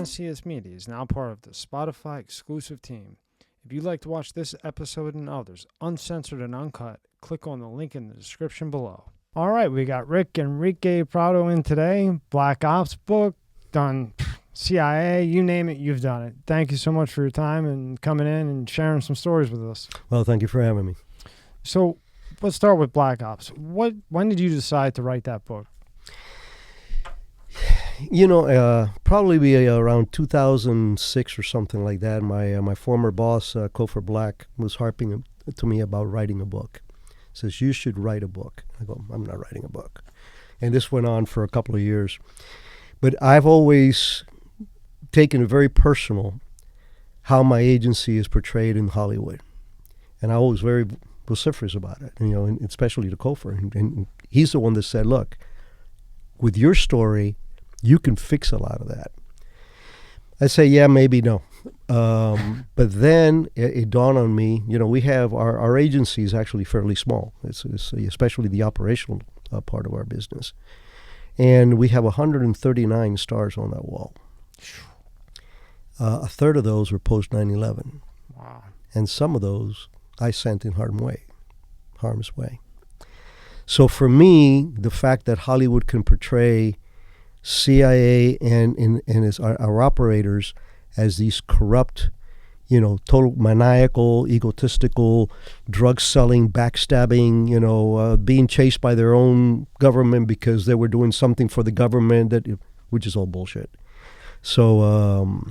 MSCS Media is now part of the Spotify exclusive team. If you'd like to watch this episode and others, uncensored and uncut, click on the link in the description below. All right, we got Enrique Prado in today. Black Ops book, done CIA, you name it, you've done it. Thank you so much for your time and coming in and sharing some stories with us. Well, thank you for having me. So let's start with Black Ops. When did you decide to write that book? You know, probably be around 2006 or something like that. My former boss, Kofor Black, was harping to me about writing a book. Says, you should write a book. I go, I'm not writing a book. And this went on for a couple of years. But I've always taken it very personal how my agency is portrayed in Hollywood. And I was very vociferous about it, you know, and especially to Kofor. And he's the one that said, look, with your story, you can fix a lot of that. I say, yeah, maybe no. But then it dawned on me, you know, we have our agency is actually fairly small. It's especially the operational part of our business. And we have 139 stars on that wall. A third of those were post 9/11. Wow. And some of those I sent in harm's way. So for me, the fact that Hollywood can portray CIA and our operators as these corrupt, you know, total maniacal, egotistical, drug-selling, backstabbing, you know, being chased by their own government because they were doing something for the government, which is all bullshit. So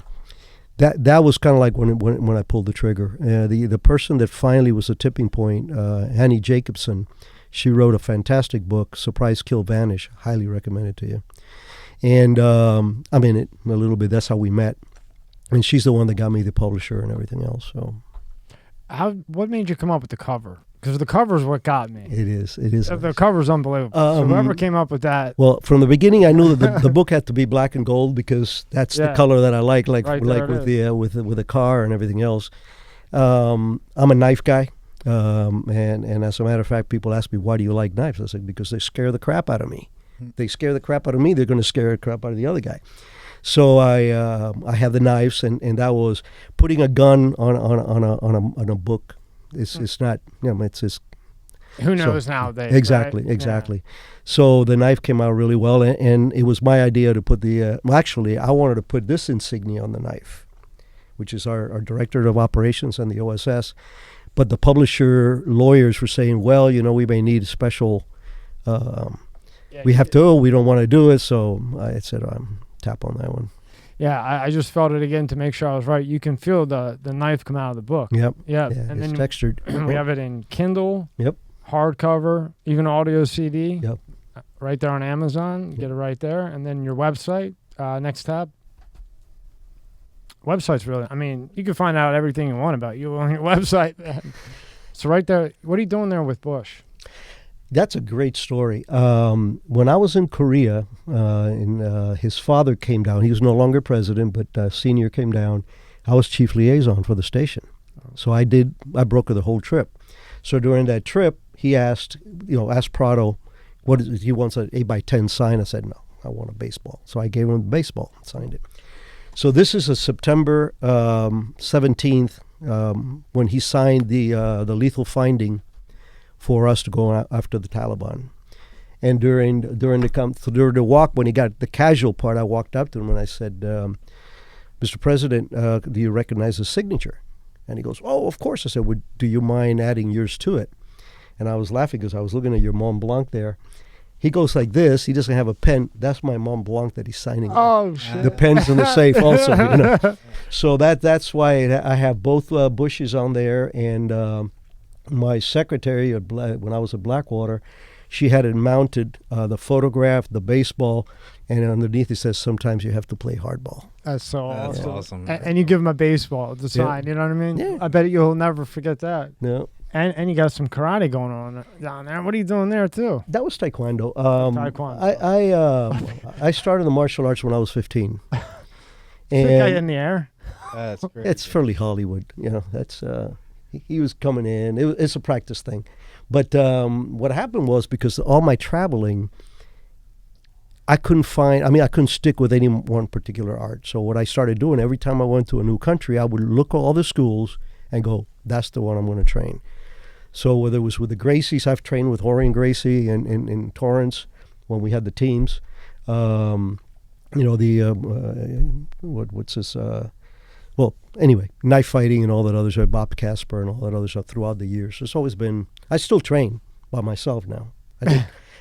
that was kind of like when I pulled the trigger. The person that finally was a tipping point, Annie Jacobson, she wrote a fantastic book, Surprise, Kill, Vanish. Highly recommend it to you. And I'm in it a little bit. That's how we met. And she's the one that got me the publisher and everything else. So, what made you come up with the cover? Because the cover is what got me. It is. The cover's unbelievable. So whoever came up with that. Well, from the beginning, I knew that the book had to be black and gold because that's the color that I like with the car and everything else. I'm a knife guy, and as a matter of fact, people ask me, why do you like knives? I said, because they scare the crap out of me. They scare the crap out of me, they're going to scare the crap out of the other guy. So I have the knives, and that was putting a gun on a book. It's not, you know, it's just. Who knows nowadays? Exactly, right? exactly. Yeah. So the knife came out really well, and it was my idea to put I wanted to put this insignia on the knife, which is our Director of Operations and the OSS. But the publisher lawyers were saying, well, you know, we may need a special. We don't want to do it, so I said, tap on that one. Yeah, I just felt it again to make sure I was right. You can feel the knife come out of the book. Yep. Yeah, and it's textured. We have it in Kindle. Yep. Hardcover, even audio CD. Yep. Right there on Amazon. Get it right there. And then your website, next tab. Website's really, I mean, you can find out everything you want about you on your website. So right there, what are you doing there with Bush? That's a great story. When I was in Korea, his father came down. He was no longer president, but Senior came down. I was chief liaison for the station. So I brokered the whole trip. So during that trip, he asked Prado, he wants an 8x10 sign. I said, no, I want a baseball. So I gave him the baseball and signed it. So this is a September 17th when he signed the lethal finding for us to go after the Taliban. And during the walk, when he got the casual part, I walked up to him and I said, Mr. President, do you recognize the signature? And he goes, oh, of course. I said, well, do you mind adding yours to it? And I was laughing because I was looking at your Mont Blanc there. He goes like this. He doesn't have a pen. That's my Mont Blanc that he's signing. Oh, shit. The pen's in the safe also. You know? So that's why I have both Bushes on there. And my secretary, when I was at Blackwater, she had it mounted, the photograph, the baseball, and underneath it says, sometimes you have to play hardball. That's awesome. Awesome. And you give him a baseball to sign, you know what I mean? Yeah. I bet you'll never forget that. No. And you got some karate going on down there. What are you doing there, too? That was Taekwondo. Taekwondo. I started the martial arts when I was 15. And guy in the air? That's great. It's fairly Hollywood. You know, that's... He was coming in. It's a practice thing. But what happened was, because all my traveling, I couldn't stick with any one particular art. So what I started doing, every time I went to a new country, I would look at all the schools and go, that's the one I'm going to train. So whether it was with the Gracies, I've trained with Jorge and Gracie in Torrance when we had the teams. Well, anyway, knife fighting and all that other stuff, Bob Casper and all that other stuff throughout the years. It's always been, I still train by myself now.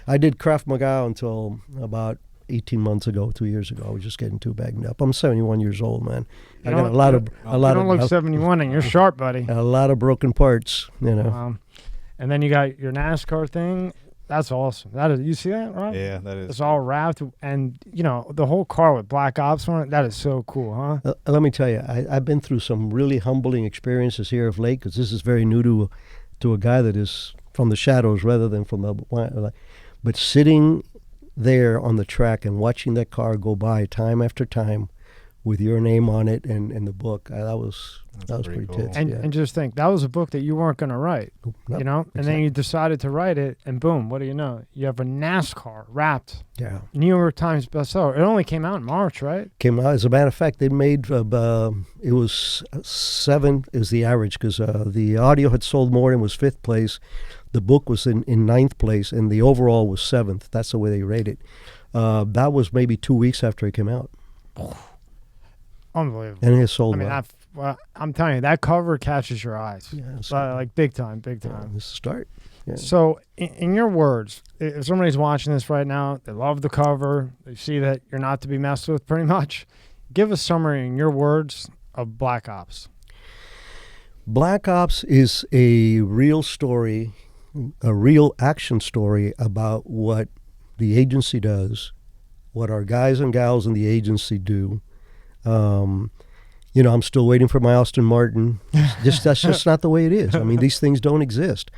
I did Krav Maga until about 18 months ago, 2 years ago. I was just getting too banged up. I'm 71 years old, man. I got a lot of. You don't look 71 and you're sharp, buddy. A lot of broken parts, you know. And then you got your NASCAR thing. That's awesome. That is, you see that, right? Yeah, that is. It's all wrapped, and the whole car with Black Ops on it. That is so cool, huh? Let me tell you, I've been through some really humbling experiences here of late, because this is very new to a guy that is from the shadows rather than from the. But sitting there on the track and watching that car go by time after time with your name on it and the book, that was pretty cool. tits. And just think, that was a book that you weren't going to write, Nope, and then you decided to write it, and boom, what do you know? You have a NASCAR wrapped New York Times bestseller. It only came out in March, right? Came out, as a matter of fact, they made, it was 7 is the average, because the audio had sold more and was 5th place. The book was in 9th place, and the overall was 7th. That's the way they rate it. That was maybe 2 weeks after it came out. Unbelievable. And it sold well, I'm telling you, that cover catches your eyes. Yeah, like big time. Yeah, it's a start. Yeah. So, in your words, if somebody's watching this right now, they love the cover, they see that you're not to be messed with pretty much, give a summary in your words of Black Ops. Black Ops is a real story, a real action story about what the agency does, what our guys and gals in the agency do. I'm still waiting for my Aston Martin. That's just not the way it is. I mean, these things don't exist.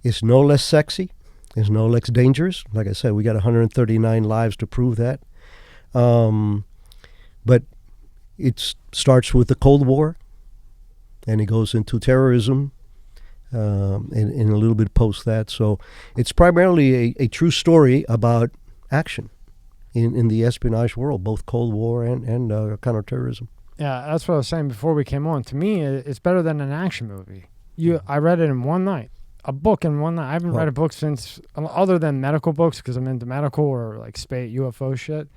It's no less sexy. It's no less dangerous. Like I said, we got 139 lives to prove that. But it starts with the Cold War, and it goes into terrorism, and a little bit post that. So it's primarily a true story about action in the espionage world, both Cold War and counterterrorism. Yeah, that's what I was saying before we came on. To me, it's better than an action movie. I read it in one night, a book in one night. I haven't read a book since, other than medical books, because I'm into medical or like space UFO shit.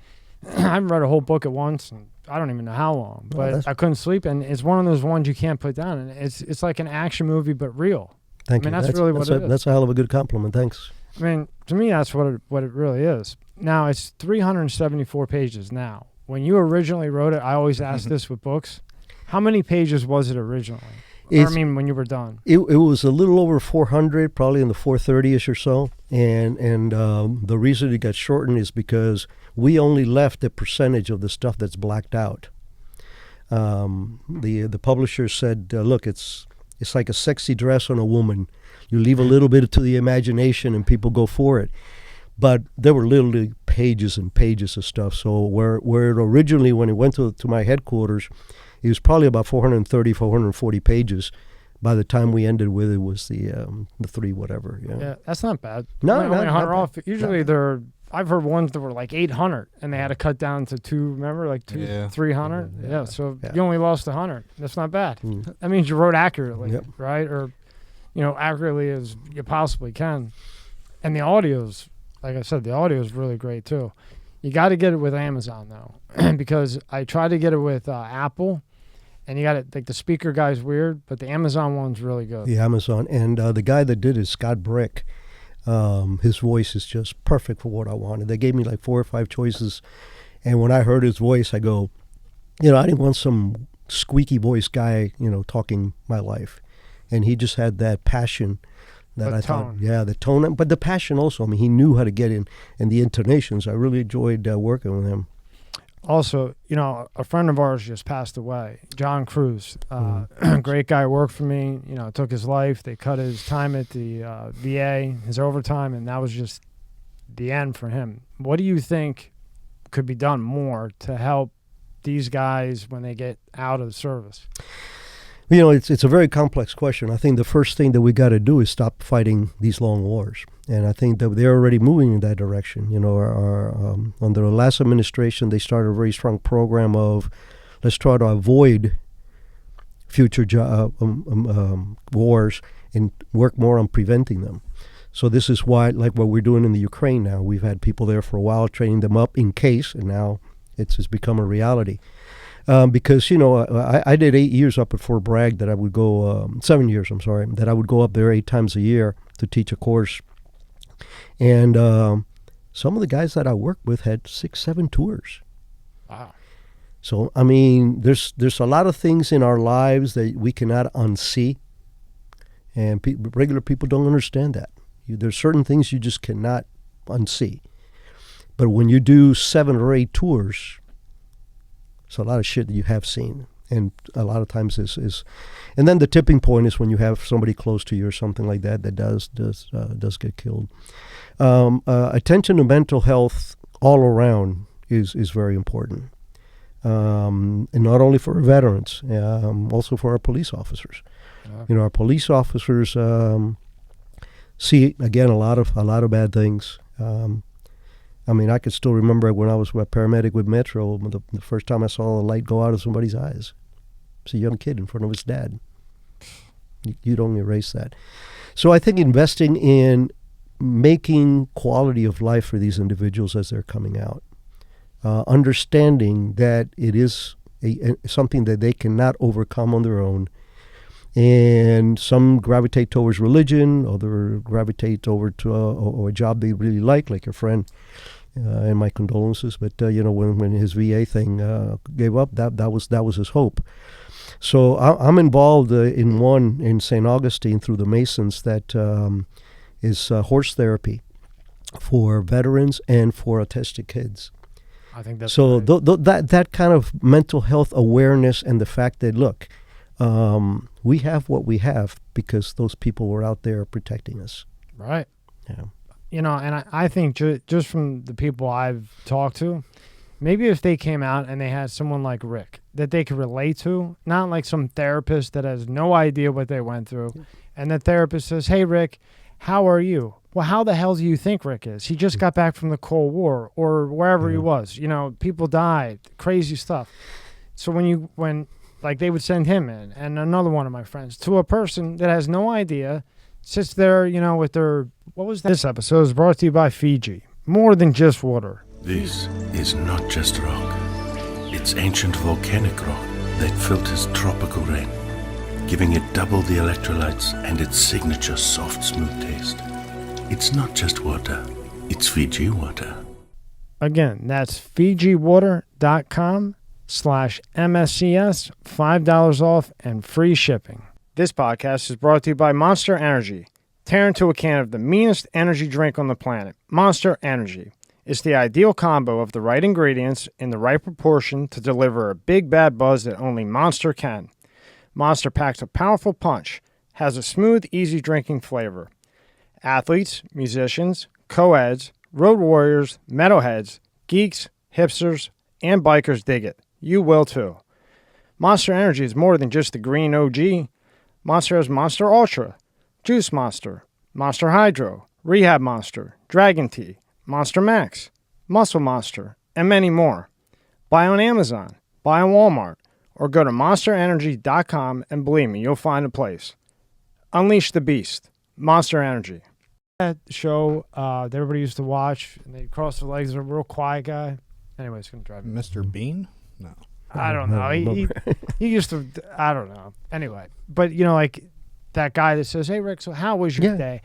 I haven't read a whole book at once, and I don't even know how long. But I couldn't sleep, and it's one of those ones you can't put down. And it's like an action movie, but real. Thank you. That's really what it is. That's a hell of a good compliment. Thanks. I mean, to me, that's what it really is. Now, it's 374 pages now. When you originally wrote it, I always ask this with books. How many pages was it originally? When you were done? It was a little over 400, probably in the 430-ish or so. And the reason it got shortened is because we only left a percentage of the stuff that's blacked out. The publisher said, look, it's like a sexy dress on a woman. You leave a little bit to the imagination and people go for it. But there were literally pages and pages of stuff. So where it originally, when it went to my headquarters, it was probably about 430, 440 pages. By the time we ended with it was the 3 whatever. Yeah, that's not bad. No, only 100 off. Bad. Usually I've heard ones that were like 800, and they had to cut down to 300. Yeah, so you only lost 100. That's not bad. That means you wrote accurately, right? Or, accurately as you possibly can. And the audio's, like I said, the audio is really great too. You got to get it with Amazon though, because I tried to get it with Apple, and you got it, like the speaker guy's weird, but the Amazon one's really good. The Amazon, and the guy that did it is Scott Brick. His voice is just perfect for what I wanted. They gave me like 4 or 5 choices, and when I heard his voice, I go, I didn't want some squeaky voice guy, talking my life, and he just had that passion. That tone. The tone, but the passion also. I mean, he knew how to get in, and the intonations. I really enjoyed working with him. Also, a friend of ours just passed away, John Cruz. Great guy, worked for me. Took his life. They cut his time at the VA, his overtime, and that was just the end for him. What do you think could be done more to help these guys when they get out of the service? It's a very complex question. I think the first thing that we got to do is stop fighting these long wars. And I think that they're already moving in that direction. Under the last administration, they started a very strong program of let's try to avoid future wars and work more on preventing them. So this is why, like what we're doing in the Ukraine now, we've had people there for a while training them up in case, and now it's become a reality. Because, I did 8 years up at Fort Bragg that I would go, 7 years, that I would go up there 8 times a year to teach a course. And some of the guys that I worked with had 6, 7 tours. Wow. So, I mean, there's a lot of things in our lives that we cannot unsee. And regular people don't understand that. There's certain things you just cannot unsee. But when you do 7 or 8 tours, it's a lot of shit that you have seen. And a lot of times is and then the tipping point is when you have somebody close to you or something like that does get killed. Attention to mental health all around is very important. And not only for veterans, also for our police officers. Our police officers see again a lot of bad things. I mean, I could still remember when I was a paramedic with Metro, the first time I saw a light go out of somebody's eyes. It's a young kid in front of his dad. You don't erase that. So I think investing in making quality of life for these individuals as they're coming out, understanding that it is something that they cannot overcome on their own. And some gravitate towards religion, others gravitate over to a job they really like your friend. And my condolences. But when his VA thing gave up, that was his hope. So I'm involved in one in St. Augustine through the Masons that is horse therapy for veterans and for autistic kids. I think that's so. Right. That kind of mental health awareness and the fact that look. We have what we have because those people were out there protecting us. Right. Yeah. And I think just from the people I've talked to, maybe if they came out and they had someone like Rick that they could relate to, not like some therapist that has no idea what they went through, and the therapist says, "Hey, Rick, how are you?" Well, how the hell do you think Rick is? He just got back from the Cold War or wherever he was. People died, crazy stuff. So when like they would send him in and another one of my friends to a person that has no idea, sits there, with their, what was that? This episode is brought to you by Fiji. More than just water. This is not just rock. It's ancient volcanic rock that filters tropical rain, giving it double the electrolytes and its signature soft, smooth taste. It's not just water. It's Fiji water. Again, that's FijiWater.com/MSCS, $5 off and free shipping. This podcast is brought to you by Monster Energy. Tear into a can of the meanest energy drink on the planet, Monster Energy. It's the ideal combo of the right ingredients in the right proportion to deliver a big bad buzz that only Monster can. Monster packs a powerful punch, has a smooth, easy drinking flavor. Athletes, musicians, co-eds, road warriors, metalheads, geeks, hipsters, and bikers dig it. You will too. Monster Energy is more than just the green OG. Monster has Monster Ultra, Juice Monster, Monster Hydro, Rehab Monster, Dragon Tea, Monster Max, Muscle Monster, and many more. Buy on Amazon, buy on Walmart, or go to monsterenergy.com and believe me, you'll find a place. Unleash the beast. Monster Energy. That show that everybody used to watch, and they cross their legs, a real quiet guy. Anyway, it's going to drive me. Mr. Bean? No. I don't know. He used to, I don't know. Anyway, but like that guy that says, "Hey, Rick, so how was your day?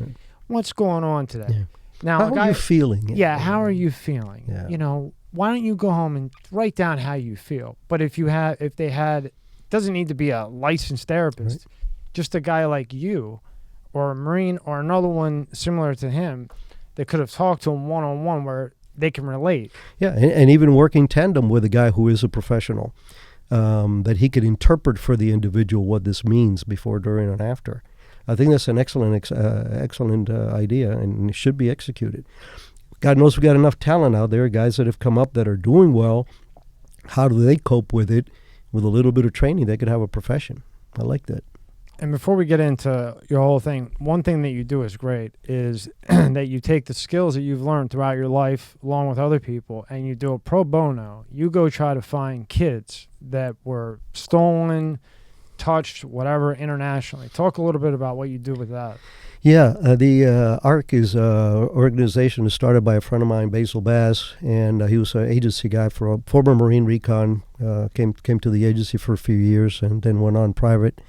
What's going on today?" Yeah. Now, how are you feeling? Yeah, how are you feeling? Yeah. Why don't you go home and write down how you feel? But if they had, doesn't need to be a licensed therapist, right. Just a guy like you or a Marine or another one similar to him that could have talked to him one-on-one where they can relate. Yeah, and even working tandem with a guy who is a professional, that he could interpret for the individual what this means before, during, and after. I think that's an excellent idea, and it should be executed. God knows we got enough talent out there, guys that have come up that are doing well. How do they cope with it? With a little bit of training, they could have a profession. I like that. And before we get into your whole thing, one thing that you do is great is that you take the skills that you've learned throughout your life along with other people and you do a pro bono. You go try to find kids that were stolen, touched, whatever, internationally. Talk a little bit about what you do with that. Yeah, the ARC is an organization started by a friend of mine, Basil Bass, and he was an agency guy for a former Marine Recon, came to the agency for a few years and then went on private.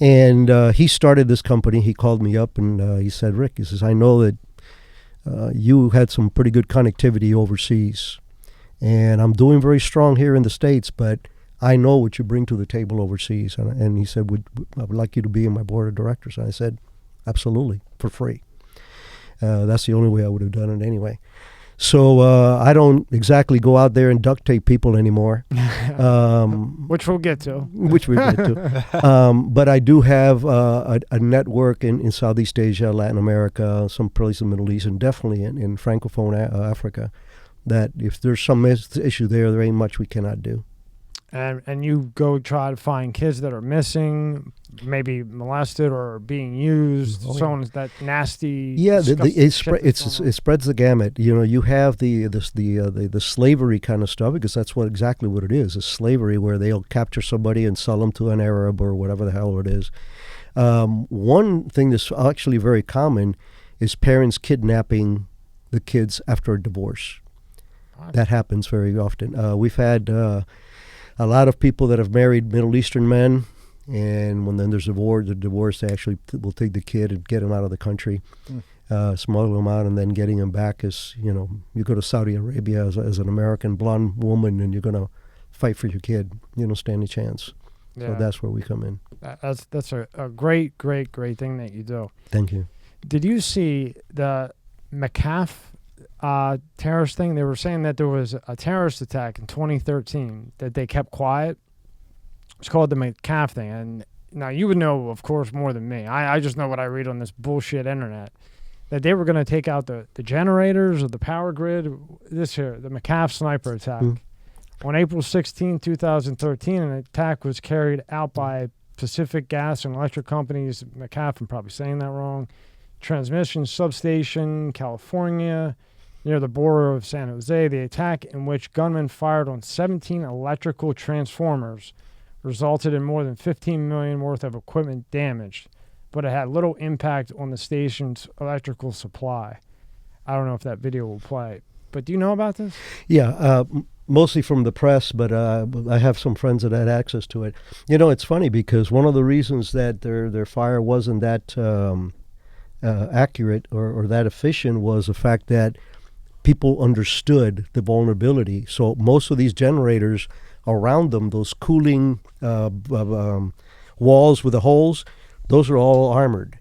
And he started this company. He called me up and he said, Rick, he says, I know that you had some pretty good connectivity overseas. And I'm doing very strong here in the States, but I know what you bring to the table overseas. And he said, I would like you to be in my board of directors. And I said, absolutely, for free. That's the only way I would have done it anyway. So I don't exactly go out there and duct tape people anymore. Which we'll get to. But I do have a network in Southeast Asia, Latin America, some places in the Middle East, and definitely in Francophone Africa, that if there's some issue there ain't much we cannot do. And you go try to find kids that are missing, maybe molested or being used, someone's that nasty. Yeah, it spreads the gamut. You know, you have the slavery kind of stuff, because that's exactly what it is slavery, where they'll capture somebody and sell them to an Arab or whatever the hell it is. One thing that's actually very common is parents kidnapping the kids after a divorce. That happens very often. We've had a lot of people that have married Middle Eastern men, and when then there's the divorce, they actually will take the kid and get him out of the country, smuggle him out, and then getting him back is, you know, you go to Saudi Arabia as an American blonde woman, and you're going to fight for your kid. You don't stand a chance. Yeah. So that's where we come in. That's a great thing that you do. Thank you. Did you see the McCaff terrorist thing? They were saying that there was a terrorist attack in 2013 that they kept quiet. It's called the McCaff thing. And now you would know, of course, more than me. I just know what I read on this bullshit internet. That they were going to take out the generators or the power grid. This here, the McCaff sniper attack. On April 16, 2013, an attack was carried out by Pacific Gas and Electric Companies. McCaff, I'm probably saying that wrong. Transmission substation, California, near the border of San Jose. The attack, in which gunmen fired on 17 electrical transformers, resulted in more than $15 million worth of equipment damaged, but it had little impact on the station's electrical supply. I don't know if that video will play, but do you know about this? Yeah, mostly from the press, but I have some friends that had access to it. You know, it's funny because one of the reasons that their fire wasn't that accurate or that efficient was the fact that people understood the vulnerability. So most of these generators around them, those cooling walls with the holes, those are all armored.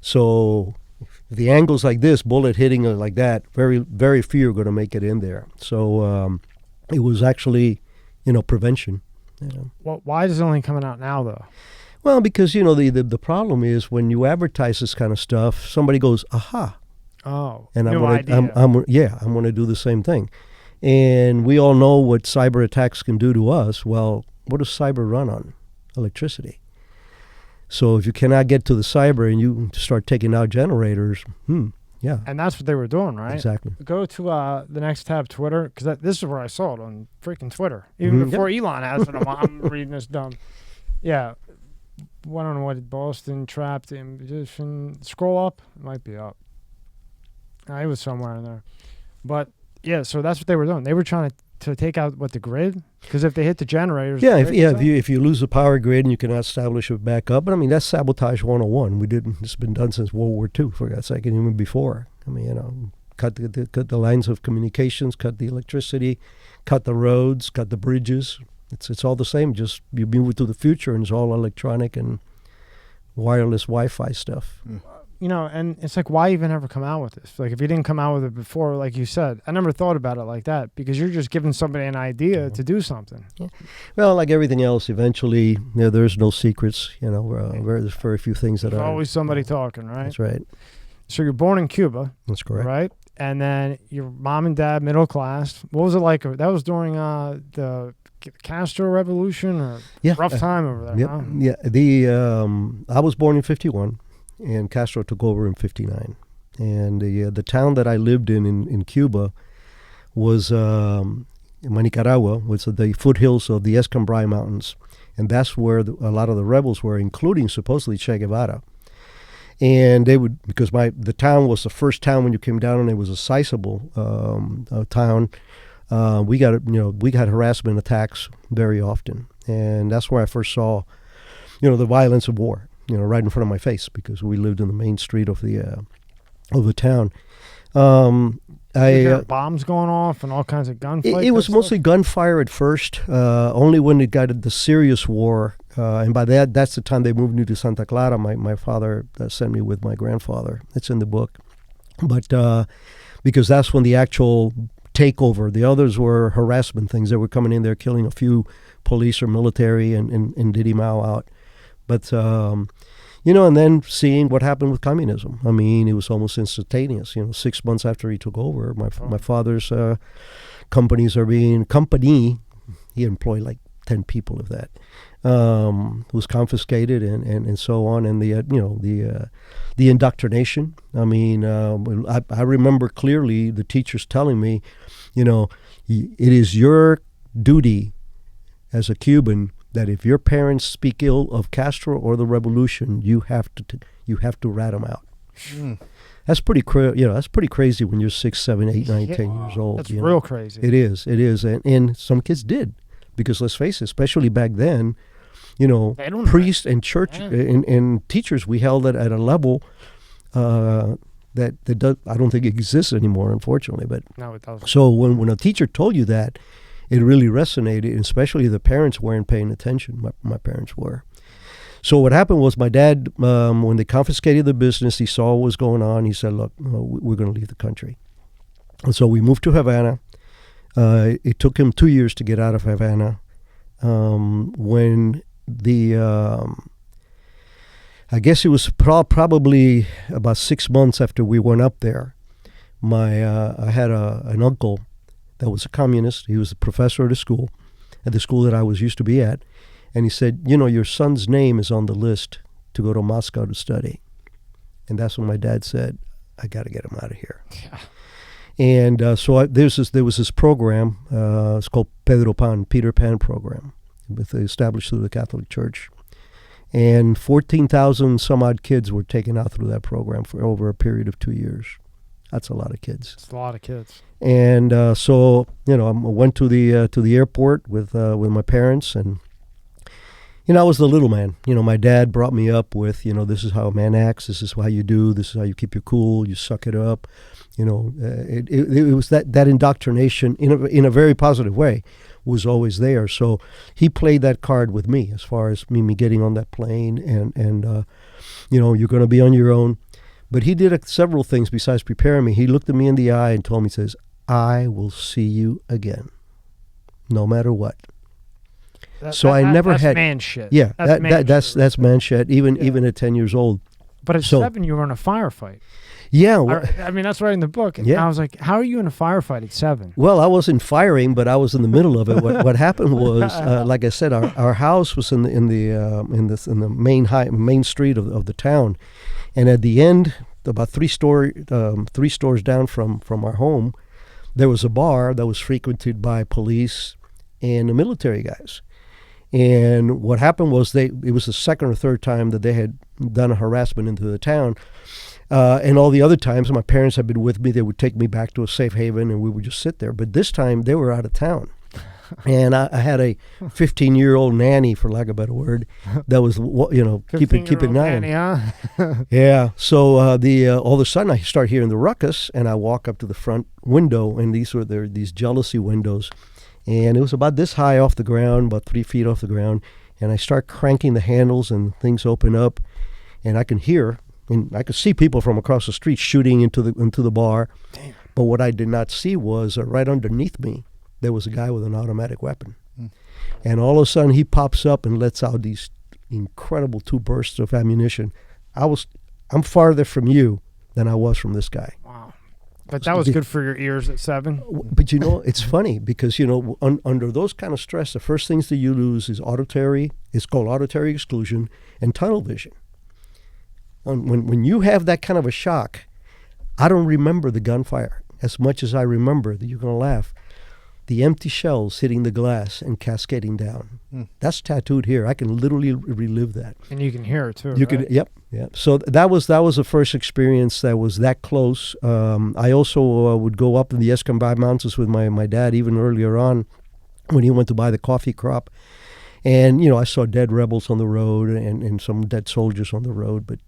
So the angles like this, bullet hitting like that, very, very few are going to make it in there. So it was actually, prevention. Well, why is it only coming out now, though? Well, because, the problem is when you advertise this kind of stuff, somebody goes, aha. Oh, and I'm going to do the same thing. And we all know what cyber attacks can do to us. Well, what does cyber run on? Electricity. So if you cannot get to the cyber and you start taking out generators, yeah. And that's what they were doing, right? Exactly. Go to the next tab, Twitter, because this is where I saw it, on freaking Twitter. Even before Elon has it, I'm reading this dumb. Yeah. I don't know what, Boston trapped in position. Scroll up. It might be up. It was somewhere in there. But, yeah, so that's what they were doing. They were trying to take out, the grid? Because if they hit the generators... Yeah, if you lose the power grid and you cannot establish it back up. But, that's sabotage 101. It's been done since World War II, for God's sake, and even before. Cut the lines of communications, cut the electricity, cut the roads, cut the bridges. It's all the same. Just you move to the future, and it's all electronic and wireless Wi-Fi stuff. And it's like, why even ever come out with this? Like, if you didn't come out with it before, like you said, I never thought about it like that, because you're just giving somebody an idea to do something. Yeah. Well, like everything else, eventually, there's no secrets. There's very few things that There's always somebody talking, right? That's right. So you're born in Cuba. That's correct. Right? And then your mom and dad, middle class. What was it like? That was during the Castro Revolution or Yeah, rough time over there. Yep. Huh? Yeah. I was born in 51, and Castro took over in 59. And the town that I lived in Cuba was Nicaragua, was the foothills of the Escambray Mountains. And that's where a lot of the rebels were, including supposedly Che Guevara. And they would, because the town was the first town when you came down, and it was a sizable town. We got harassment attacks very often, and that's where I first saw, the violence of war, right in front of my face, because we lived in the main street of the town. Bombs going off and all kinds of gunfights. It was mostly gunfire at first. Only when it got into serious war, and by that's the time they moved me to Santa Clara. My father sent me with my grandfather. It's in the book, but because that's when the actual takeover. The others were harassment things. They were coming in there, killing a few police or military, and Didi Mao out. But and then seeing what happened with communism. I mean, it was almost instantaneous. 6 months after he took over, my father's company, he employed like 10 people of that, was confiscated and so on. And the indoctrination. I mean, I remember clearly the teachers telling me, it is your duty as a Cuban that if your parents speak ill of Castro or the revolution, you have to rat them out. Mm. That's pretty that's pretty crazy when you're 6, 7, 8, 9, 10 years old. That's real crazy. It is, and some kids did, because let's face it, especially back then, priests and church and teachers, we held it at a level that I don't think exists anymore, unfortunately. But no, it doesn't. So when a teacher told you that, it really resonated, and especially the parents weren't paying attention. My parents were. So what happened was my dad, when they confiscated the business, he saw what was going on. He said, look, we're going to leave the country. And so we moved to Havana. It took him 2 years to get out of Havana. When I guess it was probably about 6 months after we went up there, I had an uncle that was a communist. He was a professor at the school that I was used to be at. And he said, your son's name is on the list to go to Moscow to study. And that's when my dad said, I got to get him out of here. Yeah. And so there was this program, it's called Peter Pan program, established through the Catholic Church. And 14,000 some odd kids were taken out through that program for over a period of 2 years. That's a lot of kids. It's a lot of kids. And so I went to the airport with my parents, and I was the little man. My dad brought me up with this is how a man acts. This is how you do. This is how you keep your cool. You suck it up. It was that indoctrination in a very positive way was always there. So he played that card with me as far as me getting on that plane and you're going to be on your own. But he did several things besides preparing me. He looked at me in the eye and told me, says, I will see you again, no matter what. That's man shit. Yeah, that's man shit, even at 10 years old. But at 7, you were in a firefight. Yeah. I mean, that's right in the book. And I was like, how are you in a firefight at 7? Well, I wasn't firing, but I was in the middle of it. What happened was, like I said, our house was in the main street of the town. And at the end, about three stores down from our home, there was a bar that was frequented by police and the military guys. And what happened was it was the second or third time that they had done a harassment into the town. And all the other times, my parents had been with me. They would take me back to a safe haven, and we would just sit there. But this time, they were out of town. And I had a 15-year-old nanny, for lack of a better word, that was, keep an eye on. Huh? Yeah. So all of a sudden, I start hearing the ruckus, and I walk up to the front window, and these jealousy windows. And it was about this high off the ground, about 3 feet off the ground. And I start cranking the handles, and things open up, and I can hear, and I could see people from across the street shooting into the bar. Damn. But what I did not see was right underneath me, there was a guy with an automatic weapon. Mm. And all of a sudden, he pops up and lets out these incredible 2 bursts of ammunition. I'm farther from you than I was from this guy. Wow. But that was good for your ears at 7. But it's funny because under those kind of stress, the first things that you lose is it's called auditory exclusion and tunnel vision. When you have that kind of a shock, I don't remember the gunfire as much as I remember, that you're going to laugh, the empty shells hitting the glass and cascading down. That's tattooed here. I can literally relive that. And you can hear it too, You right? could, yep. So that was the first experience that was that close. I also would go up in the Escambay Mountains with my dad even earlier on when he went to buy the coffee crop. And, I saw dead rebels on the road and some dead soldiers on the road. But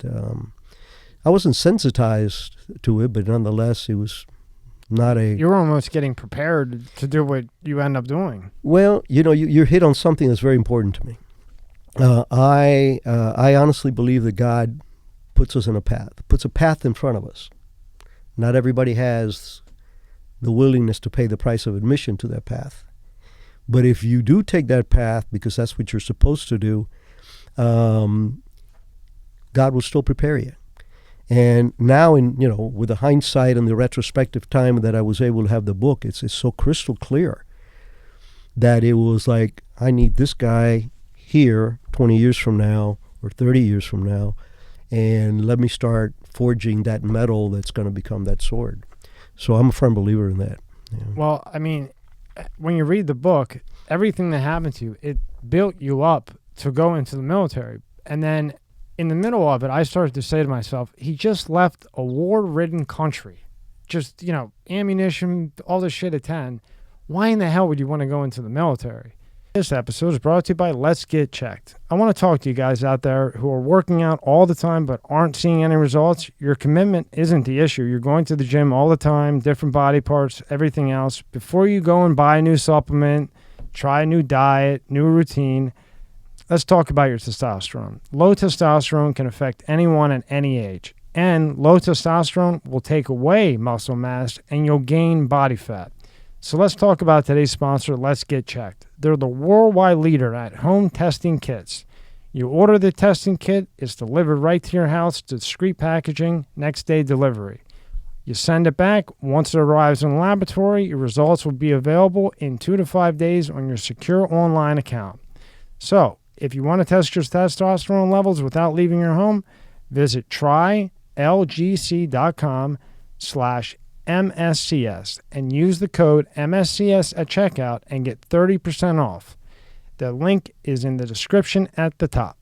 I wasn't sensitized to it, but nonetheless, it was not a... You're almost getting prepared to do what you end up doing. Well, you're hit on something that's very important to me. I honestly believe that God puts us in a path, puts a path in front of us. Not everybody has the willingness to pay the price of admission to that path. But if you do take that path, because that's what you're supposed to do, God will still prepare you. And now, with the hindsight and the retrospective time that I was able to have the book, it's so crystal clear that it was like, I need this guy here 20 years from now or 30 years from now, and let me start forging that metal that's going to become that sword. So I'm a firm believer in that. Yeah. Well, I mean, when you read the book, everything that happened to you, it built you up to go into the military. And then in the middle of it, I started to say to myself, he just left a war-ridden country. Just, ammunition, all this shit at 10. Why in the hell would you want to go into the military? This episode is brought to you by Let's Get Checked. I want to talk to you guys out there who are working out all the time but aren't seeing any results. Your commitment isn't the issue. You're going to the gym all the time, different body parts, everything else. Before you go and buy a new supplement, try a new diet, new routine, let's talk about your testosterone. Low testosterone can affect anyone at any age. And low testosterone will take away muscle mass and you'll gain body fat. So let's talk about today's sponsor, Let's Get Checked. They're the worldwide leader at home testing kits. You order the testing kit, it's delivered right to your house, discreet packaging, next day delivery. You send it back. Once it arrives in the laboratory, your results will be available in 2 to 5 days on your secure online account. So, if you want to test your testosterone levels without leaving your home, visit trylgc.com/MSCS and use the code MSCS at checkout and get 30% off. The link is in the description at the top.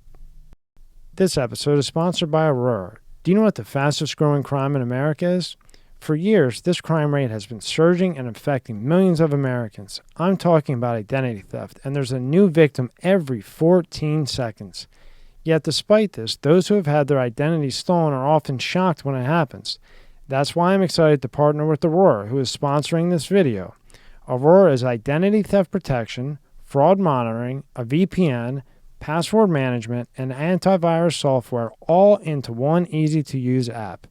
This episode is sponsored by Aurora. Do you know what the fastest growing crime in America is? For years, this crime rate has been surging and affecting millions of Americans. I'm talking about identity theft, and there's a new victim every 14 seconds. Yet despite this, those who have had their identity stolen are often shocked when it happens. That's why I'm excited to partner with Aurora, who is sponsoring this video. Aurora is identity theft protection, fraud monitoring, a VPN, password management, and antivirus software all into one easy-to-use app.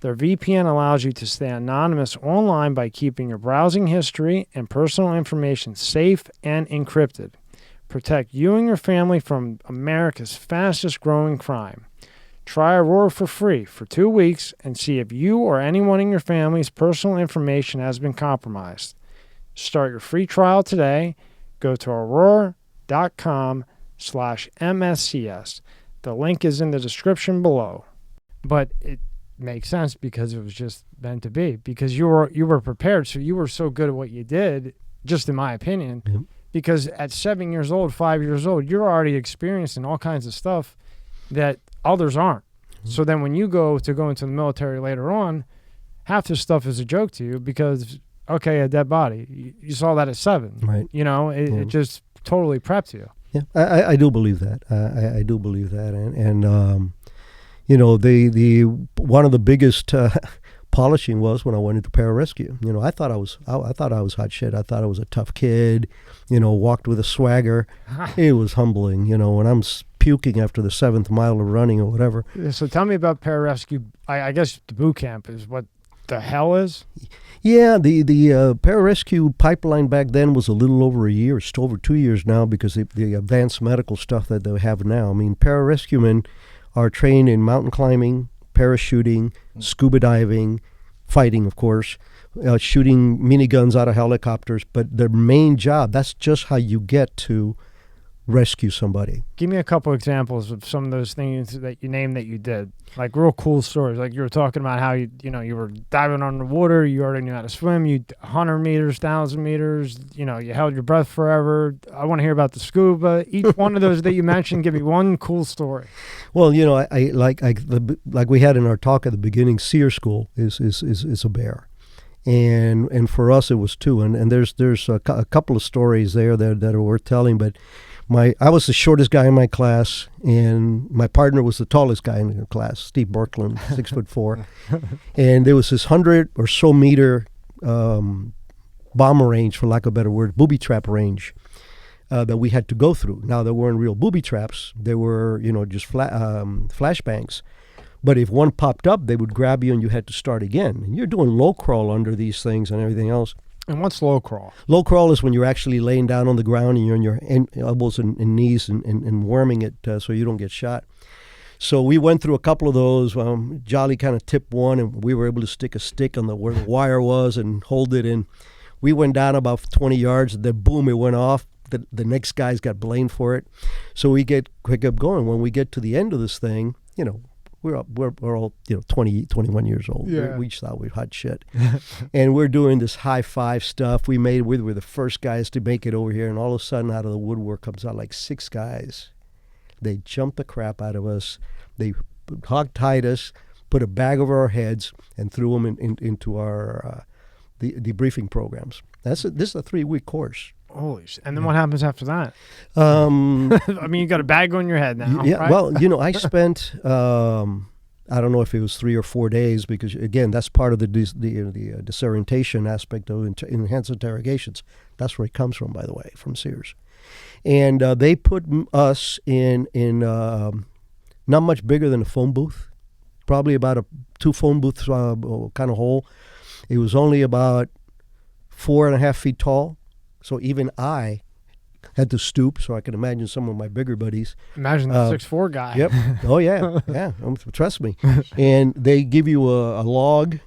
Their VPN allows you to stay anonymous online by keeping your browsing history and personal information safe and encrypted. Protect you and your family from America's fastest growing crime. Try Aurora for free for 2 weeks and see if you or anyone in your family's personal information has been compromised. Start your free trial today. Go to aurora.com/MSCS. The link is in the description below. But it makes sense because it was just meant to be, because you were prepared, so you were so good at what you did, just in my opinion. Yep. Because at 7 years old, 5 years old, you're already experiencing all kinds of stuff that others aren't. So then when you go into the military later on, half this stuff is a joke to you because, okay, a dead body. You saw that at 7. Right. It just totally prepped you. Yeah, I do believe that. I do believe that. And the one of the biggest polishing was when I went into pararescue. I thought I was hot shit. I thought I was a tough kid. Walked with a swagger. It was humbling. When I'm puking after the 7th mile of running or whatever. So tell me about pararescue. I guess the boot camp is what the hell is. Yeah, the pararescue pipeline back then was a little over a year. It's over 2 years now because the advanced medical stuff that they have now. I mean, pararescuemen are trained in mountain climbing, parachuting, scuba diving, fighting, of course, shooting miniguns out of helicopters. But their main job, that's just how you get to rescue somebody. Give me a couple examples of some of those things that you named that you did, like real cool stories. Like you were talking about how you were diving underwater, you already knew how to swim, 100 meters, 1,000 meters, you held your breath forever. I want to hear about the scuba. Each one of those that you mentioned, give me one cool story. Well, I like we had in our talk at the beginning, SEER school is a bear. And for us it was two. And there's a couple of stories there that are worth telling, but I was the shortest guy in my class, and my partner was the tallest guy in the class, Steve Berkland, 6'4". And there was this 100 or so meter bomber range, for lack of a better word, booby trap range that we had to go through. Now, there weren't real booby traps. They were, just flashbangs. But if one popped up, they would grab you and you had to start again. And you're doing low crawl under these things and everything else. And what's low crawl? Low crawl is when you're actually laying down on the ground and you're on your elbows and knees and worming it so you don't get shot. So we went through a couple of those. Jolly kind of tipped one, and we were able to stick a stick on where the wire was and hold it. And we went down about 20 yards, and then boom, it went off. The next guys got blamed for it. So we kept going. When we get to the end of this thing, we're all 20, 21 years old. Yeah. We thought we were hot shit. And we're doing this high five stuff. We were the first guys to make it over here, and all of a sudden out of the woodwork comes out like 6 guys. They jumped the crap out of us. They hog-tied us, put a bag over our heads, and threw them into our debriefing programs. This is a 3-week course. Holy shit. And then what happens after that? I You got a bag on your head now. Yeah, right? well, I spent, I don't know if it was 3 or 4 days, because, again, that's part of the disorientation aspect of enhanced interrogations. That's where it comes from, by the way, from Sears. And they put us in not much bigger than a phone booth, probably about a 2 phone booth kind of hole. It was only about 4.5 feet tall. So even I had to stoop, so I can imagine some of my bigger buddies. Imagine the 6'4" guy. Yep. Oh, yeah. Yeah. Trust me. And they give you a log,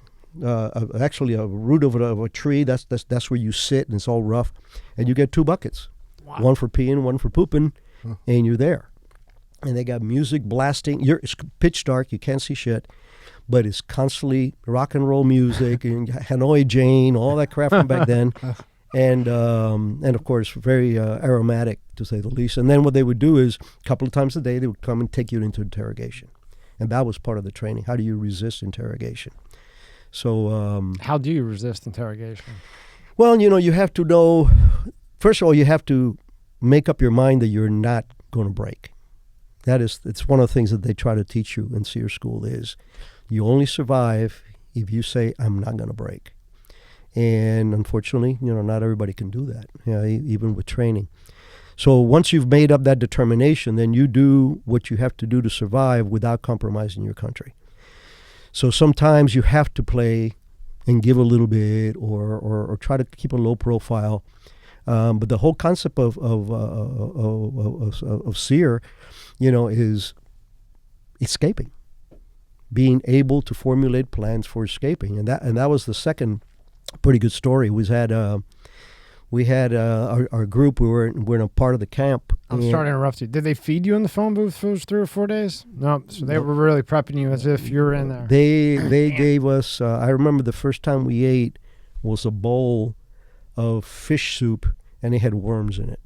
actually a root of a tree. That's where you sit, and it's all rough. And you get 2 buckets. Wow. One for peeing, one for pooping, and you're there. And they got music blasting. It's pitch dark. You can't see shit. But it's constantly rock and roll music and Hanoi Jane, all that crap from back then. And of course, very aromatic, to say the least. And then what they would do is, a couple of times a day, they would come and take you into interrogation. And that was part of the training. How do you resist interrogation? So how do you resist interrogation? Well, you have to know, first of all, you have to make up your mind that you're not going to break. It's one of the things that they try to teach you in SEER school is you only survive if you say, I'm not going to break. And unfortunately, not everybody can do that, even with training. So once you've made up that determination, then you do what you have to do to survive without compromising your country. So sometimes you have to play and give a little bit or try to keep a low profile. But the whole concept of SEER, is escaping, being able to formulate plans for escaping. And that was the second pretty good story. We had our group. We're in a part of the camp. I'm sorry to interrupt you. Did they feed you in the phone booth for those 3 or 4 days? No. So they were really prepping you as if you were in there. They gave us. I remember the first time we ate was a bowl of fish soup, and it had worms in it.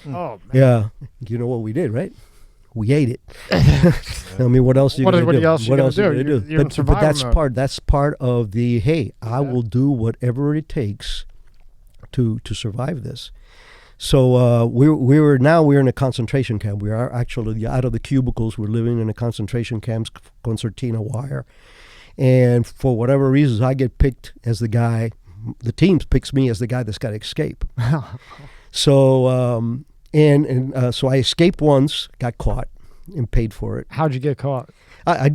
Oh man. Yeah. You know what we did, right? We ate it. I mean, what else are you going to do? What else are you going to do? You're But that's part of the, hey, I will do whatever it takes to survive this. So we're in a concentration camp. We are actually out of the cubicles. We're living in a concentration camp, concertina wire. And for whatever reasons, I get picked as the guy. The team picks me as the guy that's got to escape. So so I escaped once, got caught, and paid for it. How'd you get caught? I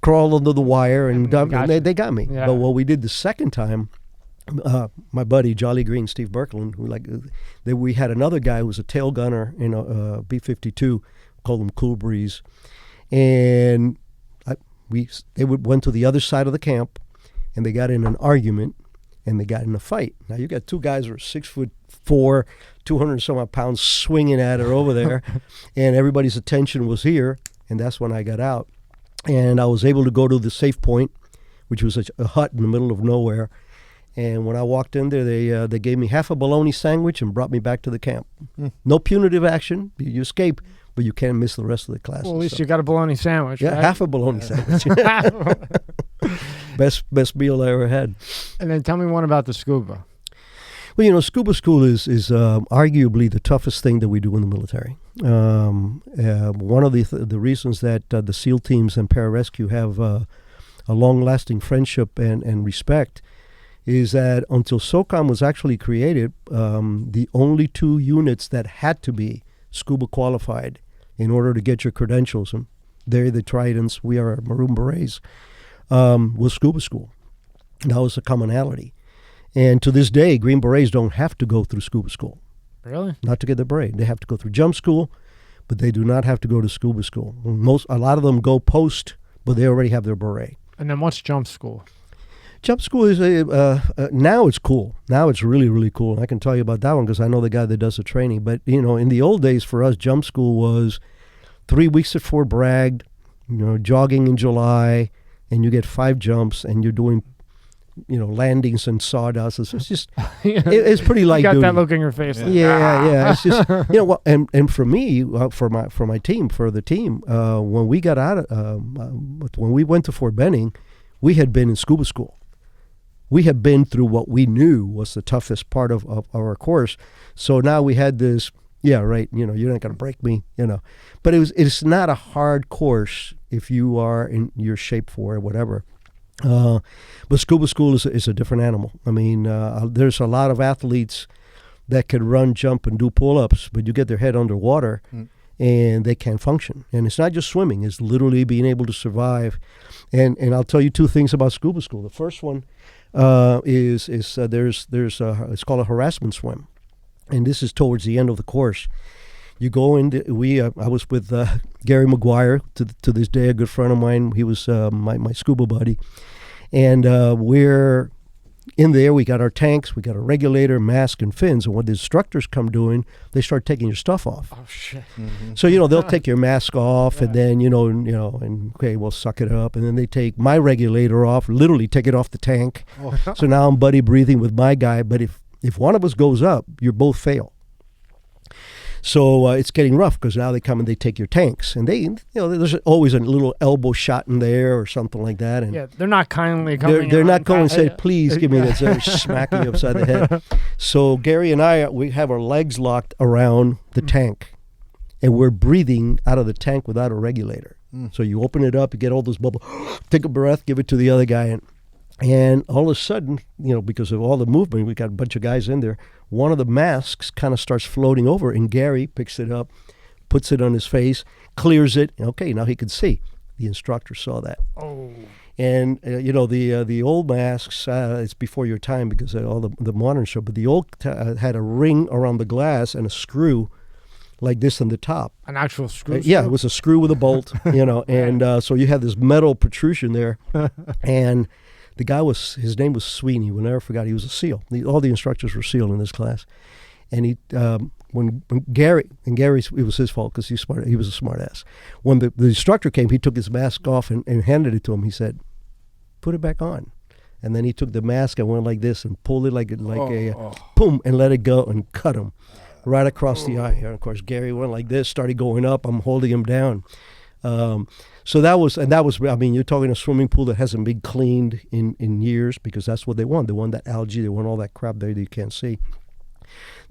crawled under the wire, and they got me. Yeah. But what we did the second time, my buddy Jolly Green, Steve Berkland, we had another guy who was a tail gunner in a B-52, called him Cool Breeze, and they went to the other side of the camp, and they got in an argument, and they got in a fight. Now you got two guys who are 6'4", 200 and some odd pounds swinging at her over there, and everybody's attention was here, and that's when I got out. And I was able to go to the safe point, which was a hut in the middle of nowhere. And when I walked in there, they gave me half a bologna sandwich and brought me back to the camp. No punitive action. You escape, but you can't miss the rest of the classes. Well, at least you got a bologna sandwich, yeah, right? half a bologna sandwich. Best meal I ever had. And then tell me one about the scuba. Well, scuba school is arguably the toughest thing that we do in the military. One of the reasons that the SEAL teams and pararescue have a long-lasting friendship and respect is that until SOCOM was actually created, the only two units that had to be scuba qualified in order to get your credentials, and they're the Tridents, we are Maroon Berets, was scuba school. That was a commonality. And to this day, Green Berets don't have to go through scuba school. Really? Not to get the beret. They have to go through jump school, but they do not have to go to scuba school. A lot of them go post, but they already have their beret. And then what's jump school? Jump school is now it's cool. Now it's really, really cool. And I can tell you about that one because I know the guy that does the training. But, in the old days for us, jump school was 3 weeks at Fort Bragg, jogging in July, and you get 5 jumps, and you're doing, landings and sawdust. It's just, it's pretty light duty. You got that look in your face. Yeah. It's just, and for me, for the team, when we got out, when we went to Fort Benning, we had been in scuba school. We had been through what we knew was the toughest part of our course. So now we had this, you're not going to break me, But it's not a hard course if you are in your shape for it, whatever. But scuba school is a different animal. I mean, there's a lot of athletes that can run, jump, and do pull-ups, but you get their head underwater and they can't function. And it's not just swimming; it's literally being able to survive. And I'll tell you 2 things about scuba school. The first one is it's called a harassment swim, and this is towards the end of the course. You go in. I was with Gary McGuire, to this day a good friend of mine. He was my scuba buddy, and we're in there. We got our tanks, we got a regulator, mask, and fins. And what the instructors come doing, they start taking your stuff off. Oh shit! Mm-hmm. So they'll take your mask off, and then and okay, we'll suck it up, and then they take my regulator off, literally take it off the tank. Oh. So now I'm buddy breathing with my guy. But if one of us goes up, you both fail. So it's getting rough because now they come and they take your tanks, and there's always a little elbow shot in there or something like that. And they're not kindly coming. They're not going and say, "Please give me that." They're smacking you upside the head. So Gary and we have our legs locked around the tank, and we're breathing out of the tank without a regulator. So you open it up, you get all those bubbles, take a breath, give it to the other guy, and all of a sudden, because of all the movement, we got a bunch of guys in there. One of the masks kind of starts floating over, and Gary picks it up, puts it on his face, clears it. Okay, now he can see. The instructor saw that. Oh. And the old masks, it's before your time because of all the modern stuff. But the old had a ring around the glass and a screw like this on the top. An actual screw? Yeah, it was a screw with a bolt. And so you had this metal protrusion there, and the guy his name was Sweeney. We'll never forget. He was a SEAL. All the instructors were SEAL in this class. And it was his fault because he's smart. He was a smart ass. When the instructor came, he took his mask off and handed it to him. He said, "Put it back on." And then he took the mask and went like this and pulled it like boom, and let it go and cut him right across the eye. And of course, Gary went like this, started going up. I'm holding him down. So that was, I mean, you're talking a swimming pool that hasn't been cleaned in years because that's what they want. They want that algae. They want all that crap there that you can't see.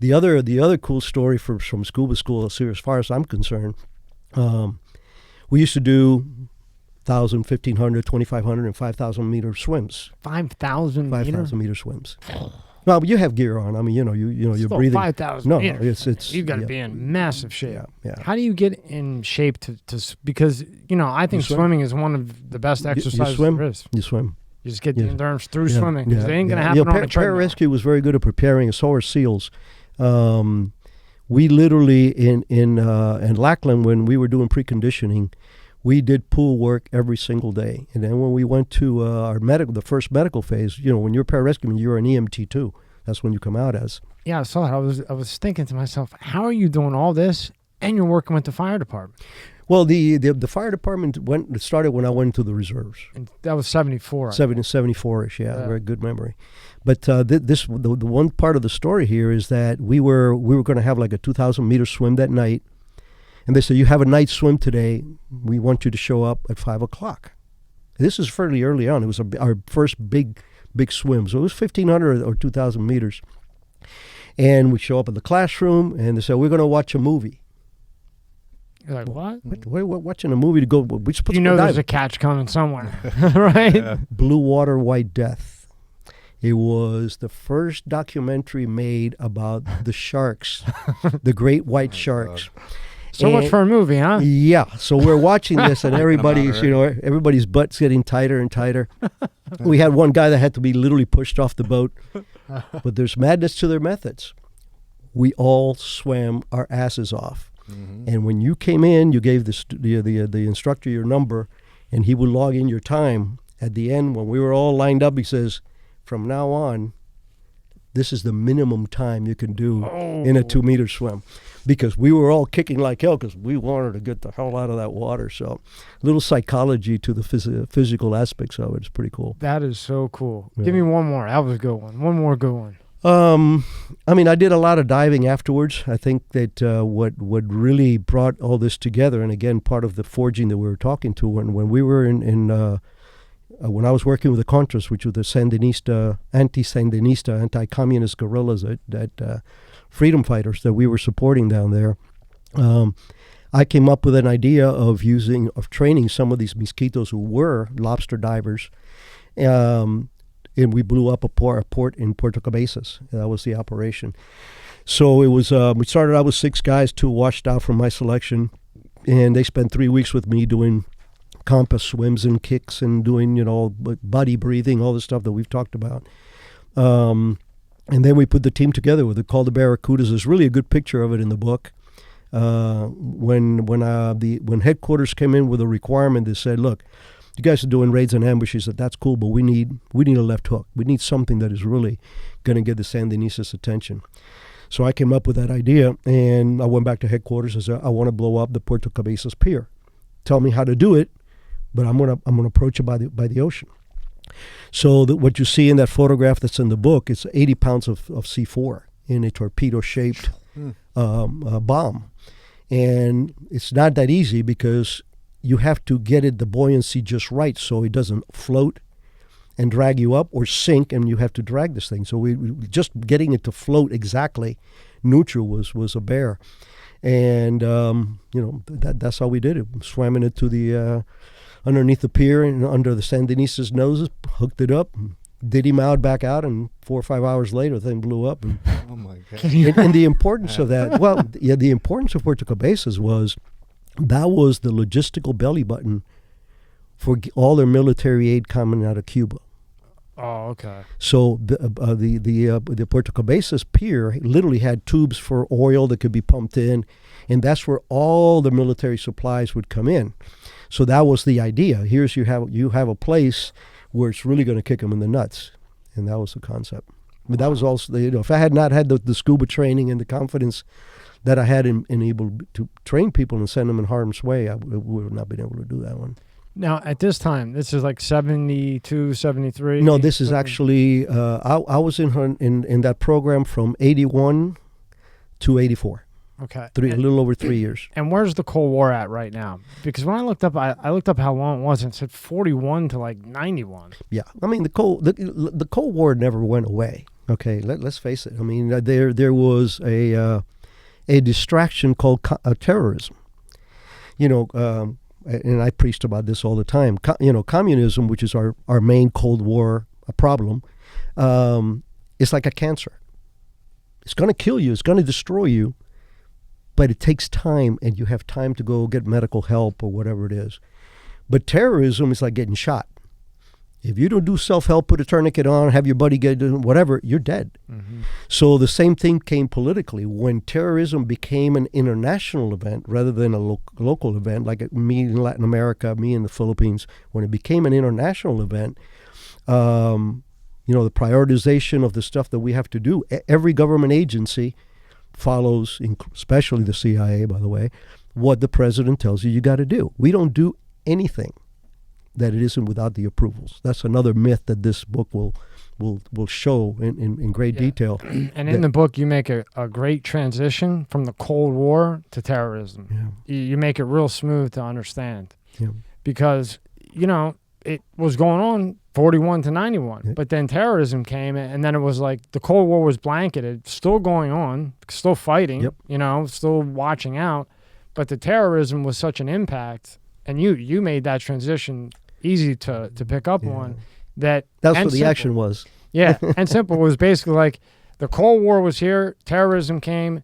The other cool story from scuba school, as far as I'm concerned, we used to do 1,000, 1,500, 2,500, and 5,000 meter swims. 5,000 meters? 5,000 meter swims. Well, but you have gear on. I mean, you're breathing. 5,000 meters. It's you've got to be in massive shape. Yeah. How do you get in shape to because I think swimming is one of the best exercises there is. You swim. You just get the endurance through swimming because it ain't going to happen on a treadmill. Pararescue was very good at preparing, so are SEALs. We literally in Lackland, when we were doing preconditioning, we did pool work every single day. And then when we went to the first medical phase, when you're a pararescueman, you're an EMT too. That's when you come out as. Yeah, I saw that. I was thinking to myself, how are you doing all this and you're working with the fire department? Well, the fire department started when I went into the reserves. And that was 74. 74-ish, yeah, very good memory. But the one part of the story here is that we were going to have like a 2,000-meter swim that night. And they said, you have a night swim today. We want you to show up at 5 o'clock. This is fairly early on. It was our first big swim. So it was 1,500 or 2,000 meters. And we show up in the classroom, and they said, we're going to watch a movie. You're like, what? We're watching a movie to go. We're supposed to go there's diving. a catch coming somewhere, right? Yeah. Blue Water, White Death. It was the first documentary made about the sharks, the great white sharks. God. So much for a movie, huh? Yeah. So we're watching this, and everybody's butt's getting tighter and tighter. We had one guy that had to be literally pushed off the boat. But there's madness to their methods. We all swam our asses off. Mm-hmm. And when you came in, you gave the instructor your number, and he would log in your time. At the end, when we were all lined up, he says, from now on, this is the minimum time you can do in a 2-meter swim. Because we were all kicking like hell because we wanted to get the hell out of that water. So a little psychology to the physical aspects of it is pretty cool. That is so cool. Yeah. Give me one more. That was a good one. One more good one. I did a lot of diving afterwards. I think that what really brought all this together, and again, part of the forging that we were talking to, when we were when I was working with the Contras, which were the Sandinista, anti-Sandinista, anti-communist guerrillas that freedom fighters that we were supporting down there, I came up with an idea of training some of these mosquitoes who were lobster divers, and we blew up a port in Puerto Cabezas. That was the operation. So it was. We started out with 6 guys, 2 washed out from my selection, and they spent 3 weeks with me doing compass swims and kicks and doing body breathing, all the stuff that we've talked about. And then we put the team together with it called the Barracudas. There's really a good picture of it in the book. When headquarters came in with a requirement, they said, "Look, you guys are doing raids and ambushes. That's cool, but we need a left hook. We need something that is really going to get the Sandinistas' attention." So I came up with that idea, and I went back to headquarters and said, "I want to blow up the Puerto Cabezas pier. Tell me how to do it, but I'm gonna approach it by the ocean." So what you see in that photograph that's in the book, it's 80 pounds of C4 in a torpedo-shaped bomb. And it's not that easy because you have to get the buoyancy just right so it doesn't float and drag you up or sink, and you have to drag this thing. So we just getting it to float exactly neutral was a bear. And, that's how we did it. Swam it to the underneath the pier and under the Sandinistas' noses, hooked it up, did him out, back out, and 4 or 5 hours later, the thing blew up. And, oh, my God. And the importance of that, the importance of Puerto Cabezas was that was the logistical belly button for all their military aid coming out of Cuba. Oh, okay. So the Puerto Cabezas pier literally had tubes for oil that could be pumped in, and that's where all the military supplies would come in. So that was the idea. Here's you have a place where it's really going to kick them in the nuts, and that was the concept. But that was also if I had not had the scuba training and the confidence that I had in able to train people and send them in harm's way, I would have not been able to do that one. Now, at this time, this is like 72, 73? No, this is actually, I was in that program from 81 to 84. Okay. A little over 3 years. And where's the Cold War at right now? Because when I looked up, I looked up how long it was, and it said 41 to like 91. Yeah. I mean, the Cold War never went away. Okay, let's face it. I mean, there was a distraction called terrorism. And I preached about this all the time. Communism, which is our main Cold War problem, is like a cancer. It's going to kill you. It's going to destroy you. But it takes time, and you have time to go get medical help or whatever it is. But terrorism is like getting shot. If you don't do self-help, put a tourniquet on, have your buddy get whatever, you're dead. Mm-hmm. So the same thing came politically. When terrorism became an international event rather than a local event, like me in Latin America, me in the Philippines, when it became an international event, the prioritization of the stuff that we have to do, every government agency follows, especially the CIA, by the way, what the president tells you got to do. We don't do anything that it isn't without the approvals. That's another myth that this book will show in great detail. And in the book, you make a great transition from the Cold War to terrorism. Yeah. You make it real smooth to understand. Yeah. Because, it was going on 41 to 91. Yeah. But then terrorism came, and then it was like the Cold War was blanketed, still going on, still fighting, still watching out. But the terrorism was such an impact, and you made that transition easy to pick up on. That's what the action was. Yeah, and simple was basically like the Cold War was here, terrorism came,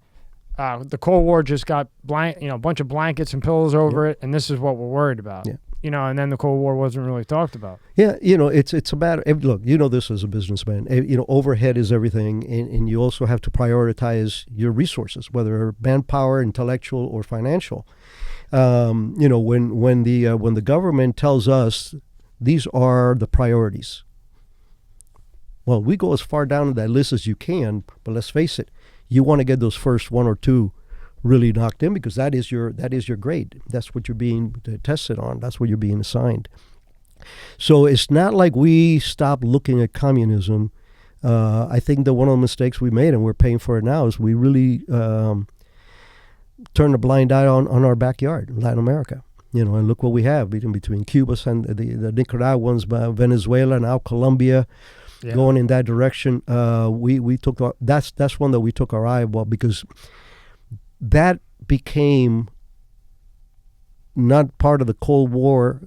the Cold War just got a bunch of blankets and pillows over it, and this is what we're worried about. Yeah. And then the Cold War wasn't really talked about. Yeah, it's a matter. Look, this as a businessman. Overhead is everything, and you also have to prioritize your resources, whether manpower, intellectual, or financial. When the government tells us these are the priorities, well, we go as far down that list as you can. But let's face it, you want to get those first one or two really knocked in, because that is your grade. That's what you're being tested on. That's what you're being assigned. So it's not like we stopped looking at communism. I think that one of the mistakes we made, and we're paying for it now, is we really turned a blind eye on our backyard, Latin America. And look what we have between Cuba and the Nicaraguans, Venezuela, now Colombia, going in that direction. We took that's one that we took our eye about, because that became not part of the Cold War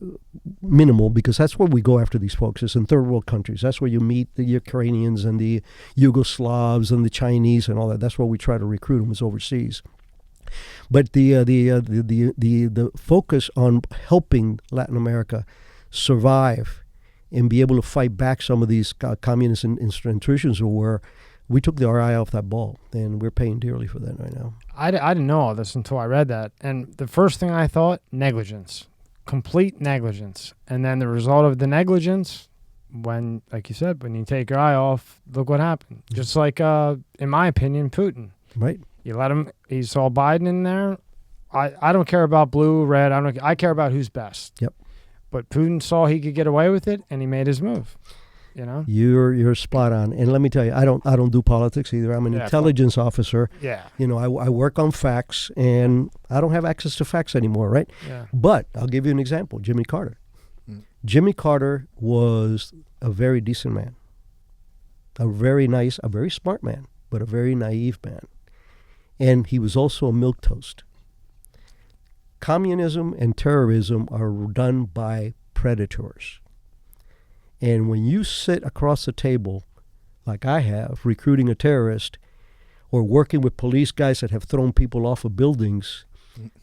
minimal, because that's where we go after these folks. It's in third world countries. That's where you meet the Ukrainians and the Yugoslavs and the Chinese and all that. That's where we try to recruit them, is overseas. But the focus on helping Latin America survive and be able to fight back some of these communist intrusions, where we took our eye off that ball, and we're paying dearly for that right now. I didn't know all this until I read that. And the first thing I thought, negligence, complete negligence. And then the result of the negligence, when, like you said, when you take your eye off, look what happened. Just like, in my opinion, Putin. Right. You let him, he saw Biden in there. I don't care about blue, red. I care about who's best. Yep. But Putin saw he could get away with it, and he made his move. You're spot on. And let me tell you, I don't do politics either. I'm an intelligence officer. Yeah. I work on facts, and I don't have access to facts anymore, right? Yeah. But I'll give you an example. Jimmy Carter. Jimmy Carter was a very decent man. A very nice, a very smart man, but a very naive man. And he was also a milquetoast. Communism and terrorism are done by predators. And when you sit across the table, like I have, recruiting a terrorist, or working with police guys that have thrown people off of buildings,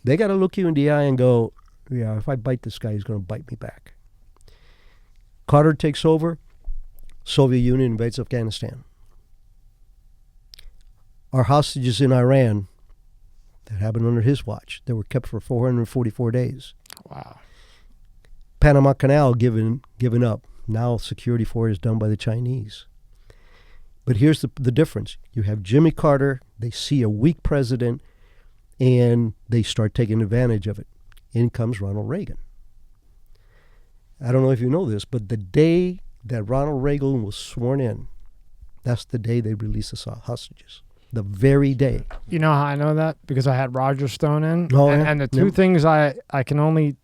they got to look you in the eye and go, yeah, if I bite this guy, he's going to bite me back. Carter takes over. Soviet Union invades Afghanistan. Our hostages in Iran, that happened under his watch, they were kept for 444 days. Wow. Panama Canal given up. Now security for it is done by the Chinese. But here's the difference. You have Jimmy Carter, they see a weak president, and they start taking advantage of it. In comes Ronald Reagan. I don't know if you know this, but the day that Ronald Reagan was sworn in, that's the day they released the hostages. The very day. You know how I know that? Because I had Roger Stone in. Oh, and the two things I can only...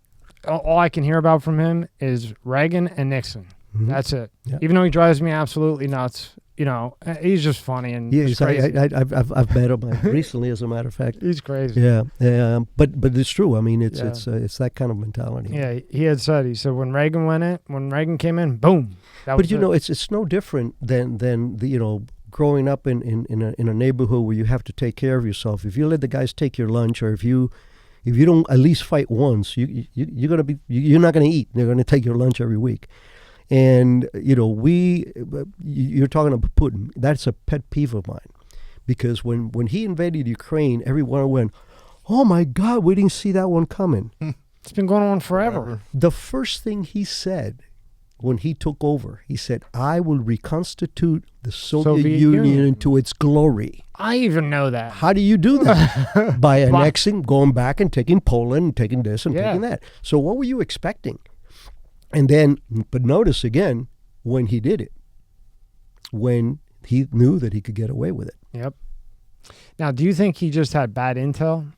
all I can hear about from him is Reagan and Nixon. Mm-hmm. That's it. Yeah. Even though he drives me absolutely nuts, he's just funny and crazy. I've met him recently, as a matter of fact. He's crazy. Yeah, but it's true. I mean, it's that kind of mentality. Yeah, he said when Reagan came in, boom. But it's no different than the growing up in a neighborhood where you have to take care of yourself. If you let the guys take your lunch, or if you don't at least fight once, you're not going to eat. They're going to take your lunch every week. And, you're talking about Putin. That's a pet peeve of mine. Because when he invaded Ukraine, everyone went, oh my God, we didn't see that one coming. It's been going on forever. The first thing he said when he took over, he said, I will reconstitute the Soviet Union into its glory. I even know that. How do you do that? By annexing, going back and taking Poland and taking this and taking that. So what were you expecting? And then, but notice again, when he did it, when he knew that he could get away with it. Yep. Now, do you think he just had bad intel?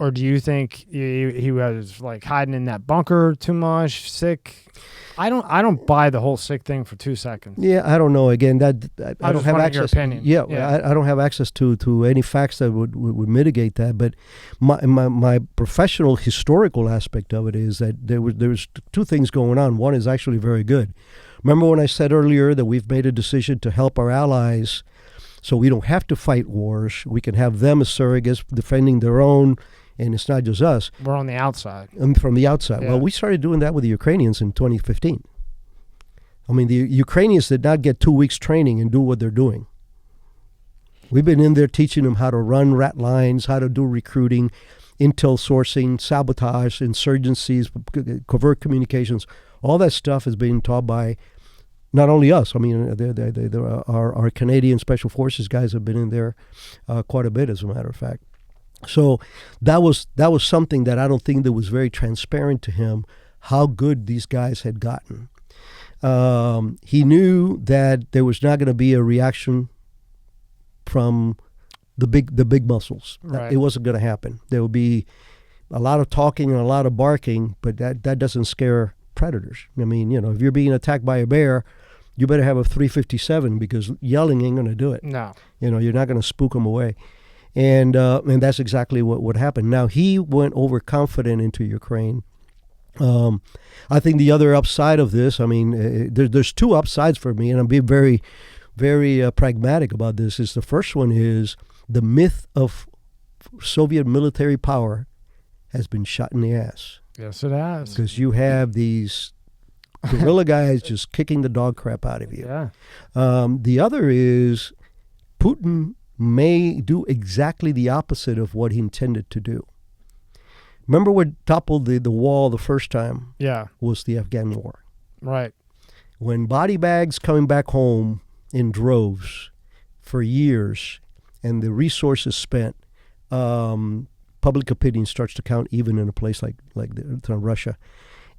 Or do you think he was like hiding in that bunker too much, sick? I don't buy the whole sick thing for 2 seconds. Yeah, I don't know. Again, I don't have access. Your opinion. Yeah. I don't have access to any facts that would mitigate that. But my professional historical aspect of it is that there was two things going on. One is actually very good. Remember when I said earlier that we've made a decision to help our allies, so we don't have to fight wars. We can have them as surrogates defending their own. And it's not just us. We're on the outside. From the outside. Yeah. Well, we started doing that with the Ukrainians in 2015. I mean, the Ukrainians did not get 2 weeks training and do what they're doing. We've been in there teaching them how to run rat lines, how to do recruiting, intel sourcing, sabotage, insurgencies, covert communications. All that stuff is being taught by not only us. I mean, our Canadian Special Forces guys have been in there quite a bit, as a matter of fact. So that was something that I don't think that was very transparent to him, how good these guys had gotten. He knew that there was not going to be a reaction from the big muscles. Right. It wasn't going to happen. There would be a lot of talking and a lot of barking, but that doesn't scare predators. I mean, if you're being attacked by a bear, you better have a 357 because yelling ain't going to do it. No. You're not going to spook them away. And that's exactly what happened. Now, he went overconfident into Ukraine. I think the other upside of this, I mean, there's two upsides for me, and I'm being very, very pragmatic about this. Is the first one is the myth of Soviet military power has been shot in the ass. Yes, it has. Because you have these guerrilla guys just kicking the dog crap out of you. Yeah. The other is Putin may do exactly the opposite of what he intended to do. Remember what toppled the wall the first time? Yeah. Was the Afghan war. Right. When body bags coming back home in droves for years and the resources spent, public opinion starts to count even in a place like Russia.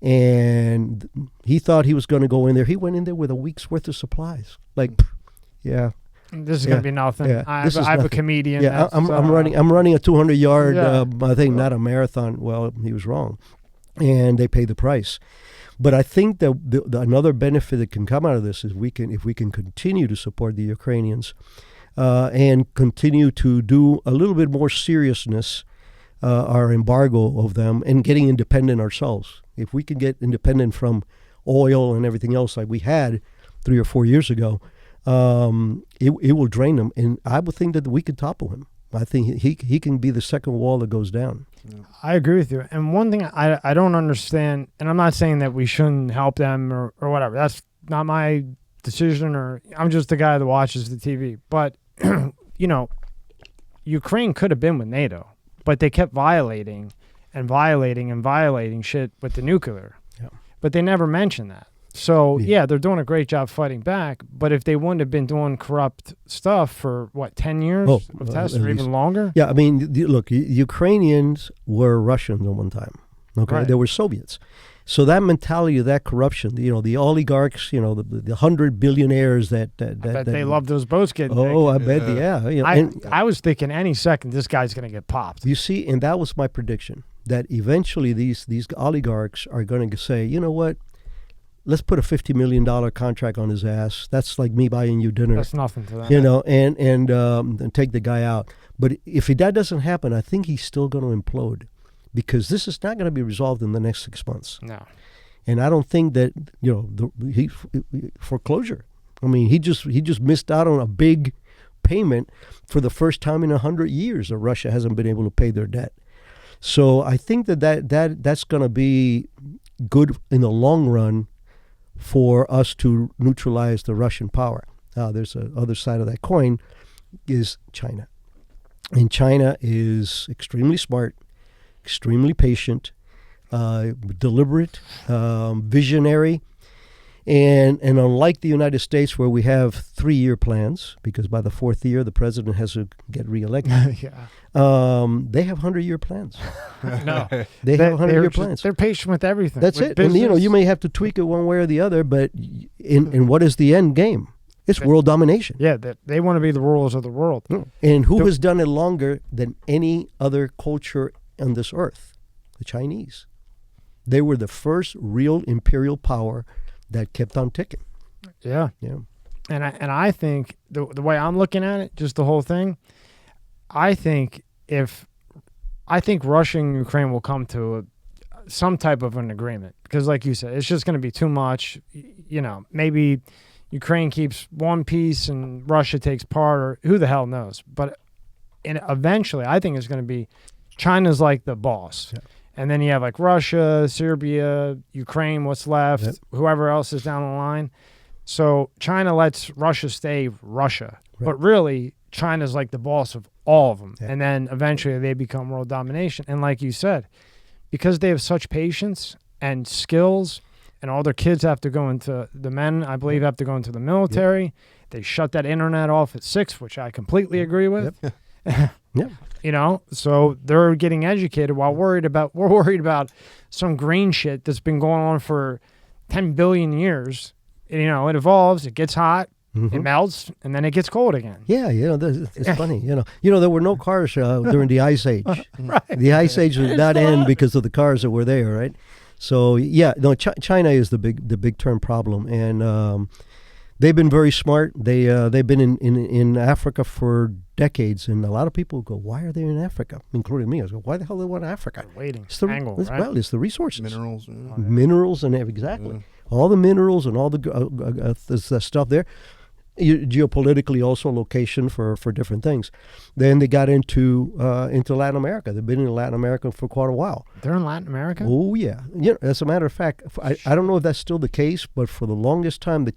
And he thought he was going to go in there. He went in there with a week's worth of supplies. Yeah. This is going to be nothing. Yeah, I have a comedian. Yeah, I'm running a 200-yard, I think, not a marathon. Well, he was wrong. And they pay the price. But I think that another benefit that can come out of this is if we can continue to support the Ukrainians and continue to do a little bit more seriousness, our embargo of them, and getting independent ourselves. If we can get independent from oil and everything else like we had 3 or 4 years ago, it will drain them, and I would think that we could topple him. I think he can be the second wall that goes down. I agree with you. And one thing I don't understand, and I'm not saying that we shouldn't help them or whatever. That's not my decision, or I'm just the guy that watches the TV. But, Ukraine could have been with NATO, but they kept violating shit with the nuclear. Yeah. But they never mentioned that. So, yeah, they're doing a great job fighting back. But if they wouldn't have been doing corrupt stuff for, 10 years of tests or even longer? Yeah, I mean, look, Ukrainians were Russians at one time. Okay, Right. They were Soviets. So that mentality of that corruption, the oligarchs, the 100 billionaires that I bet they love those boats getting big. I bet, yeah. I was thinking any second this guy's going to get popped. You see, and that was my prediction, that eventually these oligarchs are going to say, you know what? Let's put a $50 million contract on his ass. That's like me buying you dinner. That's nothing to them. And take the guy out. But if that doesn't happen, I think he's still going to implode, because this is not going to be resolved in the next 6 months. No. And I don't think that foreclosure. I mean, he just missed out on a big payment for the first time in 100 years that Russia hasn't been able to pay their debt. So I think that's going to be good in the long run for us to neutralize the Russian power. Now, there's a other side of that coin is China. And China is extremely smart, extremely patient, deliberate, visionary. And unlike the United States, where we have 3-year plans, because by the 4th year, the president has to get reelected, they have 100-year plans. No. They have 100-year plans. They're patient with everything. That's with it. business. And, you may have to tweak it one way or the other, but in what is the end game? It's world domination. Yeah, they want to be the rulers of the world. And who has done it longer than any other culture on this earth? The Chinese. They were the first real imperial power that kept on ticking. Yeah. And I think the way I'm looking at it, just the whole thing, I think Russia and Ukraine will come to some type of an agreement, because like you said, it's just going to be too much. Maybe Ukraine keeps one piece and Russia takes part, or who the hell knows. But eventually, I think it's going to be China's like the boss. Yeah. And then you have like Russia, Serbia, Ukraine, what's left, whoever else is down the line. So China lets Russia stay Russia. Right. But really, China's like the boss of all of them. Yeah. And then eventually they become world domination. And like you said, because they have such patience and skills, and all their kids have to go into, the men, I believe, have to go into the military. Yep. They shut that internet off at 6, which I completely agree with. Yep. Yep. So they're getting educated while we're worried about some green shit that's been going on for 10 billion years. It evolves, it gets hot, it melts, and then it gets cold again. Yeah, it's funny. There were no cars during the Ice Age. Right. The Ice Age did not end because of the cars that were there, right? So China is the big term problem, and they've been very smart. They've been in Africa for decades, and a lot of people go, "Why are they in Africa?" Including me. I go, "Why the hell do they want Africa?" They're waiting. It's the resources, minerals, and exactly all the minerals and all the stuff there. Geopolitically, also location for different things. Then they got into Latin America. They've been in Latin America for quite a while. They're in Latin America? Oh, yeah. As a matter of fact, I don't know if that's still the case, but for the longest time, a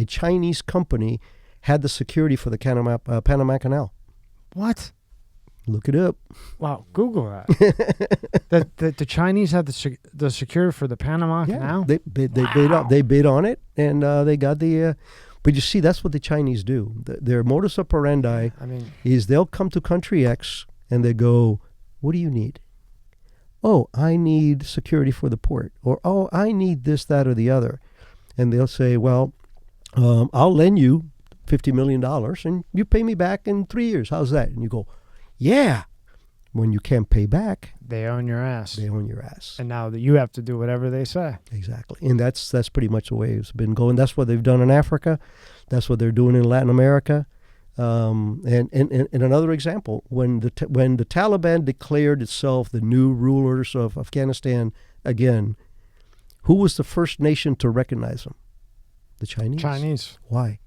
Chinese company had the security for the Panama Canal. What? Look it up. Wow, Google that. the Chinese had the security for the Panama Canal? They bid on it, and they got the... But you see, that's what the Chinese do. Their modus operandi is they'll come to country X and they go, "What do you need?" "Oh, I need security for the port." Or, "Oh, I need this, that, or the other." And they'll say, "Well, I'll lend you $50 million and you pay me back in 3 years. How's that?" And you go, "Yeah." When you can't pay back, they own your ass. And now that you have to do whatever they say. Exactly. And that's pretty much the way it's been going. That's what they've done in Africa. That's what they're doing in Latin America. And another example, when the Taliban declared itself the new rulers of Afghanistan again, who was the first nation to recognize them? The Chinese. Why?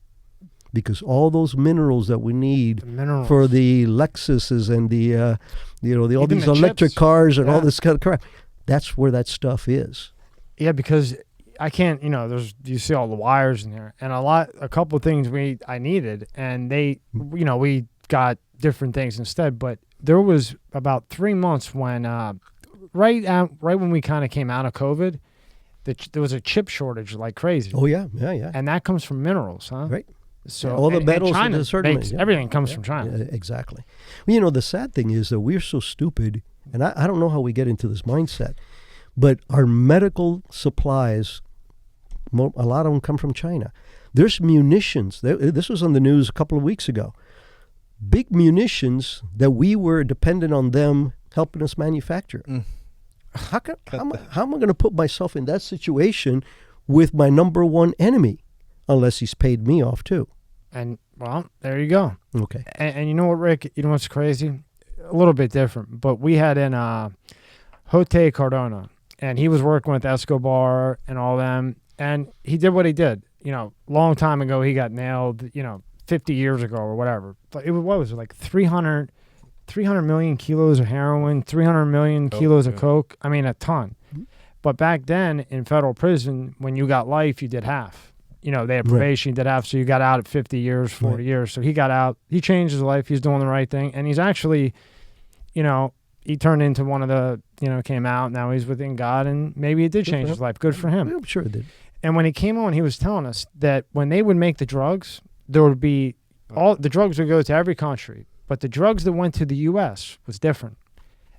Because all those minerals that we need for the Lexuses and all these electric cars and all this kind of crap, that's where that stuff is. Yeah, because I can't, you see all the wires in there, and a couple of things I needed, and we got different things instead. But there was about 3 months when, right when we kind of came out of COVID, there was a chip shortage like crazy. Oh yeah. And that comes from minerals, huh? Right. So all the metals, China certainly, everything comes from China. Exactly. Well, the sad thing is that we're so stupid, and I don't know how we get into this mindset, but our medical supplies, a lot of them come from China. There's munitions. This was on the news a couple of weeks ago. Big munitions that we were dependent on them helping us manufacture. How am I going to put myself in that situation with my number one enemy, unless he's paid me off too? And, well, there you go. Okay. And you know what, Rick? You know what's crazy? A little bit different. But we had in Jote Cardona, and he was working with Escobar and all them, and he did what he did. Long time ago, he got nailed, 50 years ago or whatever. But what was it, like 300 million kilos of heroin, 300 million kilos of coke? I mean, a ton. But back then in federal prison, when you got life, you did half. You know, they had probation, you did half, so you got out at 50 years, 40 years. So he got out. He changed his life. He's doing the right thing. And he's actually, you know, he turned into one of the, you know, came out. Now he's within God, and maybe it did change his life. Good for him. I'm sure it did. And when he came on, he was telling us that when they would make the drugs, there would be all the drugs would go to every country. But the drugs that went to the U.S. was different.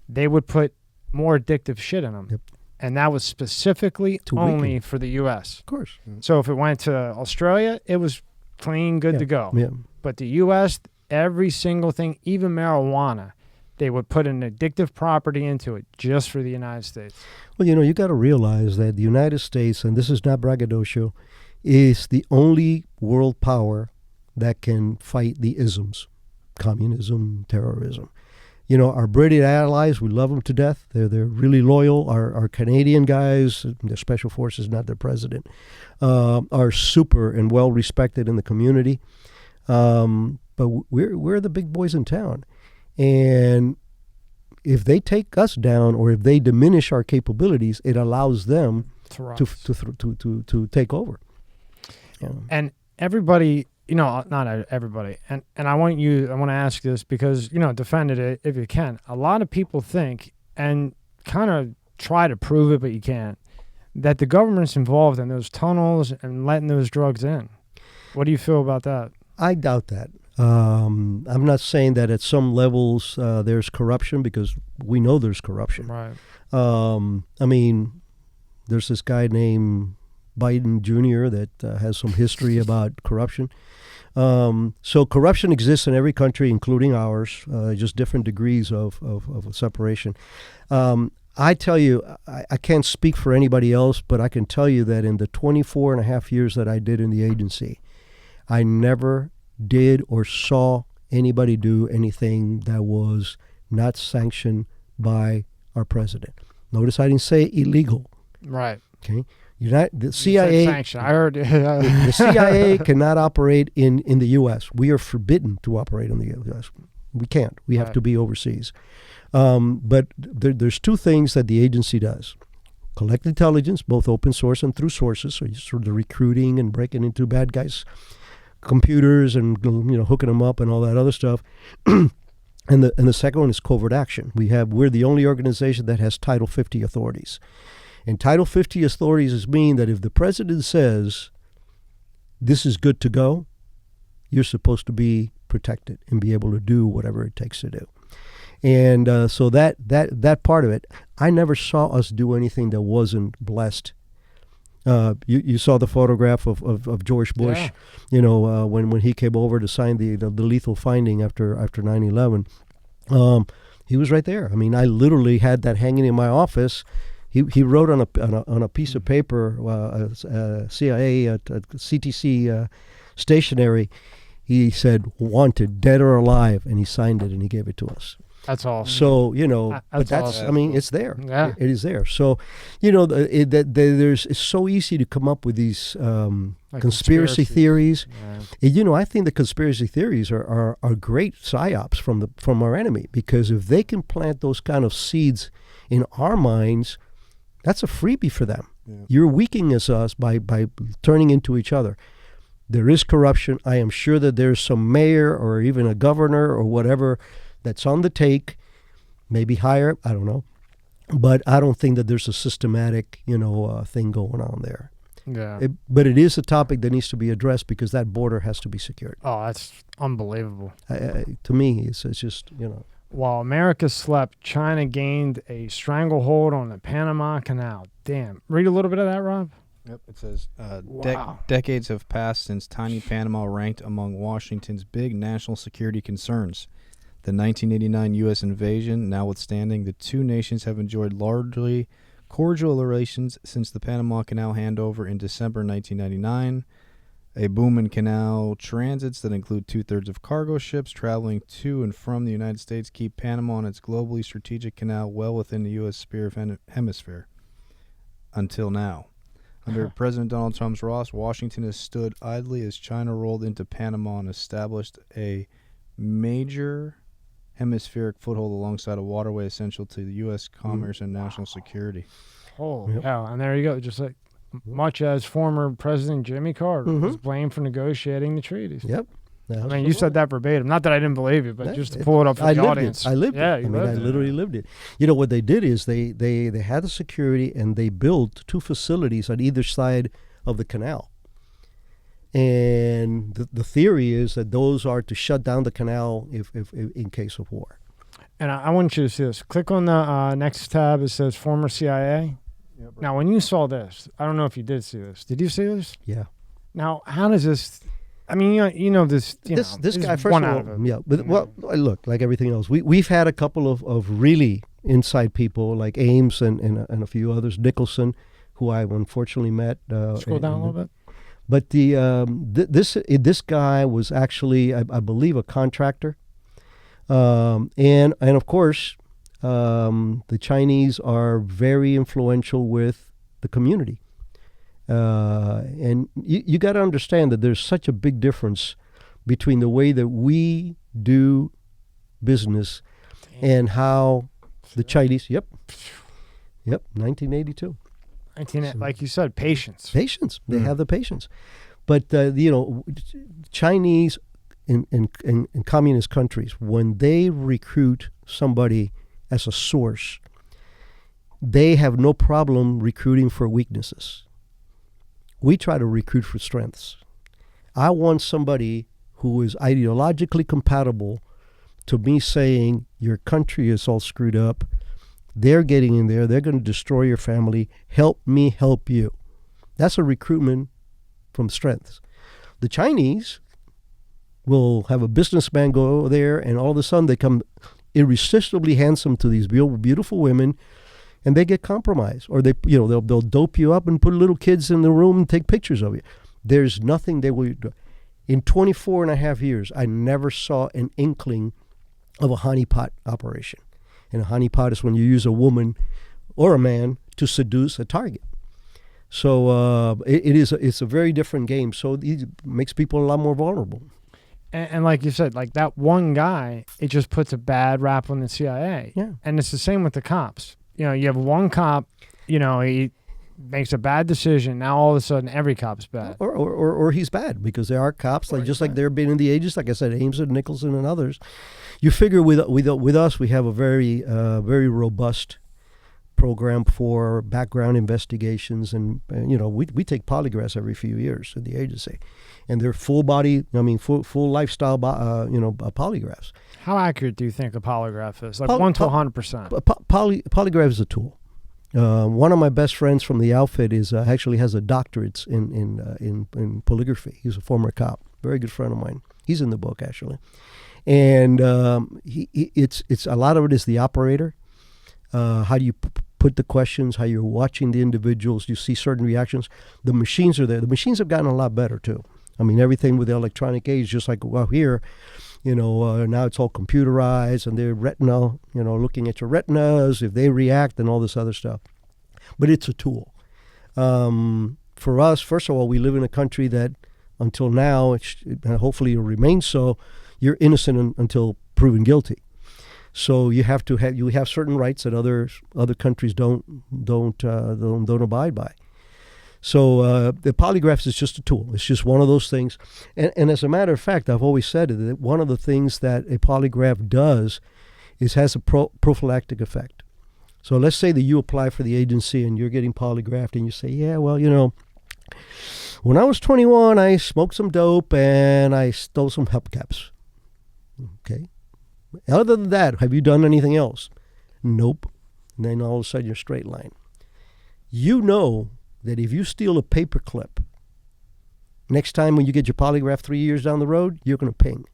They would put more addictive shit in them. Yep. And that was specifically only for the U.S. Of course. So if it went to Australia, it was clean, good to go. Yeah. But the U.S., every single thing, even marijuana, they would put an addictive property into it just for the United States. Well, you know, you got to realize that the United States, and this is not braggadocio, is the only world power that can fight the isms, communism, terrorism. You know, our British allies, we love them to death. They're really loyal. Our Canadian guys, the Special Forces, not their president, are super and well respected in the community. But we're the big boys in town. And if they take us down or if they diminish our capabilities, it allows them to take over. Yeah. And everybody, you know, not everybody, and I want to ask this because, you know, defend it if you can. A lot of people think, and kind of try to prove it, but you can't, that the government's involved in those tunnels and letting those drugs in. What do you feel about that? I doubt that. I'm not saying that at some levels there's corruption, because we know there's corruption. Right. I mean, there's this guy named Biden Jr. that has some history about corruption. So corruption exists in every country, including ours, just different degrees of separation. I tell you, I can't speak for anybody else, but I can tell you that in the 24 and a half years that I did in the agency, I never did or saw anybody do anything that was not sanctioned by our president. Notice I didn't say illegal. Right. Okay. The CIA. Sanction. I heard. The CIA cannot operate in the U.S. We are forbidden to operate in the U.S. We can't. We have to be overseas. But there's two things that the agency does: collect intelligence, both open source and through sources. So you're sort of the recruiting and breaking into bad guys' computers and, you know, hooking them up and all that other stuff. And the second one is covert action. We're the only organization that has Title 50 authorities. And Title 50 authorities mean that if the president says this is good to go, you're supposed to be protected and be able to do whatever it takes to do. And so that part of it, I never saw us do anything that wasn't blessed. You saw the photograph of George Bush, you know, when he came over to sign the lethal finding after 9/11. He was right there. I mean, I literally had that hanging in my office. He wrote on a piece of paper, CIA, CTC stationery. He said, "Wanted, dead or alive," and he signed it and he gave it to us. That's awesome. So, you know, that's awesome. I mean, it's there. Yeah. It is there. So, you know, it's so easy to come up with these conspiracy theories. Yeah. You know, I think the conspiracy theories are great psyops from our enemy, because if they can plant those kind of seeds in our minds, that's a freebie for them. Yeah. You're weakening us by turning into each other. There is corruption. I am sure that there's some mayor or even a governor or whatever that's on the take, maybe higher, I don't know. But I don't think that there's a systematic, you know, thing going on there. Yeah. But it is a topic that needs to be addressed, because that border has to be secured. Oh, that's unbelievable. To me, it's just, you know. While America slept, China gained a stranglehold on the Panama Canal. Damn. Read a little bit of that, Rob. Yep, it says, Wow. decades have passed since tiny Panama ranked among Washington's big national security concerns. The 1989 U.S. invasion notwithstanding, the two nations have enjoyed largely cordial relations since the Panama Canal handover in December 1999. A boom in canal transits that include two-thirds of cargo ships traveling to and from the United States keep Panama and its globally strategic canal well within the U.S. sphere of hemisphere. Until now. Under President Donald Trump's Ross, Washington has stood idly as China rolled into Panama and established a major hemispheric foothold alongside a waterway essential to the U.S. commerce and national security. Holy Yep. hell. And there you go. Just like much as former President Jimmy Carter was blamed for negotiating the treaties. Yep. I mean, you said that verbatim. Not that I didn't believe you, but just to pull it up for I the lived audience. it. I lived yeah, it. you I mean, I lived it. literally lived it. You know, what they did is they had the security, and they built 2 facilities on either side of the canal. And the theory is that those are to shut down the canal if in case of war. And I want you to see this. Click on the next tab. It says former CIA. Now, when you saw this, I don't know if you did see this. Did you see this? Yeah. Now, how does this? I mean, you know this. This guy, is first one of out all, of it. yeah. But well, look, like everything else, we've had a couple of really inside people like Ames and a few others, Nicholson, who I unfortunately met. Scroll down a little bit. But this guy was actually, I believe, a contractor, and of course, the Chinese are very influential with the community, and you got to understand that there's such a big difference between the way that we do business and how the Chinese. Yep, 1982. Like you said, patience. They have the patience. But, Chinese in communist countries, when they recruit somebody as a source, they have no problem recruiting for weaknesses. We try to recruit for strengths. I want somebody who is ideologically compatible to me saying, your country is all screwed up. They're getting in there. They're going to destroy your family. Help me help you. That's a recruitment from strengths. The Chinese will have a businessman go there, and all of a sudden they come irresistibly handsome to these beautiful women, and they get compromised. Or they'll dope you up and put little kids in the room and take pictures of you. There's nothing they will do. In 24 and a half years, I never saw an inkling of a honeypot operation. And a honeypot is when you use a woman or a man to seduce a target. So it's a very different game. So it makes people a lot more vulnerable. And like you said, like that one guy, it just puts a bad rap on the CIA. Yeah. And it's the same with the cops. You have one cop, he makes a bad decision. Now all of a sudden every cop's bad. Or he's bad, because there are cops, like they're been in the ages, like I said, Ames and Nicholson and others. You figure with us, we have a very very robust program for background investigations, and we take polygraphs every few years at the agency, and they're full lifestyle polygraphs. How accurate do you think a polygraph is? Like 1 to 100%. Polygraph is a tool. One of my best friends from the outfit actually has a doctorate in polygraphy. He's a former cop, very good friend of mine. He's in the book actually, and it's a lot of it is the operator. How do you put the questions? How you're watching the individuals? You see certain reactions. The machines are there. The machines have gotten a lot better too. I mean, everything with the electronic age, just like here, now it's all computerized, and they're retina, looking at your retinas, if they react, and all this other stuff. But it's a tool. For us, first of all, we live in a country that, until now, and hopefully it will remain so, you're innocent until proven guilty. So you have certain rights that other countries don't abide by. So the polygraph is just a tool. It's just one of those things. And as a matter of fact, I've always said that one of the things that a polygraph does is has a prophylactic effect. So let's say that you apply for the agency and you're getting polygraphed, and you say, yeah, well, when I was 21, I smoked some dope and I stole some hubcaps. Okay. Other than that, have you done anything else? Nope. And then all of a sudden you're straight line. You know that if you steal a paper clip, next time when you get your polygraph 3 years down the road, you're going to ping.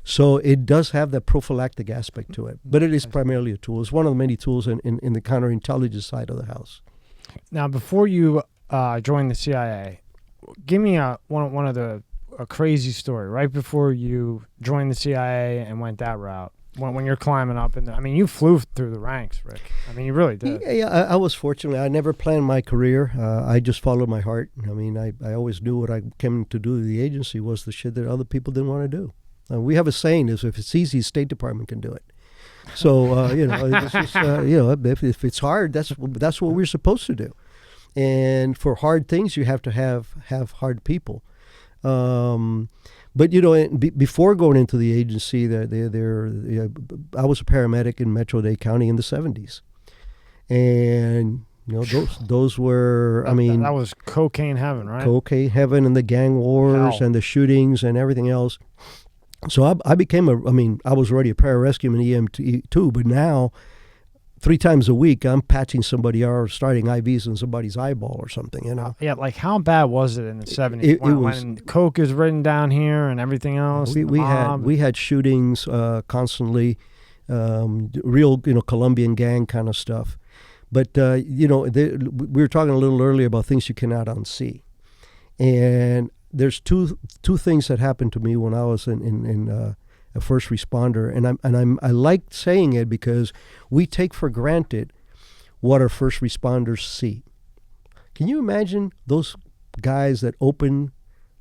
So it does have that prophylactic aspect to it, but it is primarily a tool. It's one of the many tools in the counterintelligence side of the house. Now, before you joined the CIA, give me one of a crazy story right before you joined the CIA and went that route. When you're climbing up, you flew through the ranks, Rick. I mean, you really did. Yeah, I was fortunate. I never planned my career. I just followed my heart. I always knew what I came to do at the agency was the shit that other people didn't want to do. We have a saying is, if it's easy, State Department can do it. So this is, if it's hard, that's what we're supposed to do. And for hard things, you have to have hard people. But before going into the agency, I was a paramedic in Metro-Dade County in the 70s, and those were, that was cocaine heaven, right? Cocaine heaven, and the gang wars and the shootings and everything else. So I became I was already a pararescueman EMT too, but now 3 times a week I'm patching somebody or starting IVs in somebody's eyeball or something, Yeah, like how bad was it in the 70s when coke is written down here and everything else? We had shootings constantly, real Colombian gang kind of stuff. But we were talking a little earlier about things you cannot unsee, and there's two things that happened to me when I was in a first responder, and I like saying it because we take for granted what our first responders see. Can you imagine those guys that opened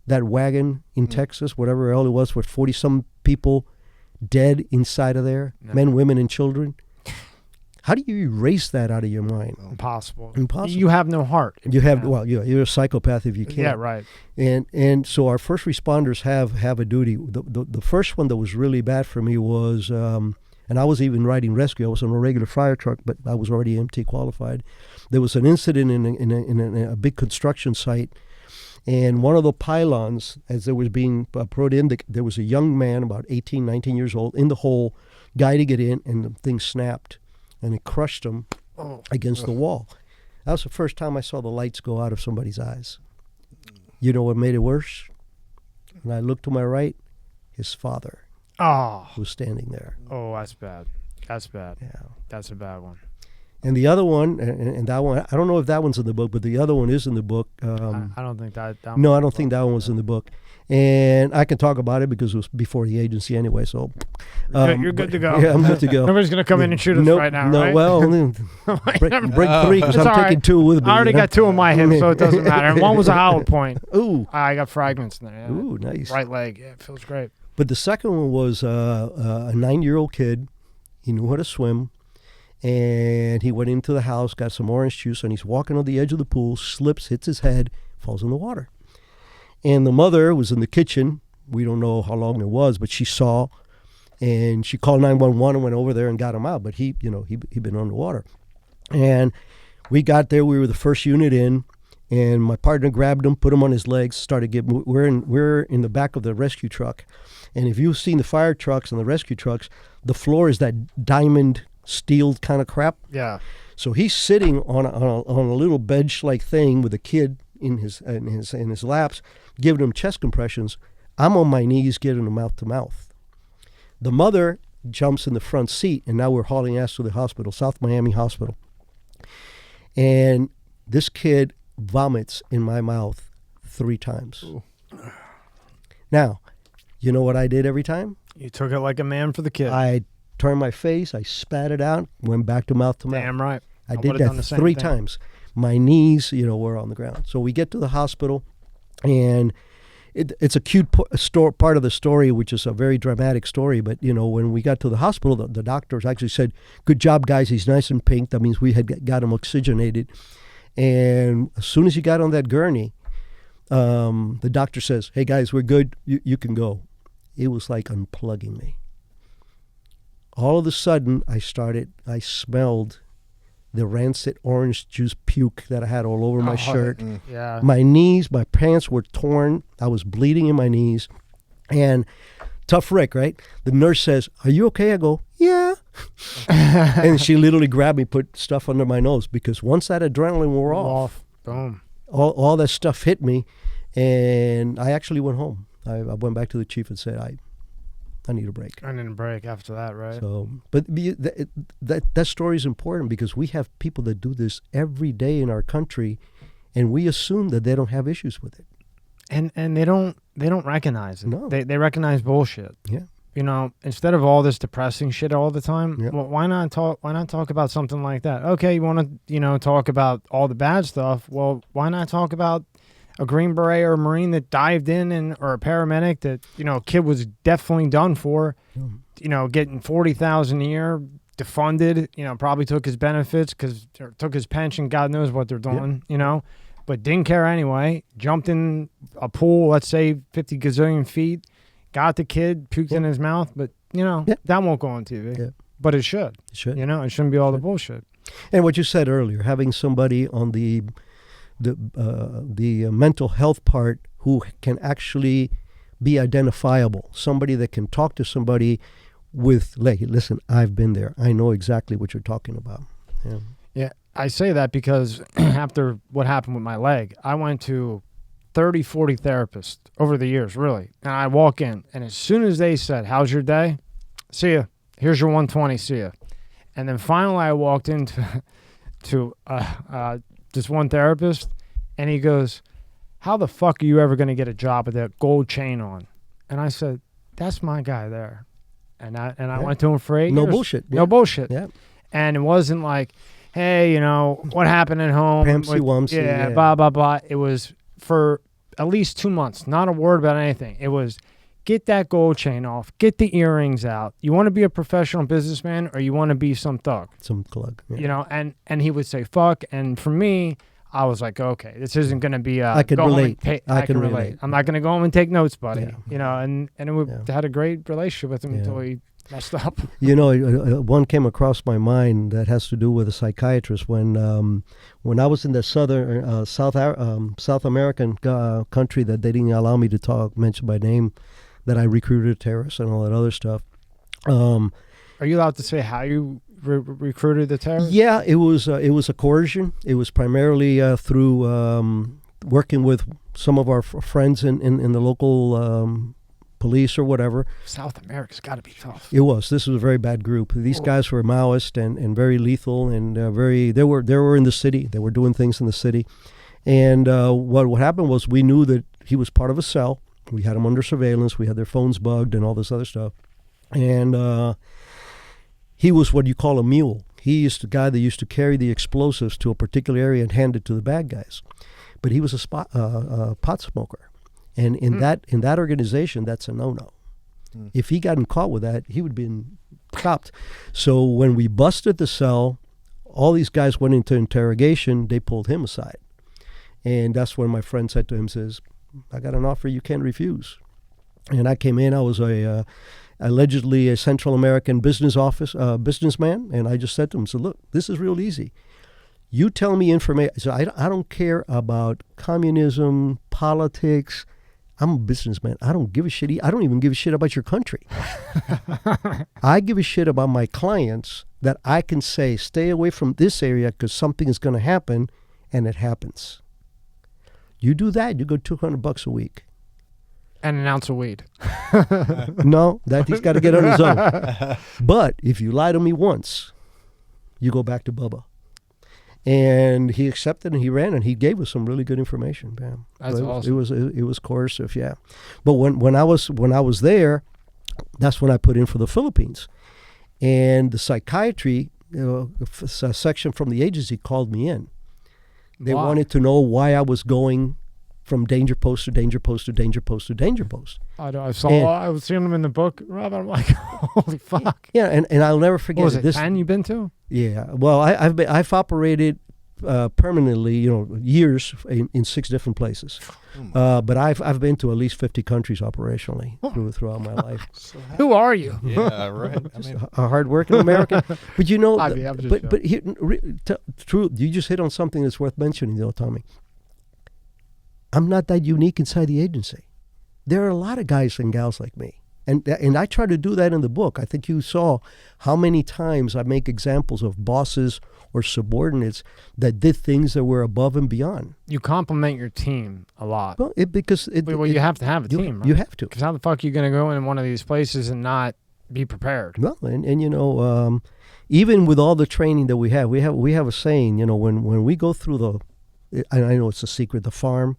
that wagon in Texas, whatever hell it was, with 40-some people dead inside of there, men, women, and children? How do you erase that out of your mind? Impossible. Impossible. You have no heart. You're a psychopath if you can't. Yeah, right. And so our first responders have a duty. The first one that was really bad for me was, and I was even riding rescue. I was on a regular fire truck, but I was already MT qualified. There was an incident in a big construction site, and one of the pylons, as it was being put in, there was a young man, about 18, 19 years old, in the hole, guy to get in, and the thing snapped. And it crushed him against the wall. That was the first time I saw the lights go out of somebody's eyes. You know what made it worse? When I looked to my right, his father was standing there. Oh, that's bad. That's bad. Yeah. That's a bad one. And the other one, and that one, I don't know if that one's in the book, but the other one is in the book. I don't think that no, I don't think that one was in the book. And I can talk about it because it was before the agency anyway. So you're good to go. Yeah, I'm good to go. Nobody's going to come in and shoot us right now, right? Well, break 3 because I'm taking 2 with me. I already got 2 on my hip, so it doesn't matter. And one was a hollow point. Ooh. I got fragments in there. Yeah. Ooh, nice. Right leg. Yeah, it feels great. But the second one was a 9-year-old kid. He knew how to swim. And he went into the house, got some orange juice, and he's walking on the edge of the pool, slips, hits his head, falls in the water. And the mother was in the kitchen. We don't know how long it was, but she saw, and she called 911 and went over there and got him out. But he'd been underwater. And we got there. We were the first unit in, and my partner grabbed him, put him on his legs, started getting. We're in the back of the rescue truck, and if you've seen the fire trucks and the rescue trucks, the floor is that diamond steel kind of crap. Yeah. So he's sitting on a little bench-like thing with a kid in his laps, giving him chest compressions. I'm on my knees giving him mouth to mouth. The mother jumps in the front seat, and now we're hauling ass to the hospital, South Miami Hospital. And this kid vomits in my mouth 3 times. Ooh. Now, you know what I did every time? You took it like a man for the kid. I turned my face, I spat it out, went back to mouth. Damn right. I did that 3 times. My knees, were on the ground. So we get to the hospital, and it's a cute part of the story, which is a very dramatic story. But, when we got to the hospital, the doctors actually said, "Good job, guys. He's nice and pink." That means we had got him oxygenated. And as soon as he got on that gurney, the doctor says, "Hey, guys, we're good. You can go." It was like unplugging me. All of a sudden, I smelled the rancid orange juice puke that I had all over my shirt. Yeah. My knees, my pants were torn. I was bleeding in my knees. And tough Rick, right? The nurse says, "Are you okay?" I go, "Yeah." And she literally grabbed me, put stuff under my nose, because once that adrenaline wore off, boom, all that stuff hit me, and I actually went home. I went back to the chief and said, I need a break. I need a break after that, right? So, but that story is important because we have people that do this every day in our country, and we assume that they don't have issues with it. And they don't recognize it. No. They recognize bullshit. Yeah. Instead of all this depressing shit all the time, yeah. well, why not talk about something like that? Okay, you want to talk about all the bad stuff. Well, why not talk about a Green Beret or a Marine that dived in or a paramedic that, a kid was definitely done for. getting $40,000 a year, defunded, probably took his benefits or took his pension. God knows what they're doing, but didn't care anyway. Jumped in a pool, let's say 50 gazillion feet, got the kid, puked in his mouth, but that won't go on TV. Yeah. But it should. It should. It shouldn't be all the bullshit. And what you said earlier, having somebody on the mental health part who can actually be identifiable, somebody that can talk to somebody with, like, listen, I've been there. I know exactly what you're talking about. Yeah, I say that because after what happened with my leg, I went to 30, 40 therapists over the years, really. And I walk in, and as soon as they said, how's your day? See ya. Here's your 120, see ya. And then finally I walked into this one therapist, and he goes, how the fuck are you ever going to get a job with that gold chain on? And I said, that's my guy there. And I went to him for 8 years. No bullshit. No bullshit. Yeah. And it wasn't like, hey, what happened at home? Pampsy-wumpsy, blah, blah, blah. It was for at least 2 months. Not a word about anything. It was, get that gold chain off. Get the earrings out. You want to be a professional businessman or you want to be some thug? Some thug. Yeah. And he would say, fuck. And for me, I was like, okay, this isn't going to be I can relate. I can relate. I'm not going to go home and take notes, buddy. Yeah. And we had a great relationship with him until he messed up. One came across my mind that has to do with a psychiatrist. When I was in the South American country that they didn't allow me to mention by name, that I recruited terrorists and all that other stuff. Are you allowed to say how you recruited the terrorists? Yeah, it was a coercion. It was primarily through working with some of our friends in the local police or whatever. South America's got to be tough. It was. This was a very bad group. These guys were Maoist and very lethal and They were in the city. They were doing things in the city, and what happened was we knew that he was part of a cell. We had them under surveillance. We had their phones bugged and all this other stuff, and he was what you call a mule. He is the guy that used to carry the explosives to a particular area and hand it to the bad guys. But he was a pot smoker. And in that organization, that's a no-no. If he gotten caught with that, he would have been chopped. So when we busted the cell, all these guys went into interrogation. They pulled him aside. And that's when my friend said to him, says, I got an offer you can't refuse. And I came in. I was allegedly a Central American businessman, and I just said to him, so look, this is real easy. You tell me information. So I don't care about communism, politics. I'm a businessman. I don't give a shit. I don't even give a shit about your country. I give a shit about my clients that I can say, stay away from this area because something is going to happen, and it happens. You do that, you go $200 a week. And an ounce of weed. No, that he's got to get on his own. But if you lie to me once, you go back to Bubba. And he accepted and he ran and he gave us some really good information, man. That's awesome. It was coercive, yeah. But when I was there, that's when I put in for the Philippines. And the psychiatry section from the agency called me in. They wanted to know why I was going from danger post to danger post to danger post to danger post. I was seeing them in the book, Rob. I'm like, holy fuck. Yeah, and I'll never forget. What was it 10 you've been to? Yeah. Well, I've operated permanently, years in 6 different places. But I've been to at least 50 countries operationally throughout my life. Who are you? Yeah, right. I mean, a hardworking American. But here, true. You just hit on something that's worth mentioning, though, Tommy. I'm not that unique inside the agency. There are a lot of guys and gals like me. And I try to do that in the book. I think you saw how many times I make examples of bosses or subordinates that did things that were above and beyond. You compliment your team a lot. Well, you have to have a team, right? You have to. Because how the fuck are you going to go in one of these places and not be prepared? Well, and even with all the training that we have a saying, when we go through I know it's a secret, the farm.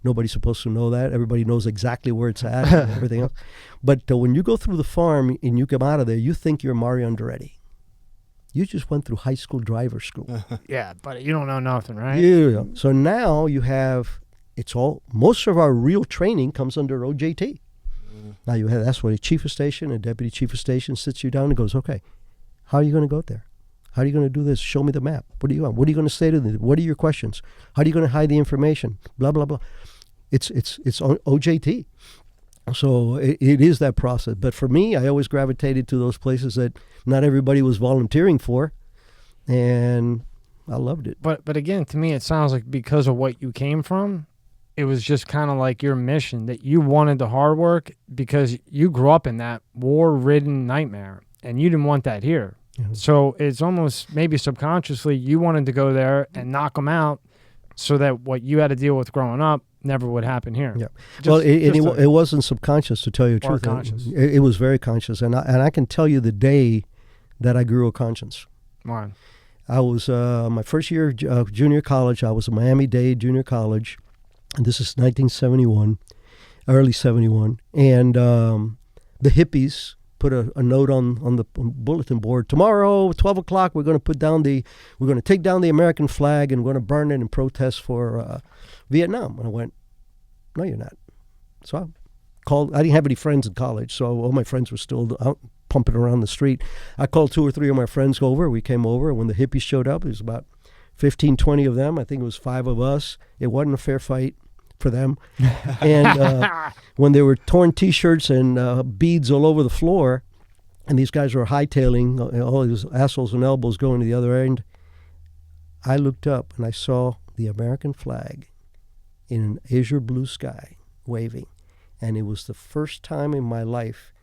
Nobody's supposed to know that. Everybody knows exactly where it's at and everything else. But when you go through the farm and you come out of there, you think you're Mario Andretti. You just went through high school driver school. Yeah, but you don't know nothing, right? Yeah. So now you have, most of our real training comes under OJT. Now that's where the chief of station and deputy chief of station sits you down and goes, okay, how are you going to go there? How are you going to do this? Show me the map. What do you want? What are you going to say to them? What are your questions? How are you going to hide the information? Blah, blah, blah. It's OJT. So it is that process. But for me, I always gravitated to those places that not everybody was volunteering for, and I loved it. But again, to me, it sounds like because of what you came from, it was just kind of like your mission that you wanted the hard work because you grew up in that war-ridden nightmare, and you didn't want that here. Yeah. So it's almost maybe subconsciously you wanted to go there and knock them out so that what you had to deal with growing up never would happen here. Yeah. Well, it wasn't subconscious, to tell you the truth. Conscious. It was very conscious. And I can tell you the day that I grew a conscience. Wow. I was, my first year of junior college, I was at Miami-Dade Junior College. And this is 1971, early 71. And the hippies put a note on the bulletin board. Tomorrow, 12 o'clock, we're going to take down the American flag and we're going to burn it in protest for Vietnam. And I went, no, you're not. So I called. I didn't have any friends in college, so all my friends were still out pumping around the street. I called 2 or 3 of my friends over. We came over. When the hippies showed up, it was about 15, 20 of them. I think it was 5 of us. It wasn't a fair fight for them. And when there were torn T-shirts and beads all over the floor, and these guys were hightailing, all these assholes and elbows going to the other end, I looked up and I saw the American flag in an azure blue sky waving. And it was the first time in my life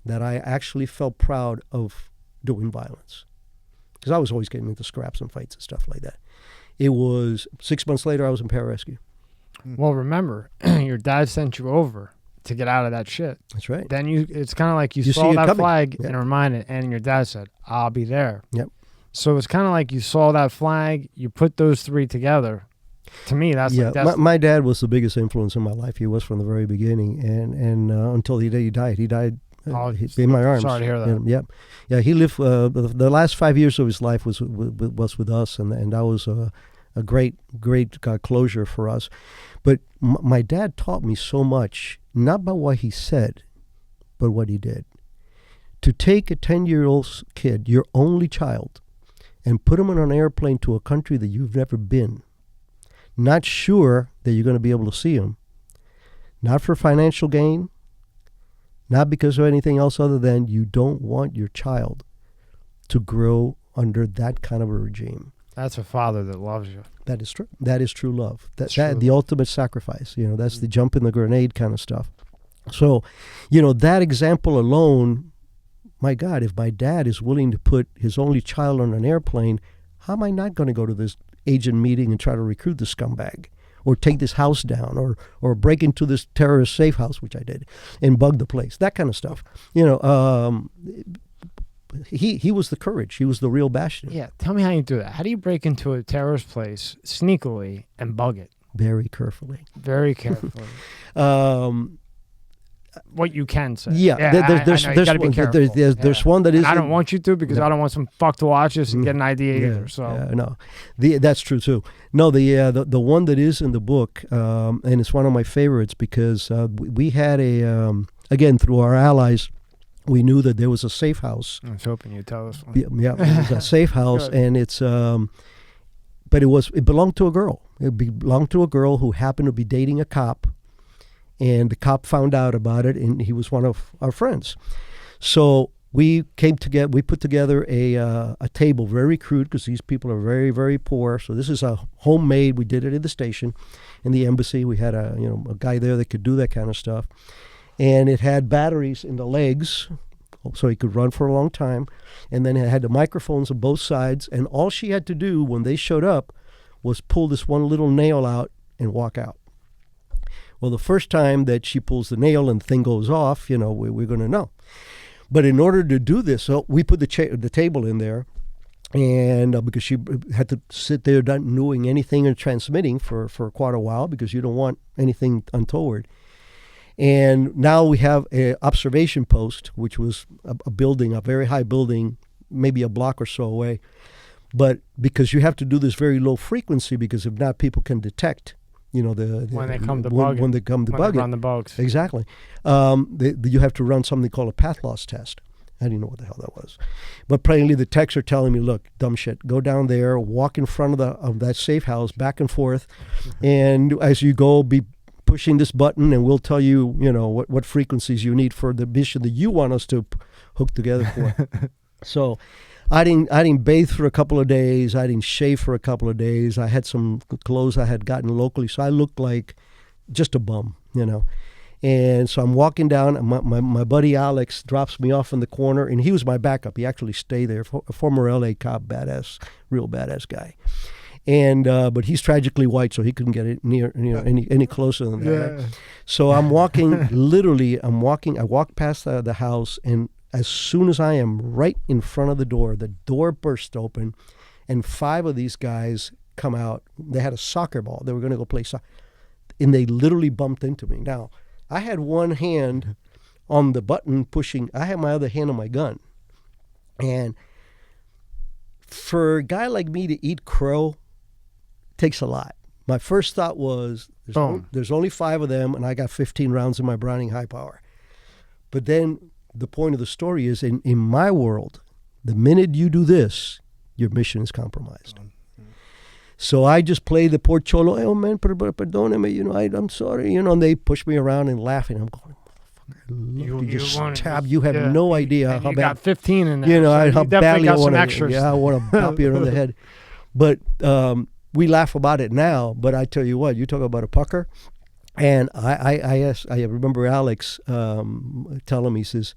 that I actually felt proud of doing violence. Because I was always getting into scraps and fights and stuff like that. It was 6 months later, I was in pararescue. Well, remember, your dad sent you over to get out of that shit. That's right. Then it's kind of like you see saw it that coming. flag Yep. and reminded, and your dad said, I'll be there. Yep. So it's kind of like you saw that flag, you put those 3 together. To me, that's yeah. like My dad was the biggest influence in my life. He was from the very beginning, and until he died. He died in my arms. Sorry to hear that. And, yeah. He lived the last 5 years of his life was with us, and that was a great closure for us. But my dad taught me so much, not by what he said, but what he did. To take a 10-year-old kid, your only child, and put him on an airplane to a country that you've never been, not sure that you're going to be able to see him, not for financial gain, not because of anything else other than you don't want your child to grow under that kind of a regime. That's a father that loves you. That is true. That is true love. That's the true. ultimate sacrifice. That's the jump in the grenade kind of stuff. So, that example alone, my God, if my dad is willing to put his only child on an airplane, how am I not going to go to this agent meeting and try to recruit the scumbag, or take this house down, or break into this terrorist safe house, which I did, and bug the place, that kind of stuff. He was the courage. He was the real bastion. Yeah, tell me how you do that. How do you break into a terrorist place sneakily and bug it? Very carefully. Very carefully. What you can say. There's one that is. I don't want you to because I don't want some fuck to watch this and get an idea either. So no, that's true too. No, the one that is in the book, and it's one of my favorites because we had again through our allies, we knew that there was a safe house. I was hoping you'd tell us one. Yeah, it was a safe house, and it's but it belonged to a girl. It belonged to a girl who happened to be dating a cop. And the cop found out about it, and he was one of our friends. So we came together. We put together a table, very crude, because these people are very, very poor. So this is a homemade. We did it at the station, in the embassy. We had a guy there that could do that kind of stuff, and it had batteries in the legs, so he could run for a long time. And then it had the microphones on both sides. And all she had to do when they showed up was pull this one little nail out and walk out. Well, the first time that she pulls the nail and the thing goes off, we're going to know. But in order to do this, so we put the table in there, and because she had to sit there not doing anything or transmitting for quite a while because you don't want anything untoward. And now we have an observation post, which was a building, a very high building, maybe a block or so away. But because you have to do this very low frequency, because if not, people can detect when they come to when they come to when bug they it. run the bugs. Exactly. You have to run something called a path loss test. I didn't know what the hell that was. But plainly the techs are telling me, look, dumb shit, go down there, walk in front of that safe house back and forth, and as you go, be pushing this button, and we'll tell you, what frequencies you need for the mission that you want us to hook together for. So I didn't bathe for a couple of days. I didn't shave for a couple of days. I had some clothes I had gotten locally, so I looked like just a bum, And so I'm walking down, and my buddy Alex drops me off in the corner, and he was my backup. He actually stayed there, a former LA cop, real badass guy. And but he's tragically white, so he couldn't get it near any closer than that. Yeah. Right? So I'm walking, literally, I walk past the house, and as soon as I am right in front of the door burst open, and 5 of these guys come out. They had a soccer ball. They were going to go play soccer, and they literally bumped into me. Now, I had one hand on the button pushing. I had my other hand on my gun. And for a guy like me to eat crow takes a lot. My first thought was, there's only 5 of them, and I got 15 rounds in my Browning high power. But then the point of the story is, in my world, the minute you do this, your mission is compromised. So I just play the poor cholo. Oh, man, perdóname, I'm sorry. And they push me around and laughing. I'm going, motherfucker, you stab. You have no idea how you bad. got 15 in there. How badly I want extras. to. Yeah, I want to pop you on the head. But we laugh about it now. But I tell you what, you talk about a pucker. And I remember Alex telling me, he says,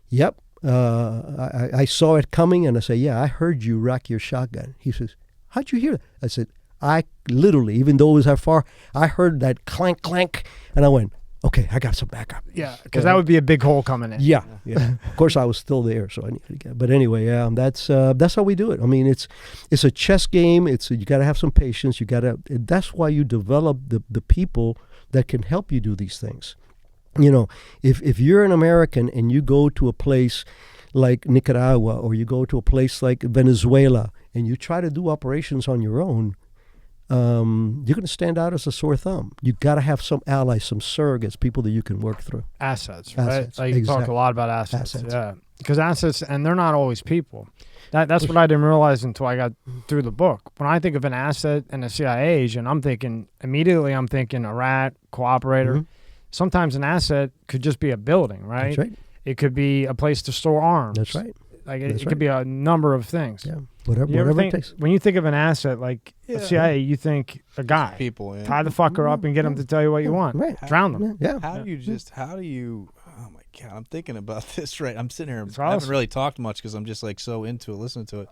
yep, I saw it coming. And I say, yeah, I heard you rack your shotgun. He says, how'd you hear that? I said, I literally, even though it was that far, I heard that clank, clank. And I went, okay, I got some backup. Yeah, because that would be a big hole coming in. Yeah. Of course, I was still there, so I needed to get. But anyway, that's how we do it. I mean, it's a chess game. You got to have some patience. That's why you develop the people that can help you do these things. If you're an American and you go to a place like Nicaragua, or you go to a place like Venezuela, and you try to do operations on your own, you're going to stand out as a sore thumb. You got to have some allies, some surrogates, people that you can work through. Assets, right? Assets, Like you talk exactly. a lot about assets. Yeah, because assets, and they're not always people. That's what I didn't realize until I got through the book. When I think of an asset and a CIA agent, I'm thinking a rat, cooperator. Mm-hmm. Sometimes an asset could just be a building, right? That's right. It could be a place to store arms. That's right. Like it could be a number of things. Yeah, You ever whatever it think, takes. when you think of an asset like a CIA, you think a guy. People, yeah. Tie the fucker up and get him to tell you what you want. Right. Drown them. Yeah. How do you, oh my God, I'm thinking about this, right? I'm sitting here, It's I haven't awesome. really talked much because I'm just like so into it, listening to it.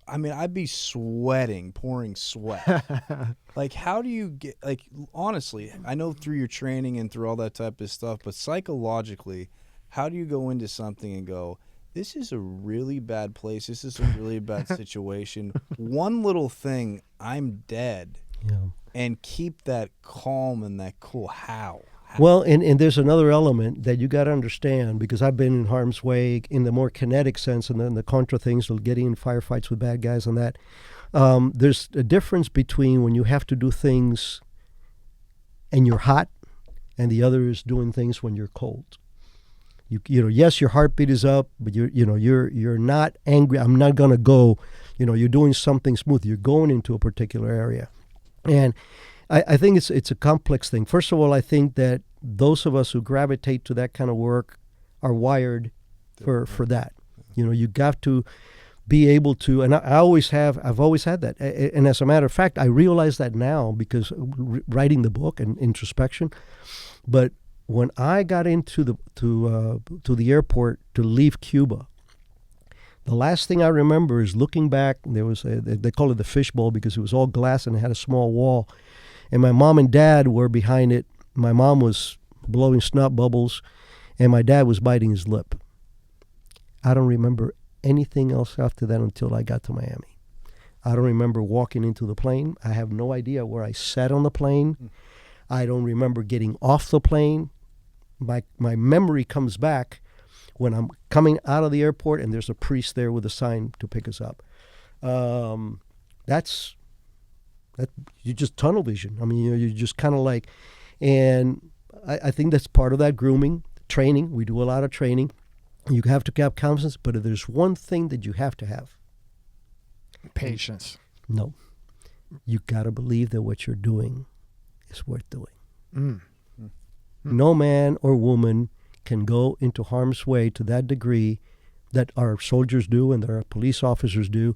I mean, I'd be sweating, pouring sweat. Like, how do you get, like, honestly, I know through your training and through all that type of stuff, but psychologically, how do you go into something and go, this is a really bad place, this is a really bad situation, one little thing, I'm dead, and keep that calm and that cool? How? Well, and there's another element that you got to understand, because I've been in harm's way in the more kinetic sense, and then the Contra things, getting in firefights with bad guys and that. There's a difference between when you have to do things and you're hot, and the other is doing things when you're cold. Yes, your heartbeat is up, but you're not angry. I'm not gonna go. You're doing something smooth. You're going into a particular area, and I think it's a complex thing. First of all, I think that those of us who gravitate to that kind of work are wired for that. You got to be able to, and I've always had that. And as a matter of fact, I realize that now because writing the book and introspection. But when I got into the airport to leave Cuba, the last thing I remember is looking back. There was they call it the fishbowl because it was all glass and it had a small wall. And my mom and dad were behind it. My mom was blowing snot bubbles, and my dad was biting his lip. I don't remember anything else after that until I got to Miami. I don't remember walking into the plane. I have no idea where I sat on the plane. I don't remember getting off the plane. My memory comes back when I'm coming out of the airport and there's a priest there with a sign to pick us up. That's You just tunnel vision. I mean, you're just kind of like, and I think that's part of that grooming, training. We do a lot of training. You have to have confidence, but if there's one thing that you have to have. Patience. No. You got to believe that what you're doing is worth doing. No man or woman can go into harm's way to that degree that our soldiers do and that our police officers do.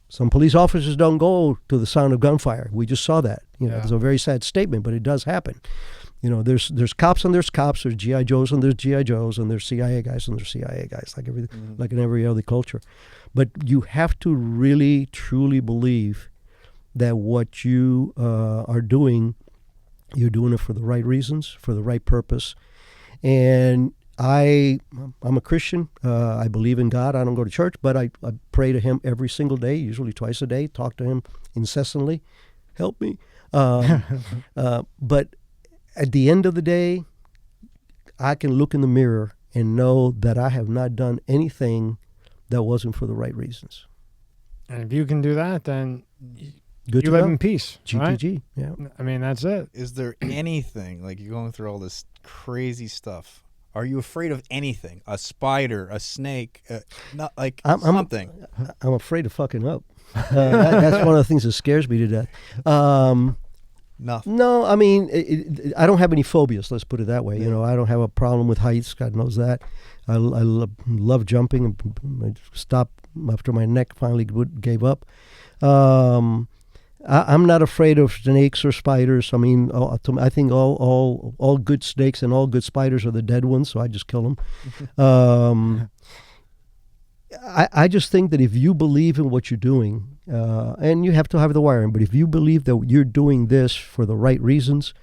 Some police officers don't go to the sound of gunfire. We just saw that. It's a very sad statement, but it does happen. There's cops and there's cops. There's GI Joes and there's GI Joes, and there's CIA guys and there's CIA guys, like everything, like in every other culture. But you have to really, truly believe that what you are doing, you're doing it for the right reasons, for the right purpose. And I'm a Christian. I believe in God. I don't go to church, but I pray to Him every single day, usually twice a day. Talk to Him incessantly. Help me. But at the end of the day, I can look in the mirror and know that I have not done anything that wasn't for the right reasons. And if you can do that, then Good you to live know. in peace. GTG. Right? Yeah. I mean, that's it. Is there anything, like you're going through all this crazy stuff, are you afraid of anything? A spider, a snake, not like something? I'm afraid of fucking up. That's one of the things that scares me to death. Nothing. No, I mean, I don't have any phobias. Let's put it that way. I don't have a problem with heights. God knows that. I love jumping. I stopped after my neck finally gave up. I'm not afraid of snakes or spiders. I mean, I think all good snakes and all good spiders are the dead ones, so I just kill them. I just think that if you believe in what you're doing, and you have to have the wiring, but if you believe that you're doing this for the right reasons,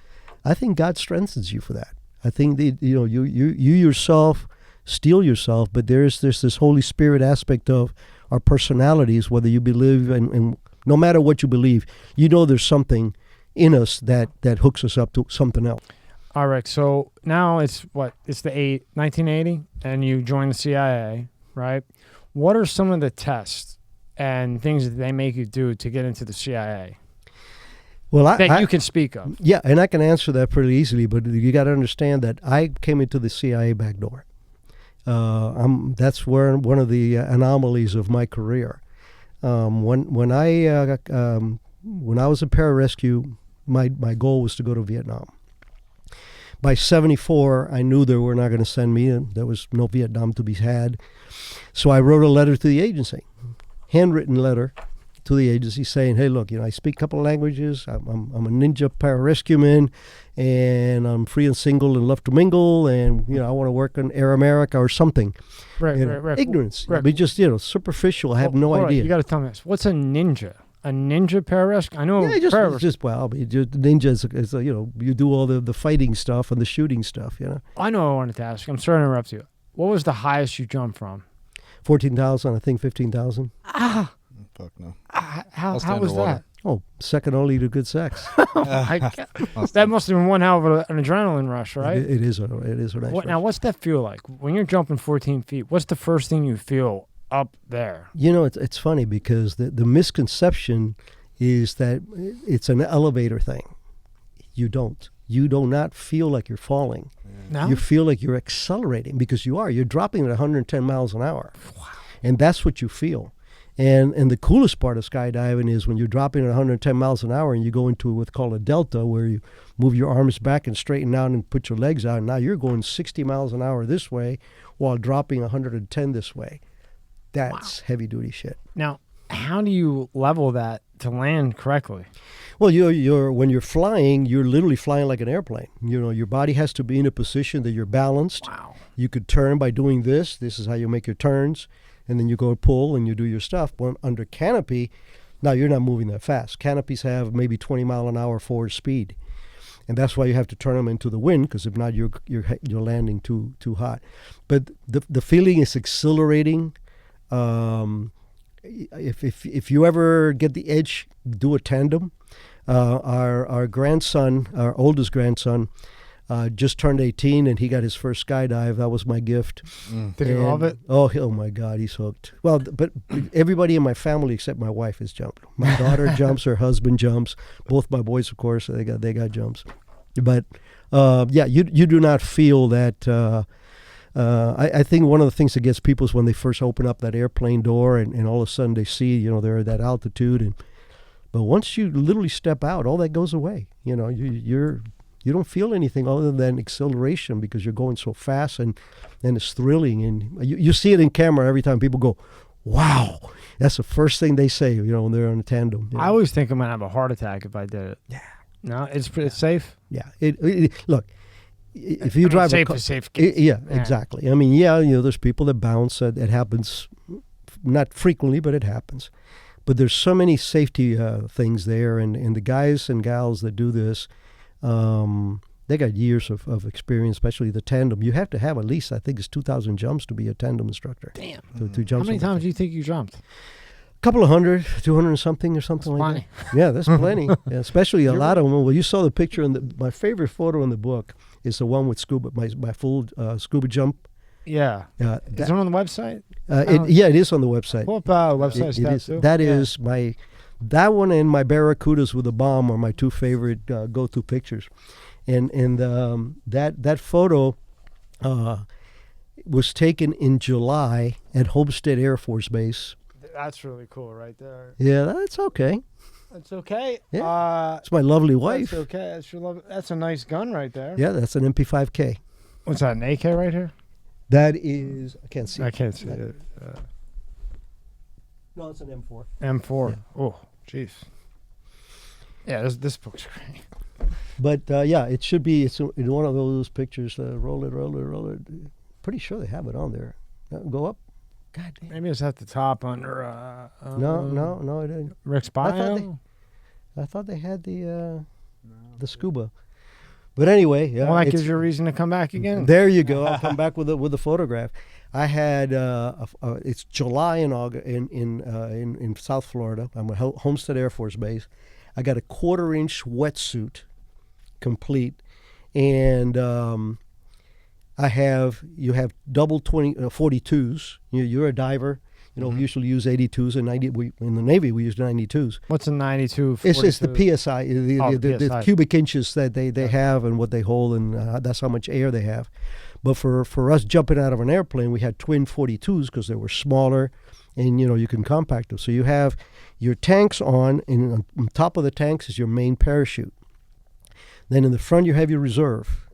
I think God strengthens you for that. I think that, you yourself steel yourself, but there's this Holy Spirit aspect of our personalities, whether you believe in no matter what you believe, there's something in us that hooks us up to something else. All right. So now it's 1980, and you join the CIA, right? What are some of the tests and things that they make you do to get into the CIA? Well, you can speak of. Yeah, and I can answer that pretty easily, but you got to understand that I came into the CIA back door. That's where one of the anomalies of my career. When I was in pararescue, my goal was to go to Vietnam. By 1974, I knew they were not going to send me, and there was no Vietnam to be had. So I wrote a letter to the agency, handwritten letter to the agency saying, hey, look, I speak a couple of languages. I'm a ninja pararescueman, and I'm free and single and love to mingle, and I want to work on Air America or something. Right. Ignorance. Right. But just superficial. I have no idea. You got to tell me this. What's a ninja? A ninja pararescue? I know. Yeah, ninja is you do all the fighting stuff and the shooting stuff. I know. I wanted to ask. I'm sorry to interrupt you. What was the highest you jumped from? 14,000. I think 15,000. Fuck no. How was that? Oh, second only to good sex. That must have been one hell of an adrenaline rush, right? It is a nice rush. Now, what's that feel like when you're jumping 14 feet? What's the first thing you feel up there? It's funny because the misconception is that it's an elevator thing. You do not feel like you're falling. No? You feel like you're accelerating because you are. You're dropping at 110 miles an hour. Wow. And that's what you feel. And the coolest part of skydiving is when you're dropping at 110 miles an hour and you go into what's called a delta, where you move your arms back and straighten out and put your legs out. And now you're going 60 miles an hour this way while dropping 110 this way. That's heavy duty shit. Now, how do you level that to land correctly? Well, when you're flying, you're literally flying like an airplane. Your body has to be in a position that you're balanced. Wow. You could turn by doing this. This is how you make your turns. And then you go pull and you do your stuff. But under canopy, now you're not moving that fast. Canopies have maybe 20 mile an hour forward speed. And that's why you have to turn them into the wind, because if not, you're landing too hot. But the feeling is exhilarating. If you ever get the edge, do a tandem. Our grandson, our oldest grandson, just turned 18, and he got his first skydive. That was my gift. Did he love it? Oh my God, he's hooked. Well, but everybody in my family except my wife has jumped. My daughter jumps, her husband jumps. Both my boys, of course, they got jumps. But yeah, you do not feel that. I think one of the things that gets people is when they first open up that airplane door, and all of a sudden they see, they're at that altitude, but once you literally step out, all that goes away. You don't feel anything other than exhilaration because you're going so fast, and it's thrilling. And you see it in camera every time people go, wow. That's the first thing they say, when they're on a tandem. I always think I'm going to have a heart attack if I did it. Yeah. No, it's safe? Yeah. Look, if you drive safe a car, is safe. Yeah, exactly. I mean, there's people that bounce. It happens not frequently, but it happens. But there's so many safety things there, and the guys and gals that do this, they got years of experience, especially the tandem. You have to have at least, I think it's 2,000 jumps to be a tandem instructor. Damn. To jump. How many times do you think you jumped? A couple of 100, 200 and something or something like plenty. that. Yeah, that's plenty. Yeah, especially a lot of them. Well, you saw the picture my favorite photo in the book is the one with scuba, my full scuba jump. Yeah. Is it on the website? It is on the website. What website is that? Is that one and my Barracudas with a bomb are my two favorite go-to pictures. And that photo was taken in July at Homestead Air Force Base. That's really cool right there. Yeah, that's okay. That's okay. Yeah. It's my lovely wife. That's okay. That's a nice gun right there. Yeah, that's an MP5K. What's that, an AK right here? That is, I can't see. I can't see it. No, it's an M4. M4. Yeah. Oh, jeez. Yeah, this book's great. But yeah, it should be. It's in one of those pictures. Roll it. Pretty sure they have it on there. Go up. God damn. Maybe it's at the top under. No, it didn't. Rick's bio. I thought they had the scuba. But anyway, yeah. Well, that gives you a reason to come back again. There you go. I'll come back with the photograph. I had it's July in August in South Florida. I'm at Homestead Air Force Base. I got a 1/4-inch wetsuit, complete, and you have double 42s. You're a diver. We usually use 82s and 90. In the Navy, we use 92s. What's a 92? It's the PSI, the PSI. cubic inches that they have and what they hold, and that's how much air they have. But for us jumping out of an airplane, we had twin 42s because they were smaller, and you can compact them. So you have your tanks on, and on top of the tanks is your main parachute. Then in the front you have your reserve.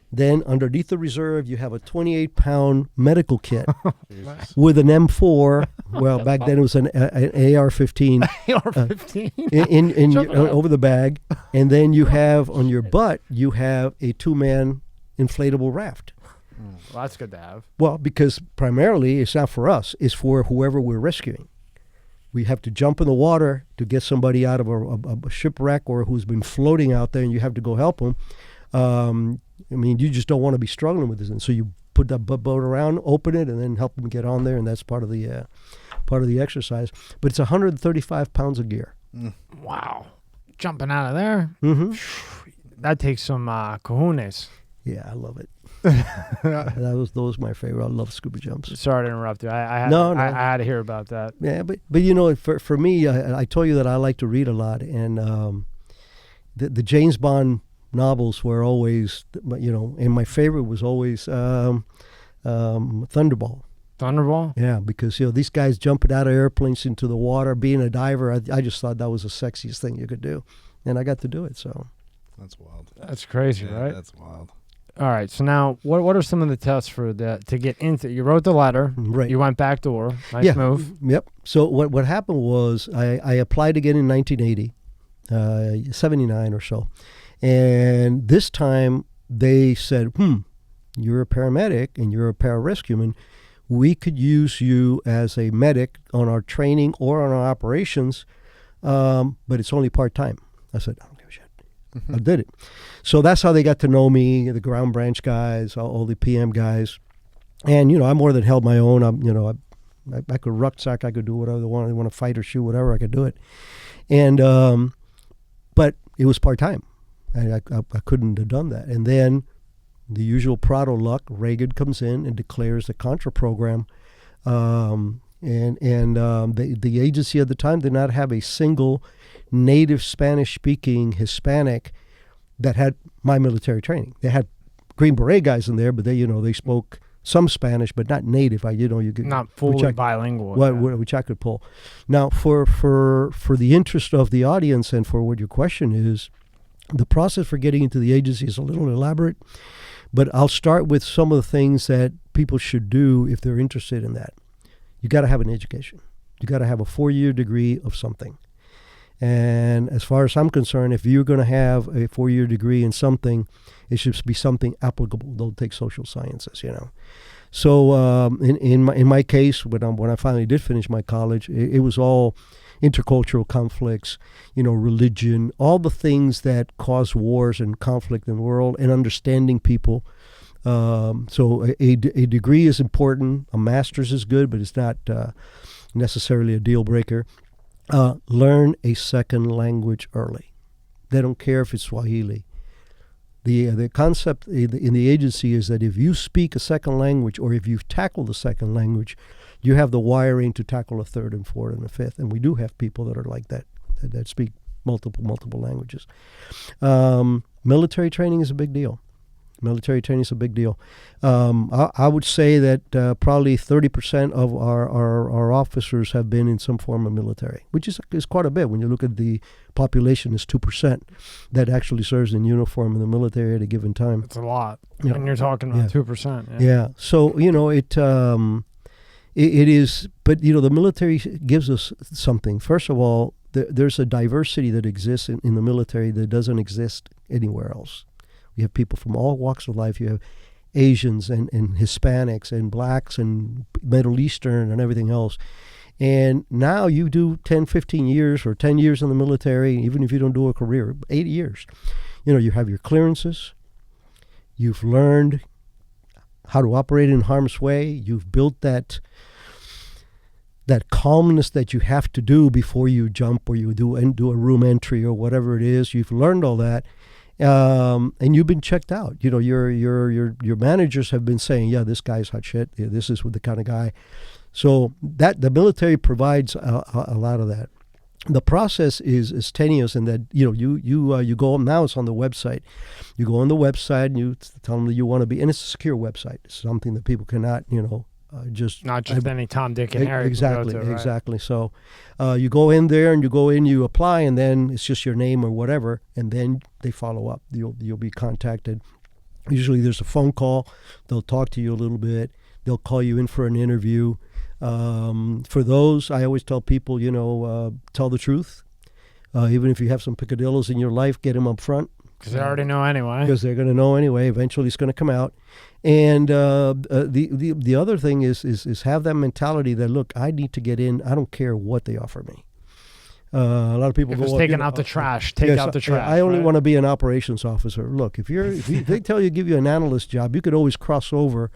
Then underneath the reserve, you have a 28-pound medical kit with an M4. Well, back then it was an AR-15. AR-15? Over the bag. And then you have on your butt, you have a 2-man inflatable raft. Well, that's good to have. Well, because primarily it's not for us. It's for whoever we're rescuing. We have to jump in the water to get somebody out of a shipwreck or who's been floating out there, and you have to go help them. You just don't want to be struggling with this, and so you put that boat around, open it, and then help them get on there, and that's part of the exercise. But it's 135 pounds of gear. Wow, jumping out of there, that takes some cojones. Yeah, I love it. Those my favorite. I love scuba jumps. Sorry to interrupt you. I had to hear about that. Yeah, but for me, I told you that I like to read a lot, and the James Bond novels were always, and my favorite was always Thunderball. Thunderball? Yeah, because these guys jumping out of airplanes into the water, being a diver, I just thought that was the sexiest thing you could do, and I got to do it. So that's wild. That's crazy, right? That's wild. All right, so now what are some of the tests for to get into? You wrote the letter, right? You went back door, nice move. Yep. So what happened was I applied again in 1980, 79 or so. And this time they said, you're a paramedic and you're a pararescueman. We could use you as a medic on our training or on our operations, but it's only part-time. I said, I don't give a shit. I did it. So that's how they got to know me, the ground branch guys, all the PM guys. And, I more than held my own. I could rucksack. I could do whatever I want to fight or shoot, whatever. I could do it. And but it was part-time. I couldn't have done that. And then the usual Prado luck, Reagan comes in and declares the Contra program. The agency at the time did not have a single native Spanish-speaking Hispanic that had my military training. They had Green Beret guys in there, but they spoke some Spanish, but not native. Not fully bilingual. Which I could pull. Now, for the interest of the audience and for what your question is, the process for getting into the agency is a little elaborate, but I'll start with some of the things that people should do if they're interested in that. You got to have an education. You got to have a 4-year degree of something. And as far as I'm concerned, if you're going to have a 4-year degree in something, it should be something applicable. Don't take social sciences, So in my case, when I finally did finish my college, it was all intercultural conflicts, religion, all the things that cause wars and conflict in the world, and understanding people. So a degree is important. A master's is good, but it's not necessarily a deal breaker. Learn a second language early. They don't care if it's Swahili. The concept in the agency is that if you speak a second language, or if you've tackled a second language, you have the wiring to tackle a third and fourth and a fifth. And we do have people that are like that speak multiple languages. Military training is a big deal. I would say that probably 30% of our officers have been in some form of military, which is quite a bit. When you look at the population, is 2% that actually serves in uniform in the military at a given time. It's a lot. And you're talking about 2%. Yeah. So, it is, but, the military gives us something. First of all, there's a diversity that exists in the military that doesn't exist anywhere else. You have people from all walks of life. You have Asians and Hispanics and blacks and Middle Eastern and everything else. And now you do 10, 15 years or 10 years in the military, even if you don't do a career, 8 years. You have your clearances. You've learned how to operate in harm's way. You've built that calmness that you have to do before you jump or you do a room entry or whatever it is. You've learned all that. And you've been checked out. Your managers have been saying, yeah, this guy's hot shit. Yeah, this is the kind of guy. So that the military provides a lot of that. The process is tenuous in that you go, now it's on the website. You go on the website and you tell them that you want to be, and it's a secure website. It's something that people cannot not just any Tom, Dick, and Harry. Exactly, can go to, right? exactly. So you go in there and you apply, and then it's just your name or whatever, and then they follow up. You'll be contacted. Usually there's a phone call. They'll talk to you a little bit. They'll call you in for an interview. For those, I always tell people, tell the truth. Even if you have some picadillos in your life, get them up front. Because they already know anyway. Because they're going to know anyway. Eventually it's going to come out. And the other thing is have that mentality that, look, I need to get in. I don't care what they offer me. A lot of people if go, it's taking out the trash, take out the trash. I only want to be an operations officer. Look, if they tell you, give you an analyst job, you could always cross over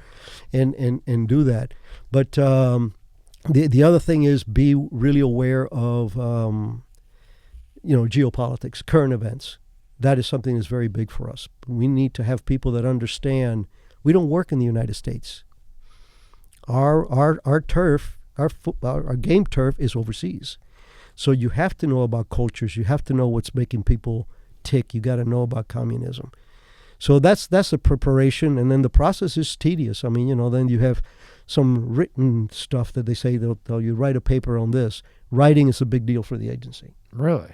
and do that. But the other thing is be really aware of geopolitics, current events. That is something that's very big for us. We need to have people that understand we don't work in the United States. Our turf, our game turf is overseas. So you have to know about cultures. You have to know what's making people tick. You got to know about communism. So that's the preparation, and then the process is tedious. I mean, then you have some written stuff that they say they'll tell you, write a paper on this. Writing is a big deal for the agency. Really?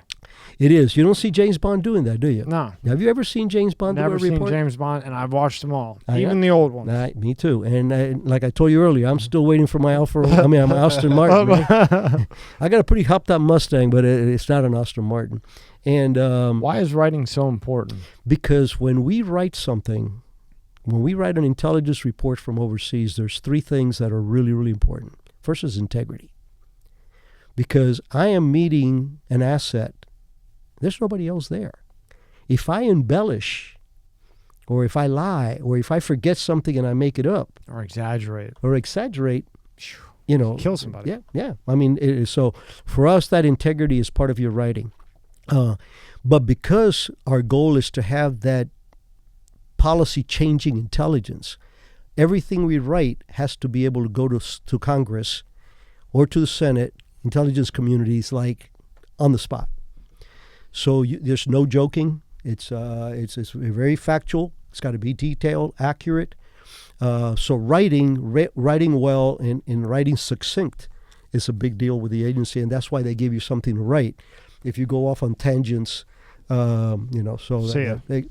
It is. You don't see James Bond doing that, do you? No. Have you ever seen James Bond do a report? Never seen James Bond, and I've watched them all, even the old ones. Me too. And like I told you earlier, I'm still waiting for my my Aston Martin. Right? I got a pretty hopped up Mustang, but it's not an Aston Martin. And why is writing so important? Because when we write something, when we write an intelligence report from overseas, there's 3 things that are really, really important. First is integrity. Because I am meeting an asset. There's nobody else there. If I embellish, or if I lie, or if I forget something and I make it up, or exaggerate, kill somebody. Yeah. I mean, so for us, that integrity is part of your writing. But because our goal is to have that policy-changing intelligence. Everything we write has to be able to go to Congress or to the Senate, intelligence communities, like on the spot. So there's no joking. It's very factual. It's got to be detailed, accurate. So writing well and writing succinct is a big deal with the agency, and that's why they give you something to write. If you go off on tangents, well, nothing.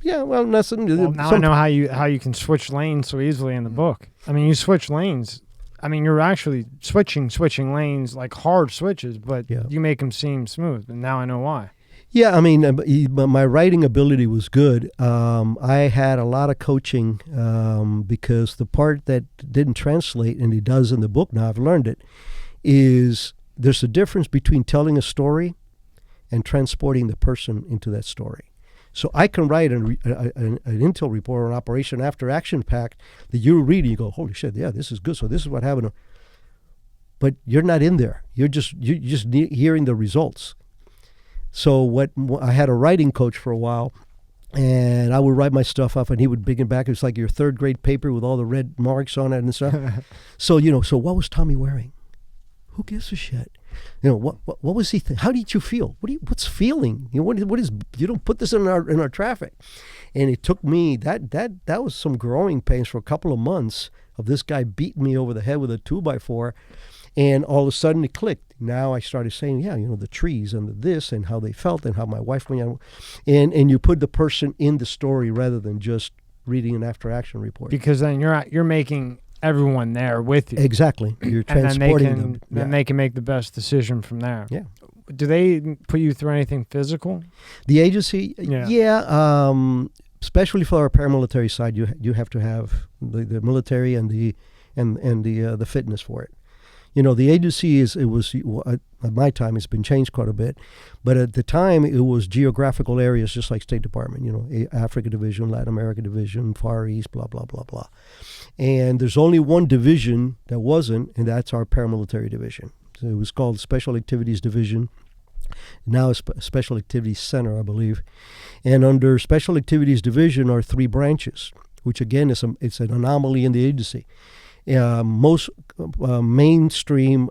Well, now I know how you can switch lanes so easily in the book. I mean, you switch lanes. I mean, you're actually switching lanes, like hard switches, but you make them seem smooth. And now I know why. Yeah, I mean, my writing ability was good. I had a lot of coaching because the part that didn't translate, and it does in the book now, I've learned it, is there's a difference between telling a story and transporting the person into that story. So I can write an intel report or an operation after action pack that you read and you go, holy shit, yeah, this is good. So this is what happened. But you're not in there. You're just hearing the results. So I had a writing coach for a while, and I would write my stuff up, and he would bring it back. It was like your third grade paper with all the red marks on it and stuff. So what was Tommy wearing? Who gives a shit? What was he how did you feel? What's feeling? What is, you don't put this in our traffic. And it took me, that was some growing pains for a couple of months of this guy beating me over the head with a 2x4. And all of a sudden it clicked. Now I started saying, the trees and the this and how they felt and how my wife went. And you put the person in the story rather than just reading an after action report. Because then you're making everyone there with you. Exactly. You're transporting them. Then they can make the best decision from there. Yeah. Do they put you through anything physical? The agency? Yeah. Especially for our paramilitary side, you have to have the military and the fitness for it. The agency at my time, it's been changed quite a bit, but at the time it was geographical areas, just like State Department, Africa Division, Latin America Division, Far East, blah, blah, blah, blah. And there's only one division that wasn't, and that's our paramilitary division. So it was called Special Activities Division. Now it's Special Activities Center, I believe. And under Special Activities Division are 3 branches, which again it's an anomaly in the agency. Most mainstream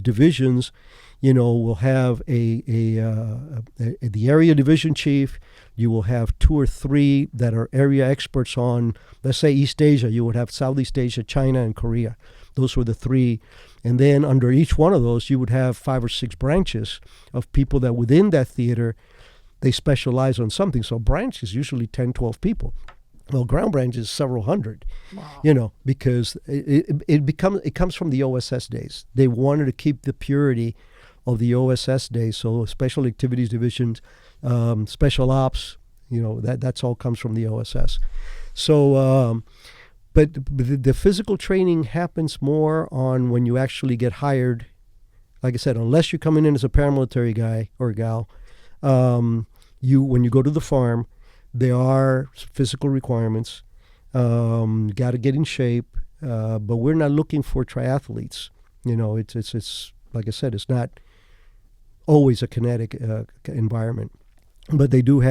divisions, will have the area division chief. You will have 2 or 3 that are area experts on, let's say, East Asia. You would have Southeast Asia, China, and Korea. Those were the 3. And then under each one of those, you would have 5 or 6 branches of people that within that theater, they specialize on something. So branch is usually 10, 12 people. Well, ground branch is several hundred, wow. Because it comes from the OSS days. They wanted to keep the purity of the OSS days. So Special Activities Divisions, Special Ops, that's all comes from the OSS. So, but the physical training happens more on when you actually get hired. Like I said, unless you're coming in as a paramilitary guy or gal, when you go to the farm, there are physical requirements. Got to get in shape, but we're not looking for triathletes. It's like I said, it's not always a kinetic environment. But they do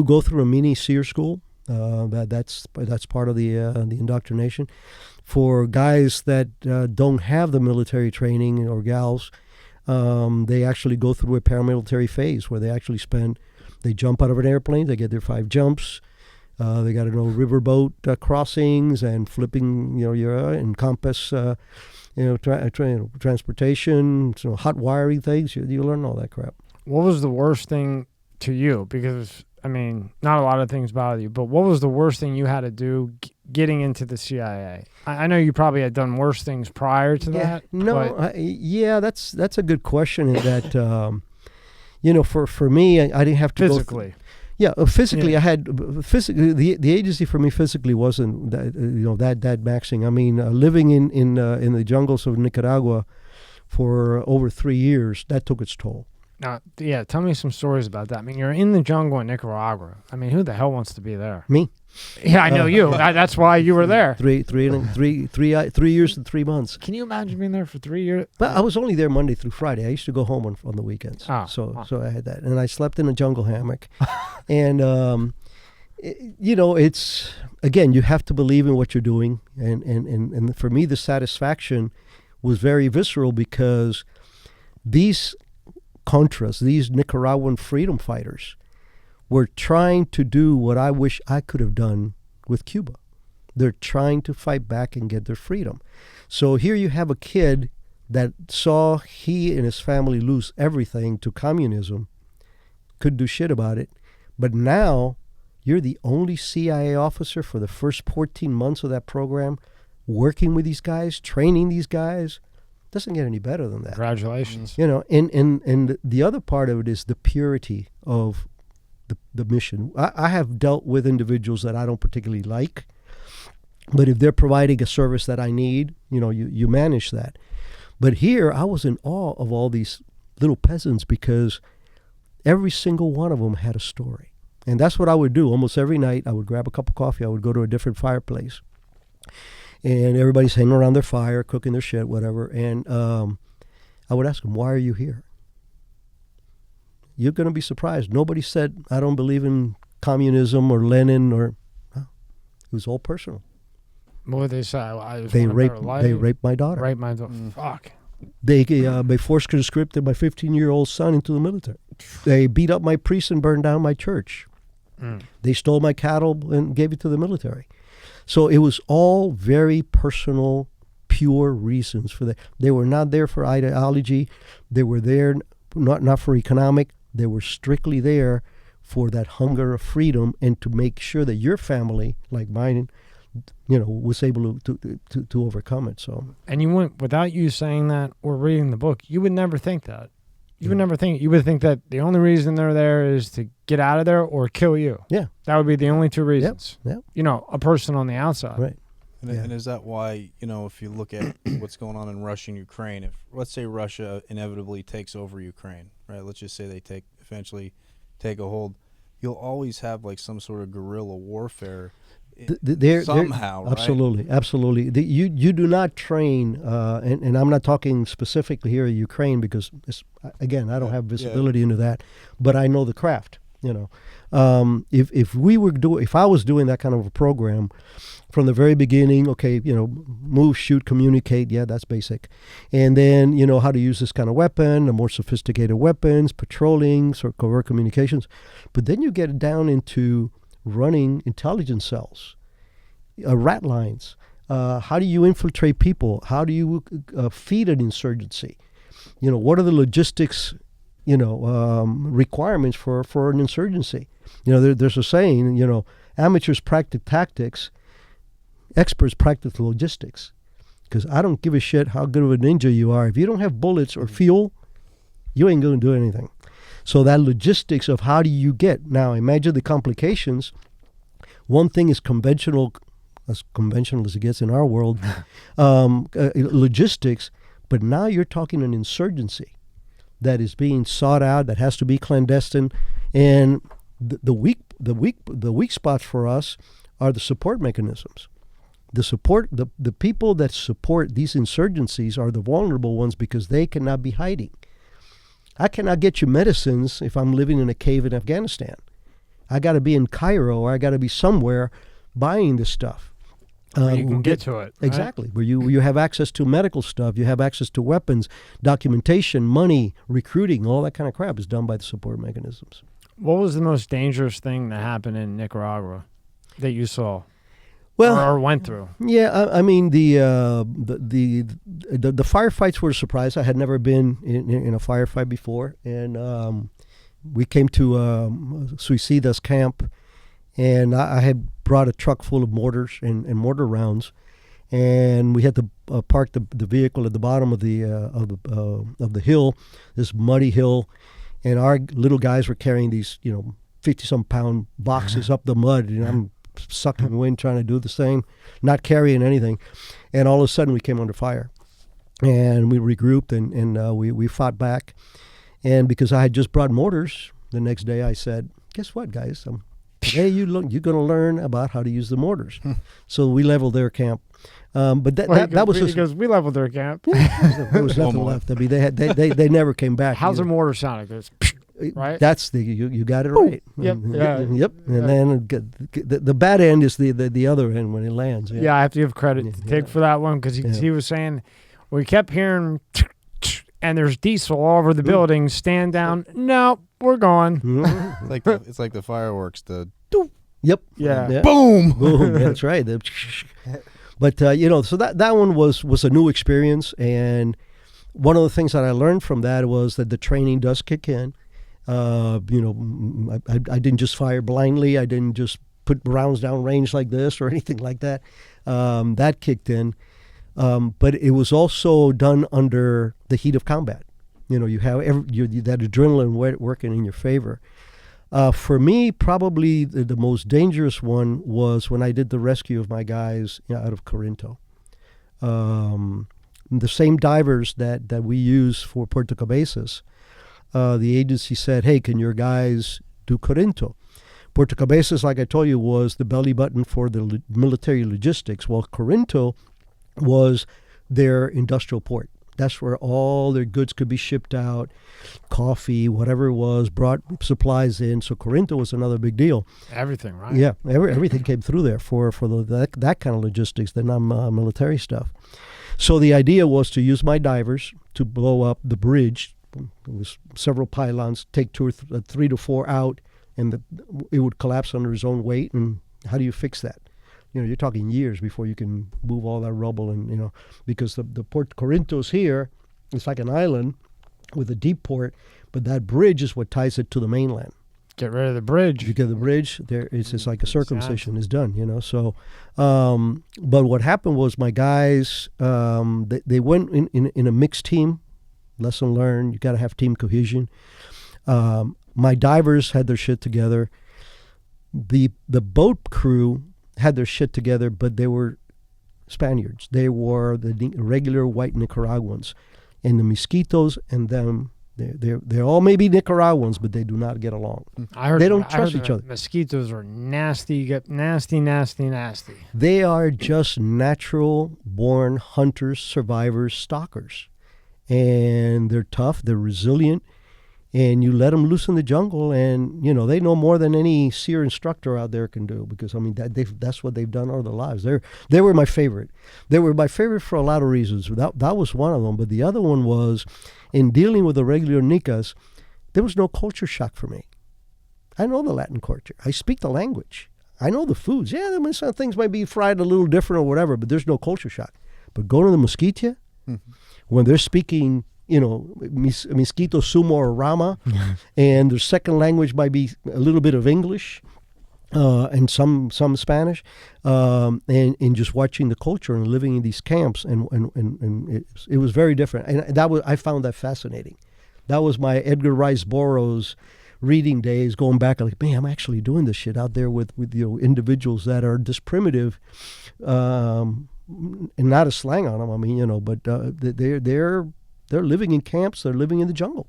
go through a mini SEER school. That's part of the indoctrination. For guys that don't have the military training or gals, they actually go through a paramilitary phase where they actually they jump out of an airplane. They get their 5 jumps. They got to know riverboat crossings and flipping, your encompass, transportation, hot wiring things. You learn all that crap. What was the worst thing to you? Because, not a lot of things bother you, but what was the worst thing you had to do getting into the CIA? I know you probably had done worse things prior to that. No, that's a good question. In that, for me, I didn't have to physically. Physically, I had physically. The agency for me physically wasn't that maxing. Living in the jungles of Nicaragua for over 3 years, that took its toll. Tell me some stories about that. You're in the jungle in Nicaragua. Who the hell wants to be there? Me. Yeah, I know you. That's why you were there. 3 years and 3 months. Can you imagine being there for 3 years? But I was only there Monday through Friday. I used to go home on the weekends. So I had that, and I slept in a jungle hammock, and It's, again, you have to believe in what you're doing. And for me, the satisfaction was very visceral because these Contras, these Nicaraguan freedom fighters, were trying to do what I wish I could have done with Cuba. They're trying to fight back and get their freedom. So here you have a kid that saw he and his family lose everything to communism, couldn't do shit about it, but now you're the only CIA officer for the first 14 months of that program, working with these guys, training these guys. Doesn't get any better than that. Congratulations. And the other part of it is the purity of the mission. I have dealt with individuals that I don't particularly like, but if they're providing a service that I need, you manage that. But here, I was in awe of all these little peasants because every single one of them had a story. And that's what I would do. Almost every night, I would grab a cup of coffee. I would go to a different fireplace. And everybody's hanging around their fire, cooking their shit, whatever. And I would ask them, why are you here? You're going to be surprised. Nobody said, I don't believe in communism or Lenin or... No. It was all personal. What did they say? They raped my daughter. Raped my daughter. Fuck. They forced conscripted my 15-year-old son into the military. They beat up my priest and burned down my church. They stole my cattle and gave it to the military. So it was all very personal, pure reasons for that. They were not there for ideology. They were there not for economic. They were strictly there for that hunger of freedom and to make sure that your family, like mine, was able to overcome it. So, and you wouldn't, without you saying that or reading the book, you would never think that. You would never think. You would think that the only reason they're there is to get out of there or kill you. Yeah, that would be the only two reasons. Yep. A person on the outside. Right. And is that why, if you look at what's going on in Russia and Ukraine, if let's say Russia inevitably takes over Ukraine, right? Let's just say they eventually take a hold, you'll always have like some sort of guerrilla warfare. Somehow, right? Absolutely. You do not train, and I'm not talking specifically here in Ukraine because, again, I don't have visibility into that, but I know the craft. If I was doing that kind of a program from the very beginning, okay, move, shoot, communicate, that's basic, and then how to use this kind of weapon, the more sophisticated weapons, patrolling, sort of covert communications, but then you get down into running intelligence cells, rat lines. How do you infiltrate people? How do you feed an insurgency? What are the logistics, requirements for an insurgency? There's a saying, amateurs practice tactics, experts practice logistics. Because I don't give a shit how good of a ninja you are. If you don't have bullets or fuel, you ain't going to do anything. So that logistics of how do you get, now imagine the complications. One thing is conventional as it gets in our world, logistics, but now you're talking an insurgency that is being sought out, that has to be clandestine, and the weak spots for us are the support mechanisms. The people that support these insurgencies are the vulnerable ones because they cannot be hiding. I cannot get you medicines if I'm living in a cave in Afghanistan. I got to be in Cairo or I got to be somewhere buying this stuff. Where you can get to it. Right? Exactly. Where you have access to medical stuff, you have access to weapons, documentation, money, recruiting, all that kind of crap is done by the support mechanisms. What was the most dangerous thing that happened in Nicaragua that you saw? Well, or went through? Yeah, I mean the firefights were a surprise. I had never been in a firefight before, and we came to SWCS camp, and I had brought a truck full of mortars and mortar rounds, and we had to park the vehicle at the bottom of the hill, this muddy hill, and our little guys were carrying these 50-some pound boxes up the mud, and I'm sucking wind trying to do the same, not carrying anything, and all of a sudden we came under fire, and we regrouped and we fought back, and because I had just brought mortars, the next day I said, guess what, guys, today you're going to learn about how to use the mortars. So we leveled their camp, but that was because we leveled their camp. There was nothing left. I mean, they never came back. How's a mortar sound? It goes. right? That's you got it right. Yep, yeah. Yep. And then the bad end is the other end when it lands. Yeah, I have to give credit to Tig for that one because he was saying we kept hearing and there's diesel all over the building. Stand down. No, we're going. It's like the fireworks. Yep. Yeah. Boom. Boom. That's right. But so that one was a new experience, and one of the things that I learned from that was that the training does kick in. I didn't just fire blindly. I didn't just put rounds down range like this or anything like that. That kicked in. But it was also done under the heat of combat. You have that adrenaline working in your favor. For me, probably the most dangerous one was when I did the rescue of my guys out of Corinto. The same divers that we use for Puerto Cabezas, the agency said, hey, can your guys do Corinto? Puerto Cabezas, like I told you, was the belly button for the military logistics. Well, Corinto was their industrial port. That's where all their goods could be shipped out, coffee, whatever it was, brought supplies in. So Corinto was another big deal. Everything, right? Yeah, everything came through there for that kind of logistics, the non-military stuff. So the idea was to use my divers to blow up the bridge. It was several pylons, take 3 to 4 out, and it would collapse under its own weight. And how do you fix that? You're talking years before you can move all that rubble, and because the Port Corinto's here, it's like an island with a deep port, but that bridge is what ties it to the mainland. Get rid of the bridge. You get the bridge, it's like a circumcision is done, So, but what happened was my guys, they went in a mixed team. Lesson learned. You got to have team cohesion. My divers had their shit together. The boat crew had their shit together, but they were Spaniards. They were the regular white Nicaraguans, and the Mosquitoes and them. They're all maybe Nicaraguans, but they do not get along. They don't trust each other. Mosquitoes are nasty. You get nasty, nasty, nasty. They are just natural-born hunters, survivors, stalkers, and they're tough. They're resilient. And you let them loose in the jungle, and they know more than any SEER instructor out there can do. Because that's what they've done all their lives. They were my favorite. They were my favorite for a lot of reasons. That was one of them. But the other one was, in dealing with the regular Nicas, there was no culture shock for me. I know the Latin culture. I speak the language. I know the foods. Yeah, some things might be fried a little different or whatever, but there's no culture shock. But going to the Mosquitia, when they're speaking, Mosquito, Sumo, or Rama, and their second language might be a little bit of English and some Spanish, and just watching the culture and living in these camps, and it was very different, and I found that fascinating. That was my Edgar Rice Burroughs reading days, going back like, man, I'm actually doing this shit out there with individuals that are this primitive, and not a slang on them. But they're living in camps. They're living in the jungle.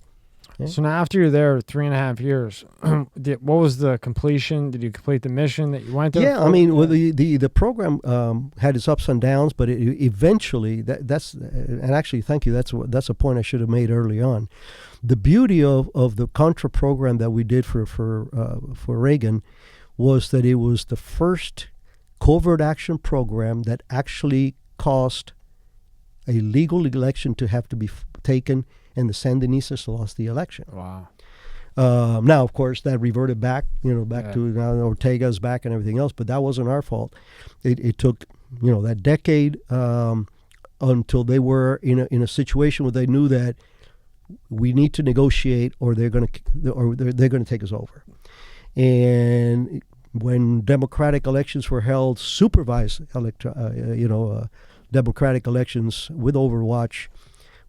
Yeah. So now after you're there 3.5 years, what was the completion? Did you complete the mission that you went there? Yeah, well, the program had its ups and downs, but it eventually, and actually, thank you, that's a point I should have made early on. The beauty of the Contra program that we did for Reagan was that it was the first covert action program that actually caused a legal election to have to be taken, and the Sandinistas lost the election. Wow. Now, of course, that reverted back, to now Ortega's back and everything else, but that wasn't our fault. It took, that decade until they were in a situation where they knew that we need to negotiate, or they're going to take us over. And when democratic elections were held, supervised democratic elections with Overwatch,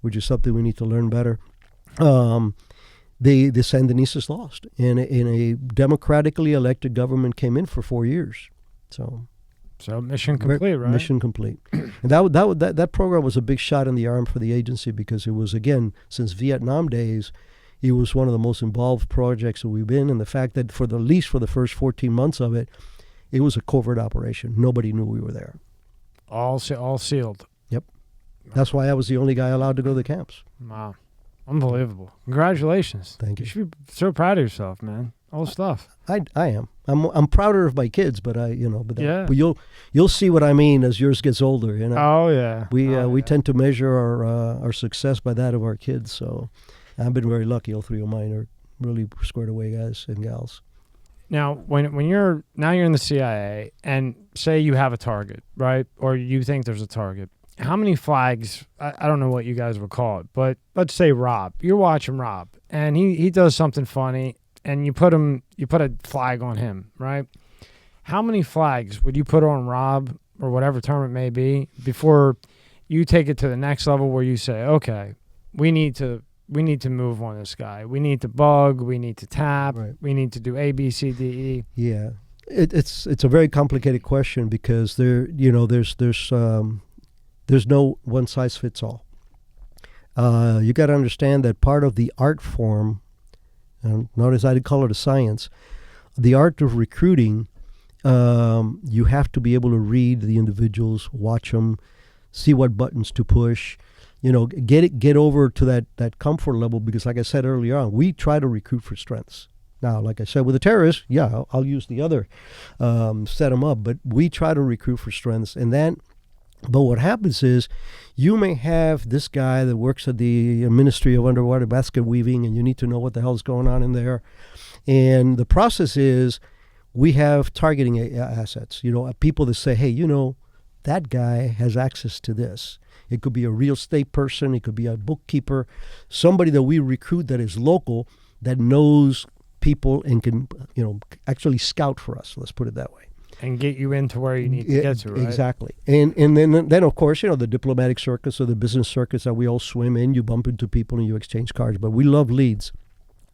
which is something we need to learn better, the Sandinistas lost, and a democratically elected government came in for 4 years. So mission complete, right? Mission complete. And that program was a big shot in the arm for the agency, because it was, again, since Vietnam days, it was one of the most involved projects that we've been. And the fact that for the first 14 months of it, it was a covert operation. Nobody knew we were there. All sealed. Yep. That's why I was the only guy allowed to go to the camps. Wow. Unbelievable. Congratulations. Thank you. You should be so proud of yourself, man. All the stuff. I am. I'm prouder of my kids, but Yeah. but you'll see what I mean as yours gets older. You know. Oh, yeah. We tend to measure our success by that of our kids. So I've been very lucky. All three of mine are really squared away guys and gals. Now, when you're in the CIA and say you have a target, right? Or you think there's a target. How many flags, I don't know what you guys would call it, but let's say Rob. You're watching Rob and he does something funny and you put a flag on him, right? How many flags would you put on Rob or whatever term it may be before you take it to the next level where you say, okay, we need to move on this guy. We need to bug. We need to tap. Right. We need to do A, B, C, D, E. Yeah, it's a very complicated question because there's no one size fits all. You got to understand that part of the art form, and notice I didn't call it a science, the art of recruiting. You have to be able to read the individuals, watch them, see what buttons to push. Get over to that comfort level because, like I said earlier on, we try to recruit for strengths. Now, like I said, with the terrorists, yeah, I'll use the other, set them up, but we try to recruit for strengths. But what happens is you may have this guy that works at the Ministry of Underwater Basket Weaving, and you need to know what the hell's going on in there. And the process is we have targeting assets, people that say, hey, that guy has access to this. It could be a real estate person. It could be a bookkeeper, somebody that we recruit that is local, that knows people and can, actually scout for us. Let's put it that way. And get you into where you need to get to, right? Exactly. And then of course, the diplomatic circuits or the business circuits that we all swim in, you bump into people and you exchange cards. But we love leads.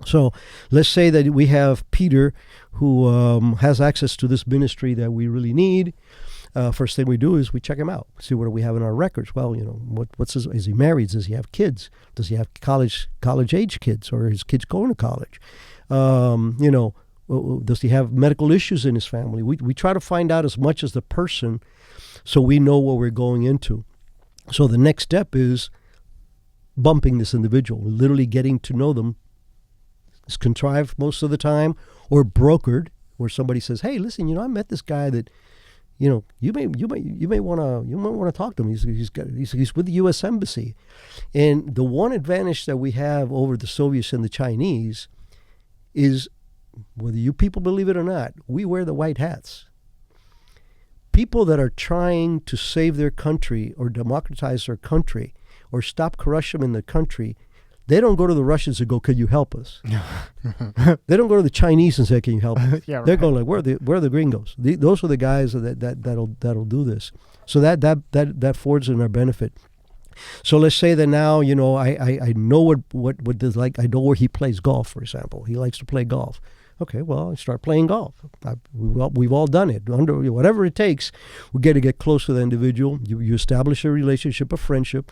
So let's say that we have Peter who has access to this ministry that we really need. First thing we do is we check him out, see what do we have in our records. Well, is he married? Does he have kids? Does he have college age kids, or his kids going to college? Does he have medical issues in his family? We try to find out as much as the person so we know what we're going into. So the next step is bumping this individual, literally getting to know them. It's contrived most of the time or brokered, where somebody says, hey, listen, I met this guy that you may want to talk to him. He's with the U.S. Embassy, and the one advantage that we have over the Soviets and the Chinese is, whether you people believe it or not, we wear the white hats. People that are trying to save their country or democratize their country or stop corruption in the country, they don't go to the Russians and go, can you help us? They don't go to the Chinese and say, can you help us? Yeah, right. They're going like, where are the gringos? Those are the guys that'll do this. So that fords in our benefit. So let's say that now, I know what this like. I know where he plays golf, for example. He likes to play golf. Okay, well, I start playing golf. We've all done it. Under whatever it takes, we got to get close to the individual. You establish a relationship, a friendship.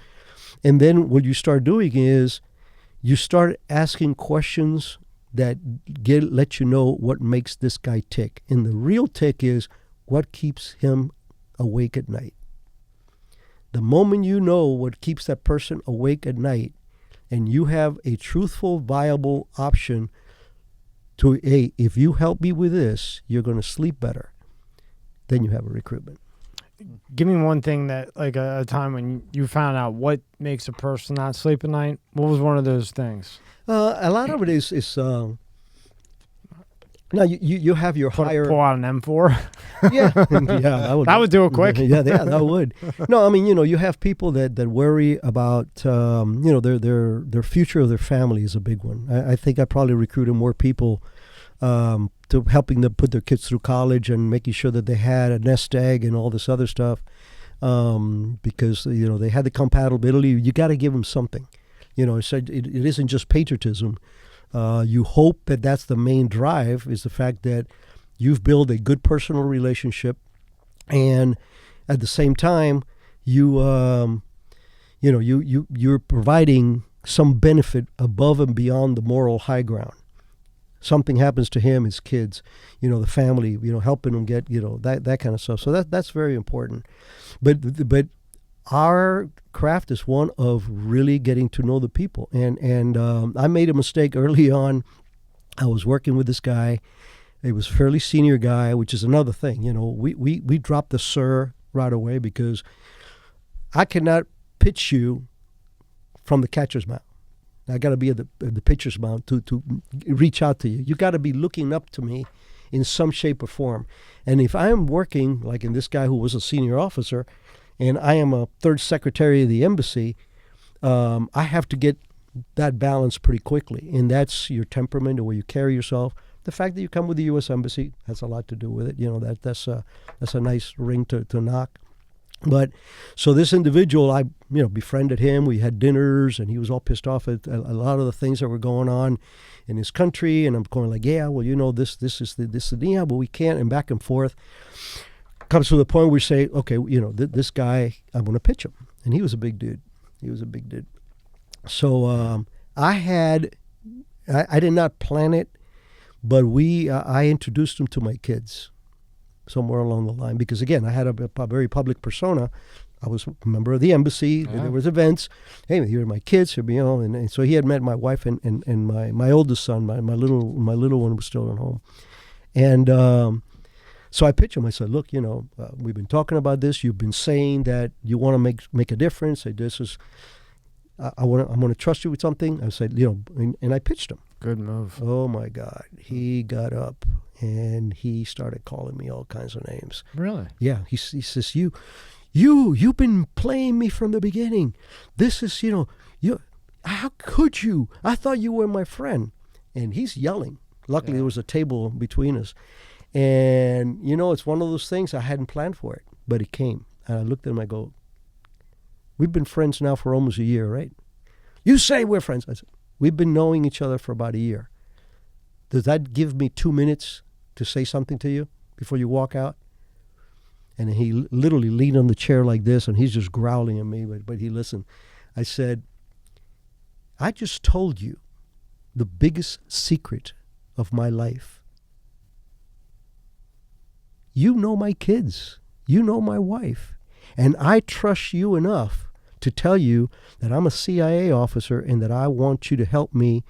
And then what you start doing is you start asking questions that let you know what makes this guy tick. And the real tick is what keeps him awake at night. The moment you know what keeps that person awake at night, and you have a truthful, viable option to, hey, if you help me with this, you're going to sleep better, then you have a recruitment. Give me one thing that, like a time when you found out what makes a person not sleep at night. What was one of those things? A lot of it is now you have your higher... Pull out an M4? Yeah, that would do it quick. Yeah, that would. No, I mean, you have people that worry about, their future of their family is a big one. I think I probably recruited more people to helping them put their kids through college and making sure that they had a nest egg and all this other stuff, because they had the compatibility. You got to give them something. So it isn't just patriotism. You hope that that's the main drive, is the fact that you've built a good personal relationship, and at the same time, you're providing some benefit above and beyond the moral high ground. Something happens to him, his kids, the family, helping them get, that kind of stuff. So that's very important. But our craft is one of really getting to know the people. And I made a mistake early on. I was working with this guy. He was a fairly senior guy, which is another thing. You know, we dropped the sir right away because I cannot pitch you from the catcher's mound. I got to be at the pitcher's mound to reach out to you. You got to be looking up to me in some shape or form. And if I am working, like in this guy who was a senior officer, and I am a third secretary of the embassy, I have to get that balance pretty quickly. And that's your temperament, the way you carry yourself. The fact that you come with the U.S. Embassy has a lot to do with it. You know, that's a nice ring to knock. But so this individual, I befriended him. We had dinners, and he was all pissed off at a lot of the things that were going on in his country. And I'm going like, yeah, well, this is yeah, but we can't, and back and forth. Comes to the point where we say, okay, this guy, I'm going to pitch him. And he was a big dude. So I did not plan it, but I introduced him to my kids somewhere along the line, because again, I had a very public persona. I was a member of the embassy. Yeah. There was events. Hey, here are my kids. And so he had met my wife and my oldest son. My little one was still at home, and so I pitched him. I said, look, we've been talking about this. You've been saying that you want to make a difference. This is, I'm going to trust you with something. I said, and I pitched him. Good move. Oh my God, he got up and he started calling me all kinds of names. Really? Yeah. He says, you've been playing me from the beginning. This is, how could you? I thought you were my friend. And he's yelling. Luckily, there was a table between us. And, it's one of those things, I hadn't planned for it, but it came. And I looked at him, I go, we've been friends now for almost a year, right? You say we're friends. I said, we've been knowing each other for about a year. Does that give me 2 minutes to say something to you before you walk out? And he literally leaned on the chair like this, and he's just growling at me, but he listened. I said, I just told you the biggest secret of my life. You know my kids. You know my wife. And I trust you enough to tell you that I'm a CIA officer and that I want you to help me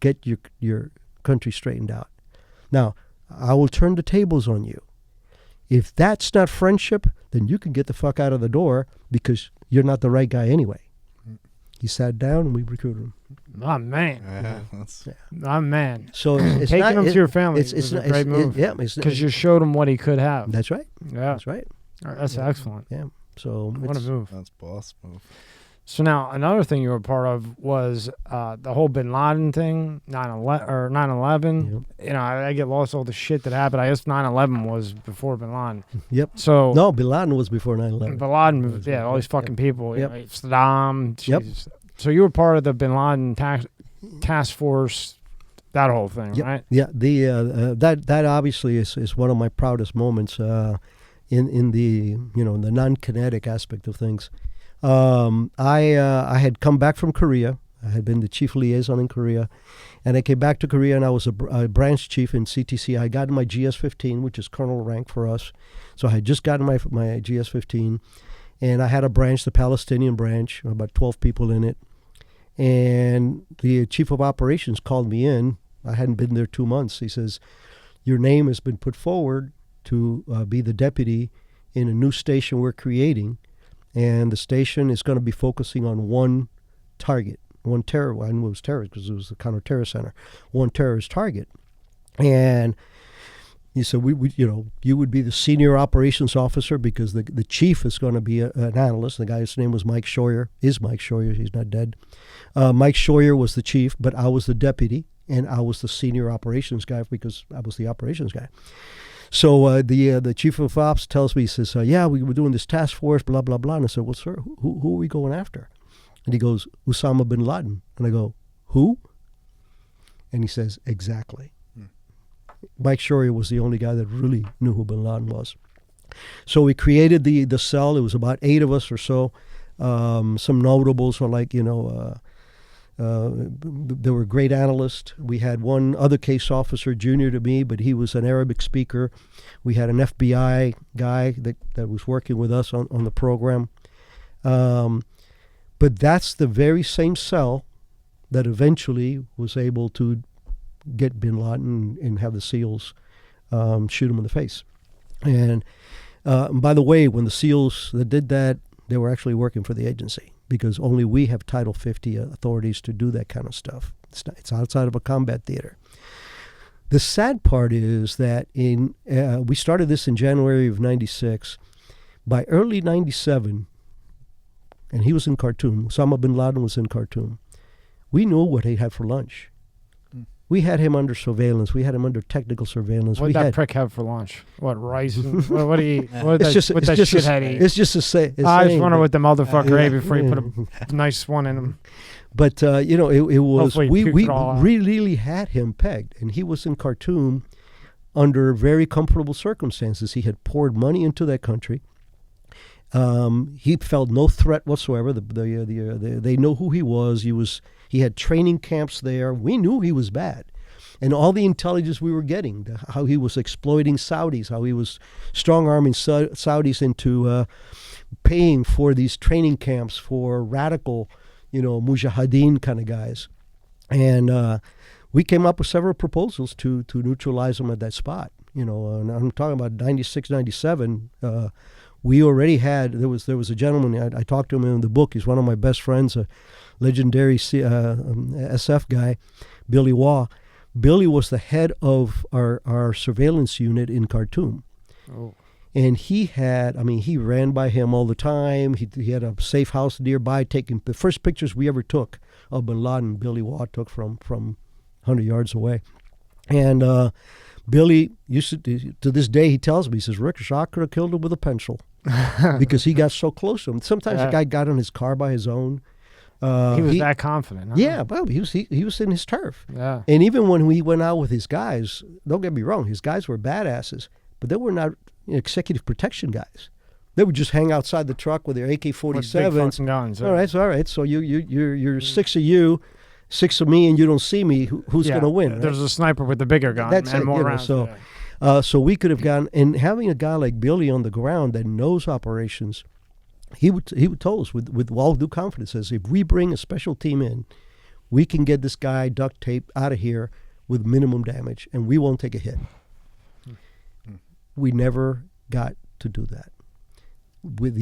get your country straightened out. Now, I will turn the tables on you. If that's not friendship, then you can get the fuck out of the door, because you're not the right guy anyway. He sat down and we recruited him. Oh, man. Oh, man. So it's taking not, him to your family is a great move. Because you showed him what he could have. That's right. Yeah. That's right. That's excellent. Yeah. So what a move. That's boss move. So now another thing you were part of was the whole Bin Laden thing, 9/11. Yep. I get lost all the shit that happened. I guess 9/11 was before Bin Laden. Yep. So no, Bin Laden was before 9/11. Bin Laden moved. Yeah, all these fucking people. Yep. Saddam. Jesus. Yep. So you were part of the Bin Laden task force, that whole thing, yep. right? Yeah. That obviously is one of my proudest moments in the the non-kinetic aspect of things. I had come back from Korea. I had been the chief liaison in Korea, and I came back to Korea, and I was a branch chief in CTC. I had gotten my GS-15, which is colonel rank for us. So I had just gotten my GS-15, and I had a branch, the Palestinian branch, about 12 people in it. And the chief of operations called me in. I hadn't been there 2 months. He says, your name has been put forward to be the deputy in a new station we're creating. And the station is going to be focusing on one target, one terror. I knew it was terrorist because it was the counter-terrorism center, one terrorist target. And he said, you would be the senior operations officer, because the chief is going to be an analyst. The guy's name was Mike Scheuer. He's not dead. Mike Scheuer was the chief, but I was the deputy, and I was the senior operations guy because I was the operations guy. So the chief of ops tells me, he says, yeah, we were doing this task force, blah, blah, blah. And I said, well, sir, who are we going after? And he goes, Osama bin Laden. And I go, who? And he says, exactly. Mike Scheuer was the only guy that really knew who bin Laden was. So we created the cell. It was about 8 of us or so. Some notables were like, there were great analysts. We had one other case officer, junior to me, but he was an Arabic speaker. We had an FBI guy that was working with us on the program. But that's the very same cell that eventually was able to get bin Laden and have the SEALs shoot him in the face. And by the way, when the SEALs that did that, they were actually working for the agency, because only we have Title 50 authorities to do that kind of stuff. It's outside of a combat theater. The sad part is that we started this in January of 96. By early 97, and he was in Khartoum, Osama bin Laden was in Khartoum, we knew what he had for lunch. We had him under surveillance. We had him under technical surveillance. What did that prick have for lunch? What, rice? What do you eat? What did that shithead eat? It's just a say. I just wonder what the motherfucker ate before you put a nice one in him. But, it was, Hopefully we out. really had him pegged. And he was in Khartoum under very comfortable circumstances. He had poured money into that country. He felt no threat whatsoever. They know who he was. He had training camps there. We knew he was bad. And all the intelligence we were getting, how he was exploiting Saudis, how he was strong-arming Saudis into paying for these training camps for radical, mujahideen kind of guys. And we came up with several proposals to neutralize him at that spot. And I'm talking about 96, 97. We already had, there was a gentleman, I talked to him in the book. He's one of my best friends, a legendary SF guy, Billy Waugh. Billy was the head of our surveillance unit in Khartoum. Oh. And he ran by him all the time. He had a safe house nearby, taking the first pictures we ever took of bin Laden, Billy Waugh took from 100 yards away. And Billy used to this day, he tells me, he says, Rick, I could have killed him with a pencil because he got so close to him. Sometimes the guy got in his car by his own. He was that confident. Huh? Yeah, well, he was in his turf. Yeah. And even when we went out with his guys, don't get me wrong, his guys were badasses, but they were not executive protection guys. They would just hang outside the truck with their AK-47s. Guns. All right. So you're six of you, 6 of me, and you don't see me. Who's going to win? Right? There's a sniper with the bigger gun. That's and it. More rounds. So we could have gone, and having a guy like Billy on the ground that knows operations, he would tell us with all due confidence, says, if we bring a special team in, we can get this guy duct taped out of here with minimum damage, and we won't take a hit. We never got to do that. With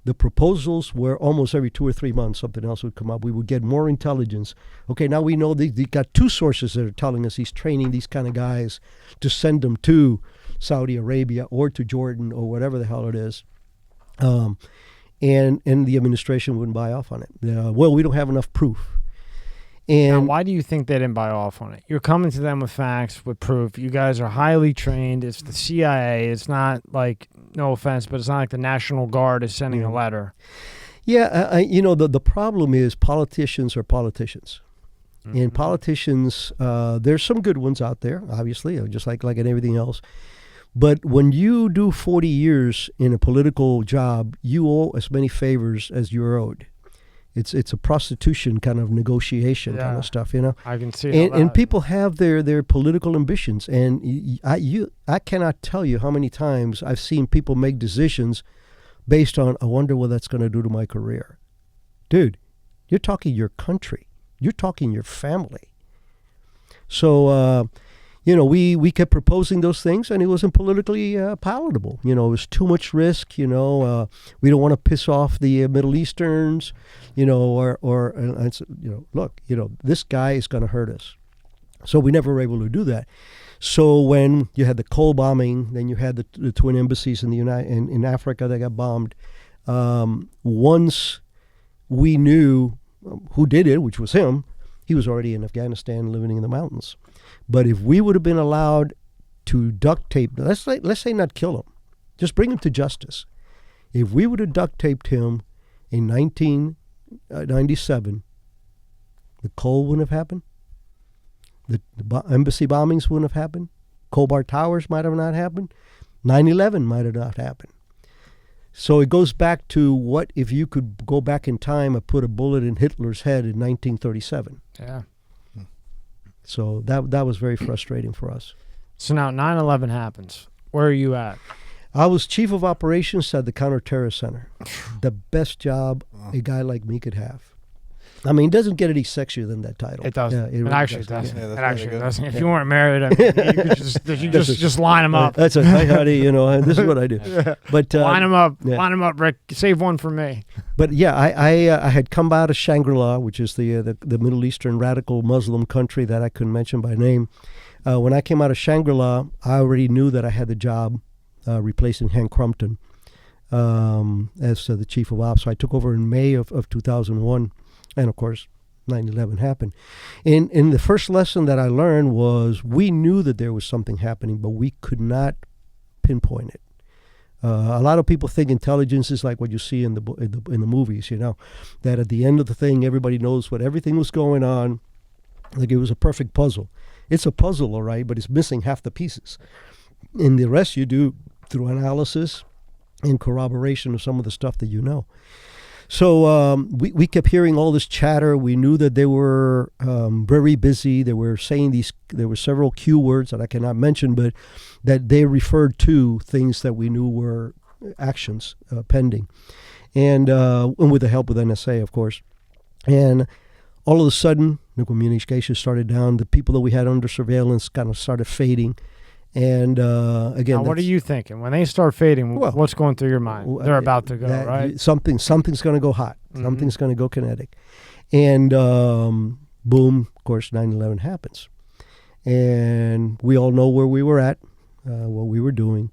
the proposals were almost every 2 or 3 months something else would come up. We would get more intelligence. Okay, now we know they got 2 sources that are telling us he's training these kind of guys to send them to Saudi Arabia or to Jordan or whatever the hell it is. And the administration wouldn't buy off on it. Well, we don't have enough proof. And now, why do you think they didn't buy off on it? You're coming to them with facts, with proof. You guys are highly trained. It's the CIA. It's not like, no offense, but it's not like the National Guard is sending a letter. Yeah, the problem is politicians are politicians. Mm-hmm. And politicians, there's some good ones out there, obviously, just like in everything else. But when you do 40 years in a political job, you owe as many favors as you're owed. It's a prostitution kind of negotiation kind of stuff, I can see and people have their political ambitions, and I cannot tell you how many times I've seen people make decisions based on, I wonder what that's going to do to my career. Dude, you're talking your country. You're talking your family. So, we kept proposing those things, and it wasn't politically palatable. It was too much risk. We don't want to piss off the Middle Easterns. Look, this guy is going to hurt us. So we never were able to do that. So when you had the Cole bombing, then you had the twin embassies in Africa that got bombed. Once we knew who did it, which was him, he was already in Afghanistan living in the mountains. But if we would have been allowed to duct tape, let's say not kill him, just bring him to justice. If we would have duct taped him in 1997, the Cole wouldn't have happened. The embassy bombings wouldn't have happened. Kobar Towers might have not happened. 9/11 might have not happened. So it goes back to, what if you could go back in time and put a bullet in Hitler's head in 1937? Yeah. So that was very frustrating for us. So now 9/11 happens. Where are you at? I was chief of operations at the counter-terrorism center. The best job a guy like me could have. I mean, it doesn't get any sexier than that title. It doesn't. Yeah, It really actually doesn't. doesn't. Yeah, It that's actually really good. doesn't. If you weren't married, I mean, you could just line them up. That's a hi, honey, you know, and this is what I do. But Line them up. yeah. Line them up, Rick. Save one for me. But yeah, I had come out of Shangri-La, which is the Middle Eastern radical Muslim country that I couldn't mention by name. When I came out of Shangri-La, I already knew that I had the job replacing Hank Crumpton as the chief of ops. So I took over in May of 2001, and of course, 9/11 happened. And the first lesson that I learned was we knew that there was something happening, but we could not pinpoint it. A lot of people think intelligence is like what you see in the movies, you know, that at the end of the thing, everybody knows what everything was going on, like it was a perfect puzzle. It's a puzzle, all right, but it's missing half the pieces. And the rest you do through analysis and corroboration of some of the stuff that you know. So we kept hearing all this chatter. We knew that they were very busy. They were saying there were several Q words that I cannot mention, but that they referred to things that we knew were actions pending. And with the help of NSA, of course. And all of a sudden, the communication started down. The people that we had under surveillance kind of started fading. And again, Now, what are you thinking when they start fading? Well, what's going through your mind? They're about to go, right? Something's going to go hot. Mhm. Something's going to go kinetic. And boom, of course, 9/11 happens. And we all know where we were at, what we were doing.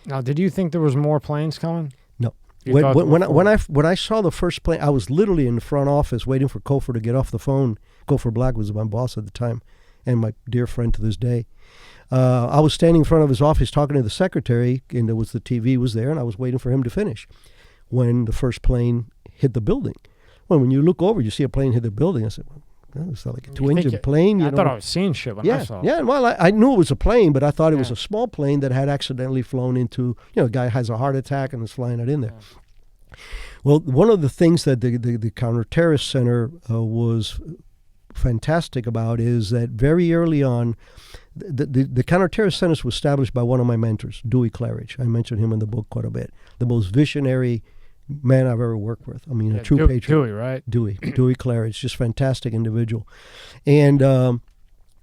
Now, did you think there was more planes coming? No. You thought there were four? When I saw the first plane, I was literally in the front office waiting for Kofor to get off the phone. Kofor Black was my boss at the time and my dear friend to this day. I was standing in front of his office talking to the secretary, and there was the TV was there, and I was waiting for him to finish when the first plane hit the building. Well, when you look over, you see a plane hit the building. I said, well, it's like a two-engine plane. I thought I was seeing shit when I saw it. Yeah, well, I knew it was a plane, but I thought it was a small plane that had accidentally flown into, you know, a guy has a heart attack and is flying it in there. Yeah. Well, one of the things that the Counter-Terrorist Center was fantastic about is that very early on, the Counter-Terrorist Center was established by one of my mentors, Dewey Claridge. I mentioned him in the book quite a bit. The most visionary man I've ever worked with. I mean, a true patriot. Dewey, right? Dewey Claridge, just fantastic individual. And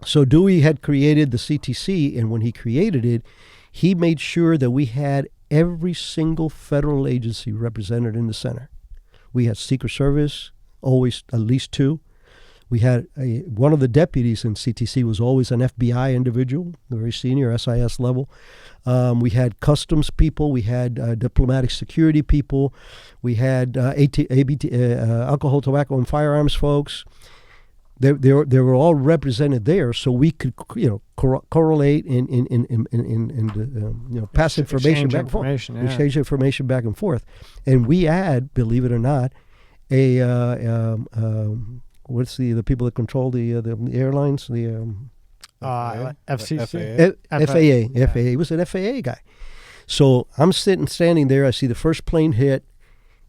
so Dewey had created the CTC, and when he created it, he made sure that we had every single federal agency represented in the center. We had Secret Service, always at least two. We had one of the deputies in CTC was always an FBI individual, very senior, SIS level. We had customs people. We had diplomatic security people. We had alcohol, tobacco, and firearms folks. They were all represented there, so we could, you know, correlate and pass information back and forth. Yeah. Exchange information back and forth. And we had, believe it or not, what's the people that control the airlines? The FCC? FAA. FAA. He was an FAA guy. So I'm standing there. I see the first plane hit,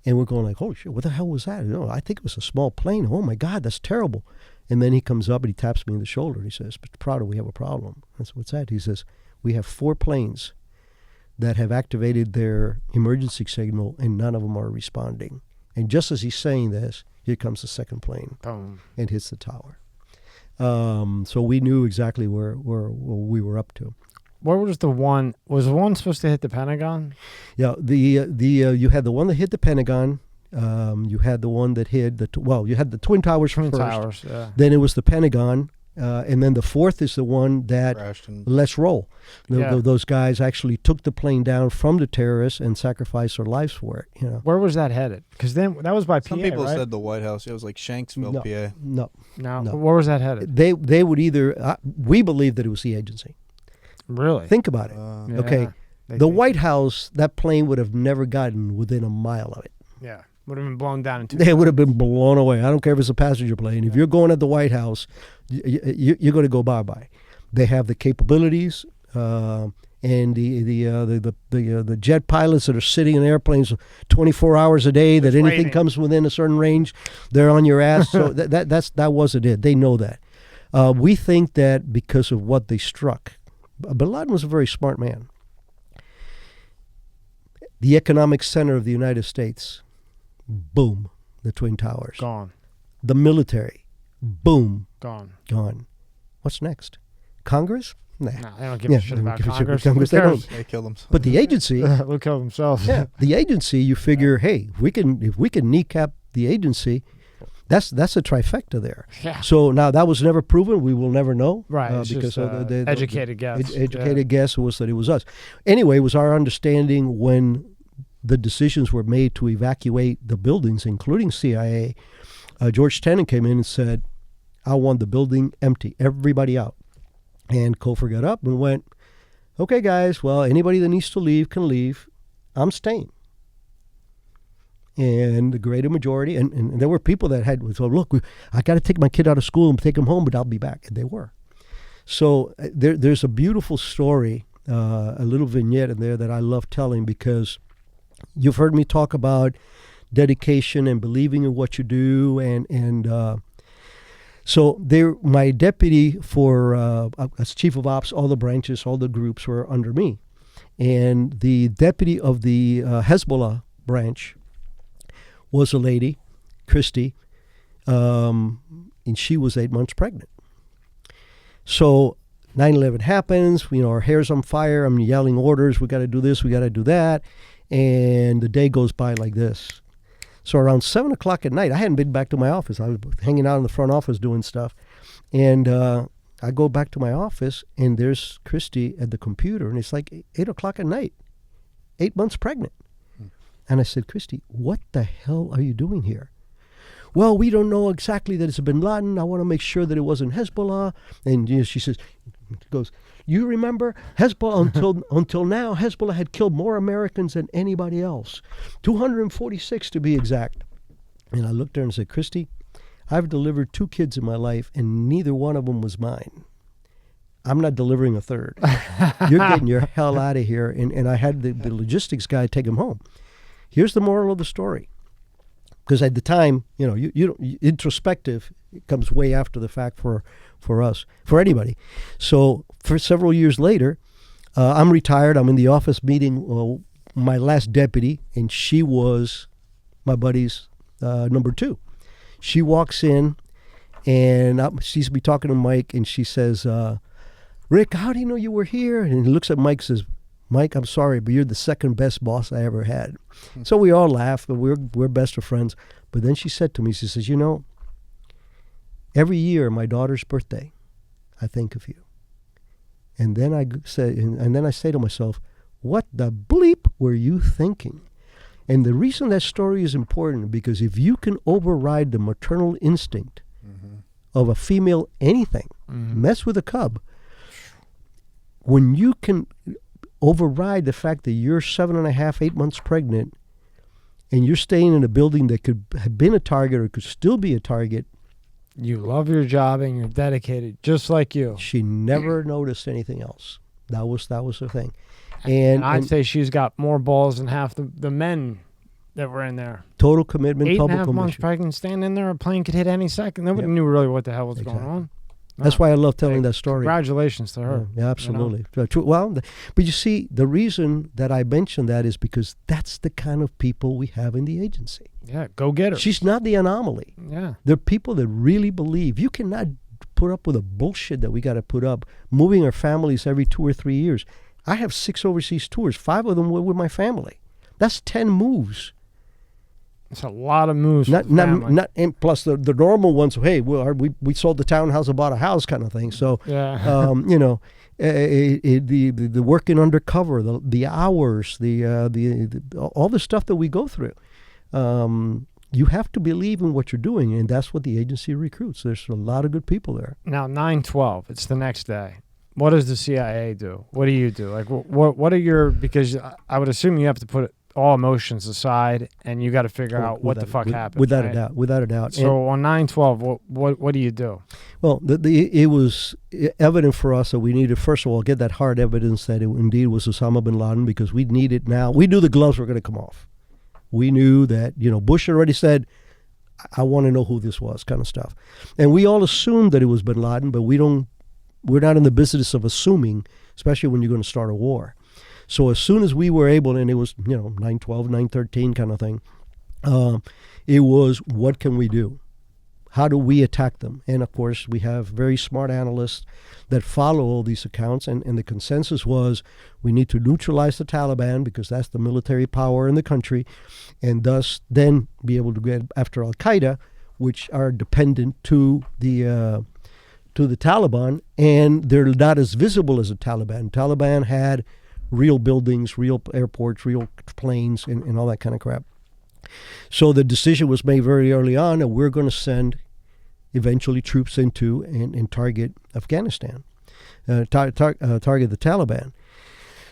and we're going like, holy shit, what the hell was that? You know, I think it was a small plane. Oh, my God, that's terrible. And then he comes up and he taps me in the shoulder. And he says, Mr. Prado, we have a problem. I said, what's that? He says, we have 4 planes that have activated their emergency signal, and none of them are responding. And just as he's saying this, here comes the second plane. Boom. And hits the tower. So we knew exactly where we were up to. Where was the one? Was the one supposed to hit the Pentagon? Yeah, you had the one that hit the Pentagon. You had the one that hit you had the Twin Towers first. Towers, yeah. Then it was the Pentagon. And then the fourth is the one that let's roll. Those guys actually took the plane down from the terrorists and sacrificed their lives for it. You know. Where was that headed? Because then that was by PA, Some people right? said the White House. It was like Shanksville, PA. No. Where was that headed? They would either. We believe that it was the agency. Really? Think about it. Yeah, okay. The White House, that plane would have never gotten within a mile of it. Yeah. Would have been blown down into. They would have been blown away. I don't care if it's a passenger plane. If you're going at the White House, you're going to go bye-bye. They have the capabilities, and the jet pilots that are sitting in airplanes 24 hours a day. That anything waiting. comes within a certain range, they're on your ass. So that wasn't it. They know that. We think that because of what they struck. Bin Laden was a very smart man. The economic center of the United States, boom, the Twin Towers. Gone. The military, boom, Gone. gone. What's next? Congress? Nah. No, they don't give a shit about give a shit about Congress. Congress. Who They cares? don't. They killed themselves. But the agency, They'll kill themselves. yeah, the agency, you figure, hey, if we can kneecap the agency, that's a trifecta there. Yeah. So now that was never proven. We will never know. Right. It's because just, educated guess. Educated guess was that it was us. Anyway, it was our understanding when the decisions were made to evacuate the buildings, including CIA. George Tenet came in and said, I want the building empty, everybody out. And Cofer got up and went, okay, guys, well, anybody that needs to leave can leave. I'm staying. And the greater majority, and there were people that had, so look, I got to take my kid out of school and take him home, but I'll be back. And they were. So there's a beautiful story, a little vignette in there that I love telling, because you've heard me talk about dedication and believing in what you do. So my deputy as chief of ops, all the branches, all the groups were under me. And the deputy of the Hezbollah branch was a lady, Christy, and she was 8 months pregnant. So 9/11 happens, our hair's on fire, I'm yelling orders, we got to do this, we got to do that, and the day goes by like this. So around 7 o'clock at night, I hadn't been back to my office. I was hanging out in the front office doing stuff, and I go back to my office, and there's Christy at the computer, and it's like 8 o'clock at night, 8 months pregnant. And I said, Christy, what the hell are you doing here? Well, we don't know exactly that it's bin Laden. I want to make sure that it wasn't Hezbollah. And she goes, you remember Hezbollah until now, Hezbollah had killed more Americans than anybody else, 246 to be exact. And I looked at her and said, Christy, I've delivered 2 kids in my life, and neither one of them was mine. I'm not delivering a third. You're getting your hell out of here. And I had the logistics guy take him home. Here's the moral of the story. Because at the time, introspective, it comes way after the fact for us, for anybody. So for several years later, I'm retired. I'm in the office meeting my last deputy, and she was my buddy's number 2. She walks in, and she's be talking to Mike, and she says, Rick, how do you know you were here? And he looks at Mike and says, Mike, I'm sorry, but you're the second best boss I ever had. So we all laughed, but we're best of friends. But then she said to me, she says, every year, my daughter's birthday, I think of you. And then I say to myself, what the bleep were you thinking? And the reason that story is important, because if you can override the maternal instinct of a female anything, mess with a cub, when you can override the fact that you're 7.5, 8 months pregnant, and you're staying in a building that could have been a target or could still be a target. You love your job and you're dedicated, just like you. She never noticed anything else. That was the thing. And I'd say she's got more balls than half the men that were in there. Total commitment, 8.5 months pregnant, standing in there, a plane could hit any second. Nobody knew really what the hell was going on. That's why I love telling that story. Congratulations to her. Yeah, absolutely. Well, but you see, the reason that I mention that is because that's the kind of people we have in the agency. Yeah, go get her. She's not the anomaly. Yeah. They're people that really believe. You cannot put up with the bullshit that we got to put up, moving our families every 2 or 3 years. I have 6 overseas tours. 5 of them were with my family. That's 10 moves. It's a lot of moves. Not and plus the normal ones. Hey, we sold the townhouse and bought a house, kind of thing. So yeah, the working undercover, the hours, all the stuff that we go through. You have to believe in what you're doing, and that's what the agency recruits. There's a lot of good people there. Now 9/12, it's the next day. What does the CIA do? What do you do? Like what are your? Because I would assume you have to put all emotions aside, and you got to figure out what the fuck happened. Without a doubt. So on 9/12, what do you do? Well, it was evident for us that we needed, first of all, get that hard evidence that it indeed was Osama bin Laden, because we need it now. We knew the gloves were going to come off. We knew that, Bush already said, I want to know who this was, kind of stuff. And we all assumed that it was bin Laden, but we're not in the business of assuming, especially when you're going to start a war. So as soon as we were able, and it was 9/12, 9/13 kind of thing, it was, what can we do? How do we attack them? And of course, we have very smart analysts that follow all these accounts. And the consensus was, we need to neutralize the Taliban because that's the military power in the country, and thus then be able to get after Al-Qaeda, which are dependent to the Taliban, and they're not as visible as the Taliban. Taliban had real buildings, real airports, real planes, and all that kind of crap. So the decision was made very early on that we're going to send eventually troops into and target Afghanistan, target the Taliban.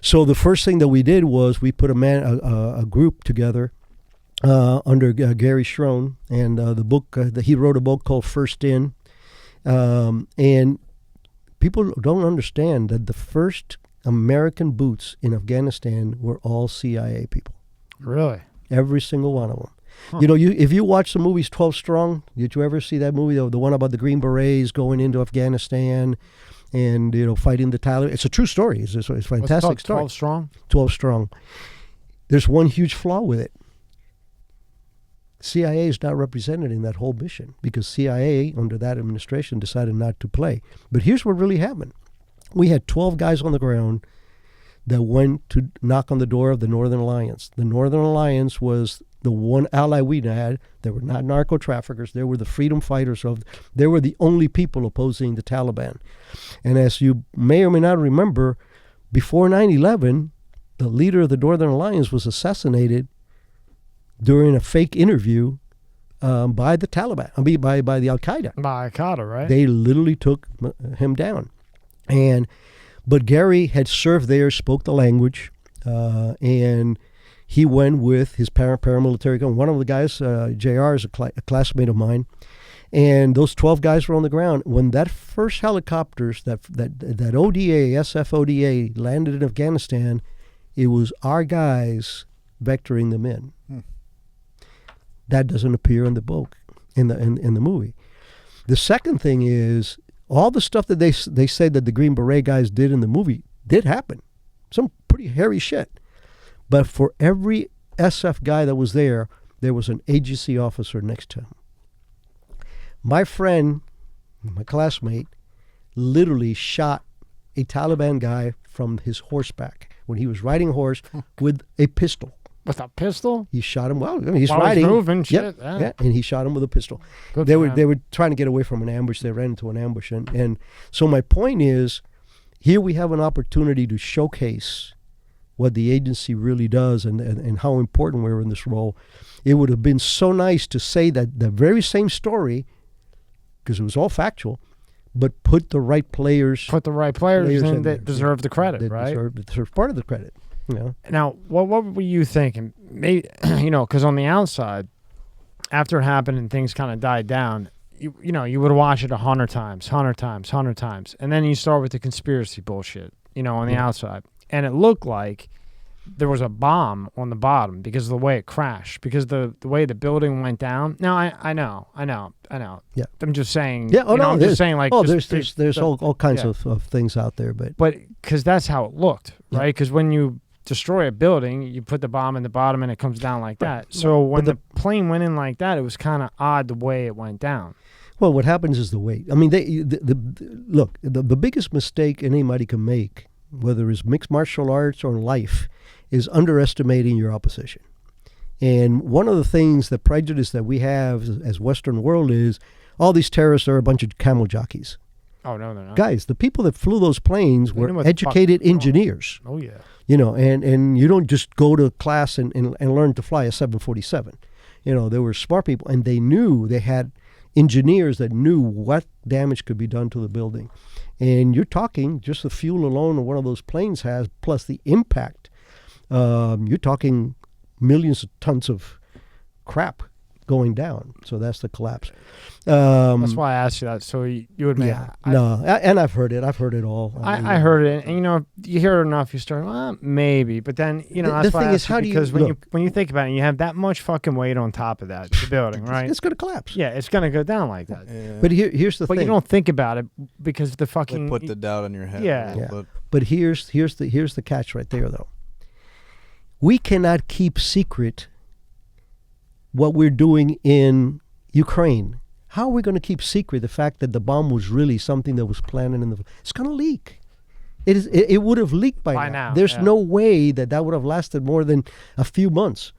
So the first thing that we did was we put a group together under Gary Schroen, and the book he wrote a book called First In, and people don't understand that the first American boots in Afghanistan were all CIA people. Really? Every single one of them. Huh. If you watch the movies 12 Strong, did you ever see that movie, the one about the Green Berets going into Afghanistan and, fighting the Taliban? It's a true story. It's a fantastic story. 12 Strong? 12 Strong. There's one huge flaw with it. CIA is not represented in that whole mission because CIA, under that administration, decided not to play. But here's what really happened. We had 12 guys on the ground that went to knock on the door of the Northern Alliance. The Northern Alliance was the one ally we had. They were not narco traffickers. They were the freedom fighters. They were the only people opposing the Taliban. And as you may or may not remember, before 9/11, the leader of the Northern Alliance was assassinated during a fake interview by the Taliban. By the Al-Qaeda. By Al-Qaeda, right? They literally took him down. But Gary had served there, spoke the language, and he went with his paramilitary. One of the guys, JR, is a classmate of mine, and those 12 guys were on the ground. When that first helicopters, that ODA, SF ODA, landed in Afghanistan, it was our guys vectoring them in. That doesn't appear in the book, in the movie. The second thing is, all the stuff that they said that the Green Beret guys did in the movie did happen. Some pretty hairy shit. But for every SF guy that was there was an agency officer next to him. My friend, my classmate, literally shot a Taliban guy from his horseback when he was riding a horse with a pistol. With a pistol? He shot him. Well, he's While riding. he's moving, shit. Yep, Yeah. yeah, and he shot him with a pistol. Good They for were him. they were trying to get away from an ambush. They ran into an ambush, and so my point is, here we have an opportunity to showcase what the agency really does and how important we're in this role. It would have been so nice to say that the very same story, because it was all factual, but put the right players. Put the right players in there. that deserve the credit, That right? deserve part of the credit. Now, what were you thinking? Maybe, because on the outside, after it happened and things kind of died down, you would watch it 100 times, and then you start with the conspiracy bullshit, on the outside, and it looked like there was a bomb on the bottom because of the way it crashed, because the way the building went down. Now I know. Yeah. I'm just saying. Yeah. Oh no. I'm just saying, like. There's all kinds of things out there, but because that's how it looked, right? Because when you destroy a building, you put the bomb in the bottom and it comes down like that. So when the plane went in like that, it was kind of odd the way it went down. Well, what happens is the weight. I mean, look, the biggest mistake anybody can make, whether it's mixed martial arts or life, is underestimating your opposition. And one of the things, the prejudice that we have as Western world is, all these terrorists are a bunch of camel jockeys. Oh, no, they're not. Guys, the people that flew those planes were educated engineers. Oh, yeah. And you don't just go to class and learn to fly a 747. They were smart people, and they had engineers that knew what damage could be done to the building. And you're talking just the fuel alone one of those planes has, plus the impact. You're talking millions of tons of crap going down. So that's the collapse. That's why I asked you that. So you admit. Yeah. And I've heard it. I've heard it all. I heard it. And, you hear it enough, you start, well, maybe. But then, that's why I asked you, because when you think about it, you have that much fucking weight on top of that, the building, right? It's going to collapse. Yeah, it's going to go down like that. Yeah. But here's the thing. But you don't think about it because the fucking... They put the doubt in your head. Yeah. A little bit. But here's the catch right there, though. we cannot keep secret what we're doing in Ukraine. How are we going to keep secret the fact that the bomb was really something that was planned in the... It's going to leak. It would have leaked by now. There's no way that would have lasted more than a few months.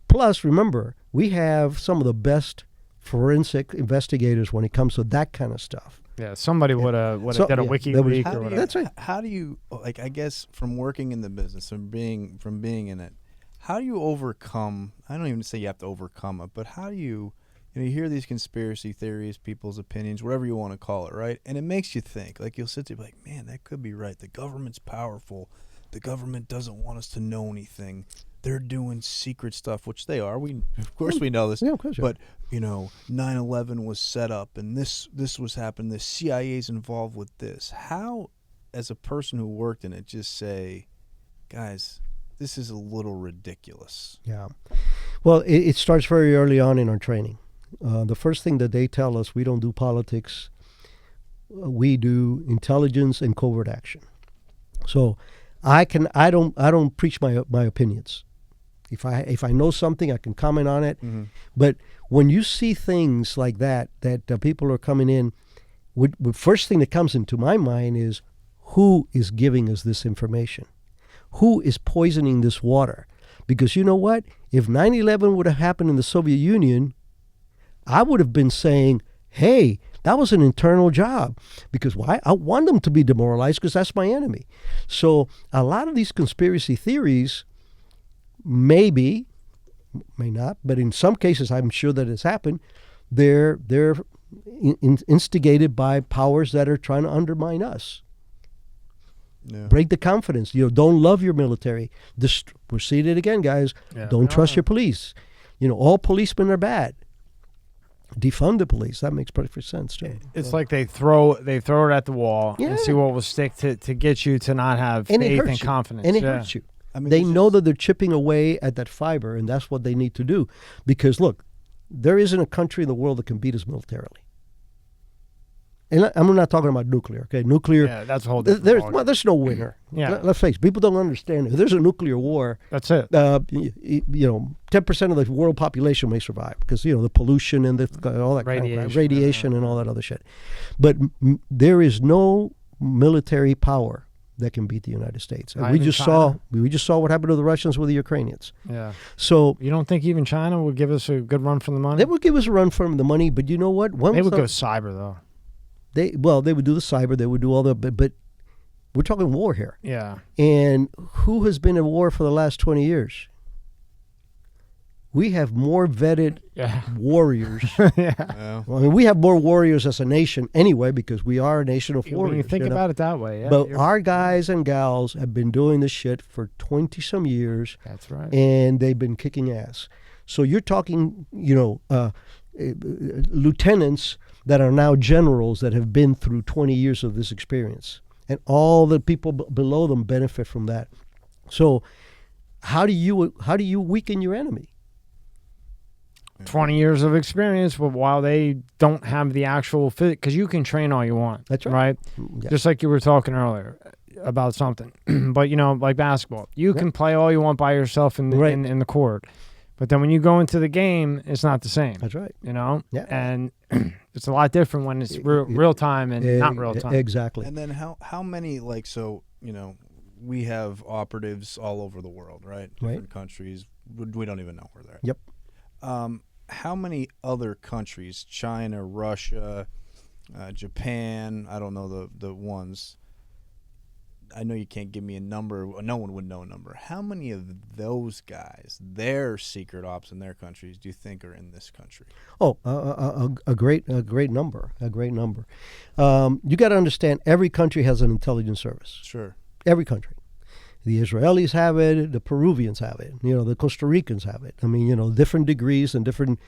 Plus, remember, we have some of the best forensic investigators when it comes to that kind of stuff. Yeah, somebody would have did a wiki leak or whatever. That's right. How do you, like, I guess from working in the business and being in it, how do you overcome, I don't even say you have to overcome it, but how do you hear these conspiracy theories, people's opinions, whatever you want to call it, right? And it makes you think. Like, you'll sit there and be like, man, that could be right. The government's powerful. The government doesn't want us to know anything. They're doing secret stuff, which they are. Of course we know this. Yeah, of course. But, 9/11 was set up, and this was happening. The CIA's involved with this. How, as a person who worked in it, just say, guys, this is a little ridiculous? Yeah. Well, it starts very early on in our training. The first thing that they tell us, we don't do politics. We do intelligence and covert action. So I don't preach my opinions. If I know something, I can comment on it. Mm-hmm. But when you see things like that people are coming in, the first thing that comes into my mind is, who is giving us this information? Who is poisoning this water? Because you know what? If 9/11 would have happened in the Soviet Union, I would have been saying, hey, that was an internal job. Because why? I want them to be demoralized because that's my enemy. So a lot of these conspiracy theories may not, but in some cases I'm sure that it's happened. They're instigated by powers that are trying to undermine us. Yeah. Break the confidence. Don't love your military. We're seeing it again, guys. Yeah. Don't trust your police. All policemen are bad. Defund the police. That makes perfect sense too. It's like they throw it at the wall and see what will stick to get you to not have faith and confidence. And it hurts you. I mean, they know that they're chipping away at that fiber, and that's what they need to do. Because look, there isn't a country in the world that can beat us militarily. And I'm not talking about nuclear, okay? Nuclear. Yeah, that's a whole different there's no winner. Yeah. Let's face it. People don't understand. If there's a nuclear war, that's it. 10% of the world population may survive because, the pollution and all that radiation and all that other shit. But there is no military power that can beat the United States. And we just saw what happened to the Russians with the Ukrainians. Yeah. So you don't think even China would give us a good run for the money? They would give us a run for the money, but you know what? They would go cyber though. They would do the cyber. They would do all the, but we're talking war here. Yeah. And who has been in war for the last 20 years? We have more vetted warriors. Yeah. Well, I mean, we have more warriors as a nation anyway because we are a nation of warriors. When you think about it that way, yeah. But our guys and gals have been doing this shit for 20-some years. That's right. And they've been kicking ass. So you're talking, lieutenants that are now generals that have been through 20 years of this experience. And all the people below them benefit from that. So how do you weaken your enemy? 20 years of experience, but while they don't have the actual fit, because you can train all you want. That's right. Right? Yeah. Just like you were talking earlier about something. But, like basketball. You can play all you want by yourself in the court. But then when you go into the game, it's not the same. That's right. Yeah. And it's a lot different when it's real time and not real time. Exactly. And then how many, we have operatives all over the world, right? Different countries. We don't even know where they're at. Yep. How many other countries, China, Russia, Japan, I don't know the ones. I know you can't give me a number. No one would know a number. How many of those guys, their secret ops in their countries, do you think are in this country? Oh, a great number. A great number. You got to understand, every country has an intelligence service. Sure. Every country. The Israelis have it. The Peruvians have it. The Costa Ricans have it. I mean, different degrees and different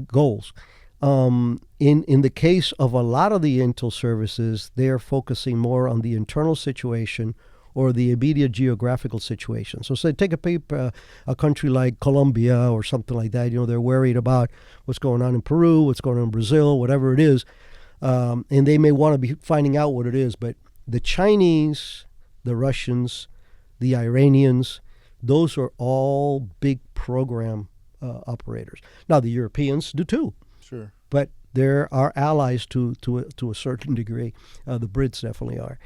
goals. In the case of a lot of the intel services, they are focusing more on the internal situation or the immediate geographical situation. So say take a country like Colombia or something like that. They're worried about what's going on in Peru, what's going on in Brazil, whatever it is, and they may want to be finding out what it is. But the Chinese, the Russians, the Iranians. Those are all big program operators. Now, the Europeans do too. Sure. But they're our allies to a certain degree. The Brits definitely are.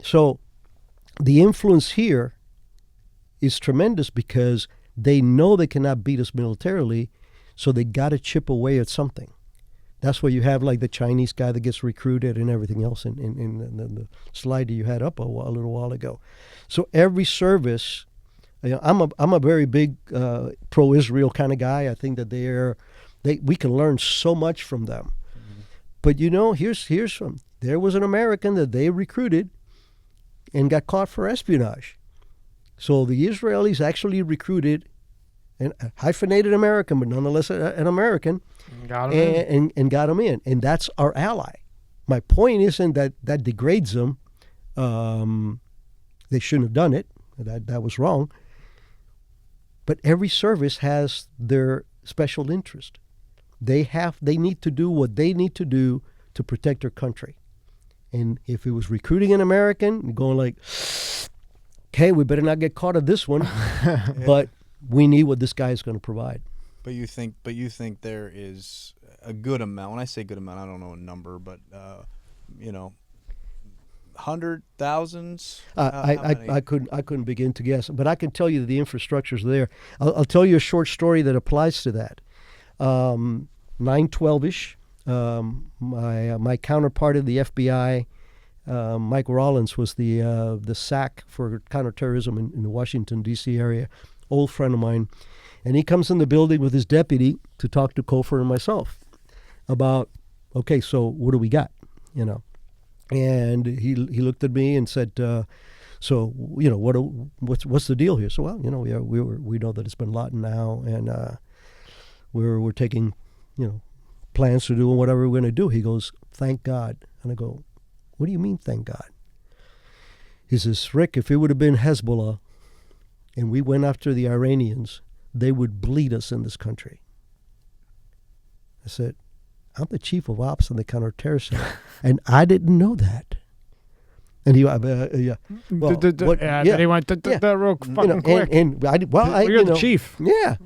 So the influence here is tremendous because they know they cannot beat us militarily, so they got to chip away at something. That's why you have like the Chinese guy that gets recruited and everything else in the slide that you had up a little while ago. So every service, I'm a very big pro-Israel kind of guy. I think that we can learn so much from them. Mm-hmm. But here's some. There was an American that they recruited and got caught for espionage. So the Israelis actually recruited a hyphenated American, but nonetheless an American, got him and got him in. And that's our ally. My point isn't that degrades them. They shouldn't have done it. That was wrong. But every service has their special interest. They need to do what they need to do to protect their country. And if it was recruiting an American, going like, okay, we better not get caught at this one, but we need what this guy is going to provide. But you think there is a good amount. When I say good amount, I don't know a number, but hundred thousands. I couldn't begin to guess, but I can tell you that the infrastructure is there. I'll tell you a short story that applies to that. 9/12ish. My counterpart in the FBI, Mike Rollins, was the SAC for counter-terrorism in the Washington, D.C. area, old friend of mine. And he comes in the building with his deputy to talk to Kofor and myself about, okay, so what do we got, And he looked at me and said, so, what's the deal here? So, well, we know that it's been Ladin now, and we're taking, plans to do whatever we're going to do. He goes, thank God. And I go, what do you mean, thank God? He says, Rick, if it would have been Hezbollah and we went after the Iranians, they would bleed us in this country. I said, I'm the chief of ops on the counter-terrorist center, and I didn't know that. And he, yeah. Well, he went real fucking quick. You're the chief. Yeah,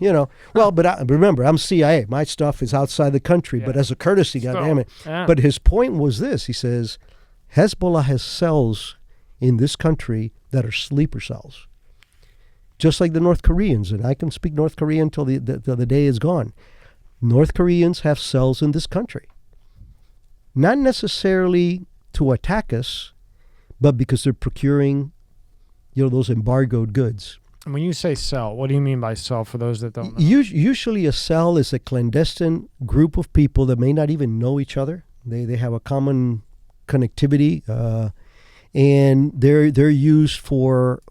Well, but remember, I'm CIA. My stuff is outside the country, but as a courtesy, goddammit. Yeah. But his point was this. He says, Hezbollah has cells in this country that are sleeper cells. Just like the North Koreans, and I can speak North Korean until the day is gone. North Koreans have cells in this country. Not necessarily to attack us, but because they're procuring, those embargoed goods. And when you say cell, what do you mean by cell for those that don't know? Usually a cell is a clandestine group of people that may not even know each other. They have a common connectivity, and they're used for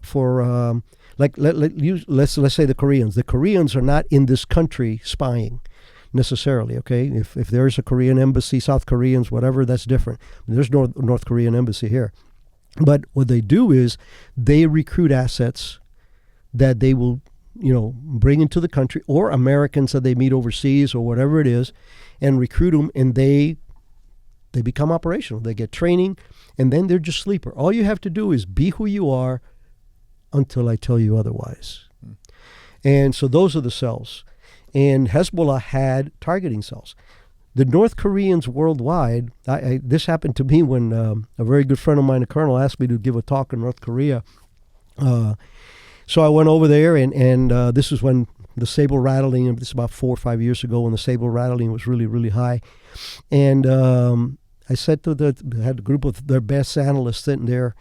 let's say the Koreans. The Koreans are not in this country spying necessarily, okay? If there's a Korean embassy, South Koreans, whatever, that's different. There's no North Korean embassy here. But what they do is they recruit assets that they will, bring into the country, or Americans that they meet overseas or whatever it is, and recruit them, and they become operational. They get training, and then they're just sleeper. All you have to do is be who you are until I tell you otherwise. And so those are the cells. And Hezbollah had targeting cells. The North Koreans worldwide, this happened to me when a very good friend of mine, a colonel, asked me to give a talk in North Korea. So I went over there, and this is when the saber rattling, this is about 4 or 5 years ago, when the saber rattling was really, really high. And I said I had a group of their best analysts sitting there,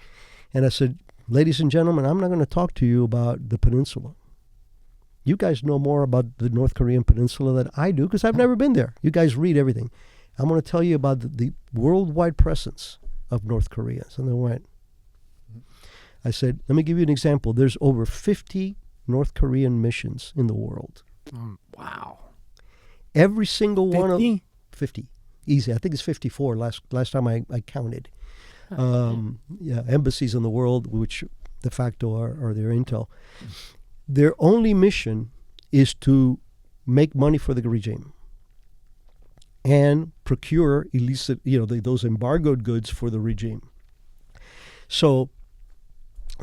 and I said, ladies and gentlemen, I'm not going to talk to you about the peninsula. You guys know more about the North Korean peninsula than I do because I've never been there. You guys read everything. I'm going to tell you about the worldwide presence of North Koreans. And they went. I said, let me give you an example. There's over 50 North Korean missions in the world. Wow. Every single 50? one of them. 50. Easy. I think it's 54 last time I counted. Embassies in the world, which de facto are their intel. Their only mission is to make money for the regime and procure illicit, those embargoed goods for the regime. So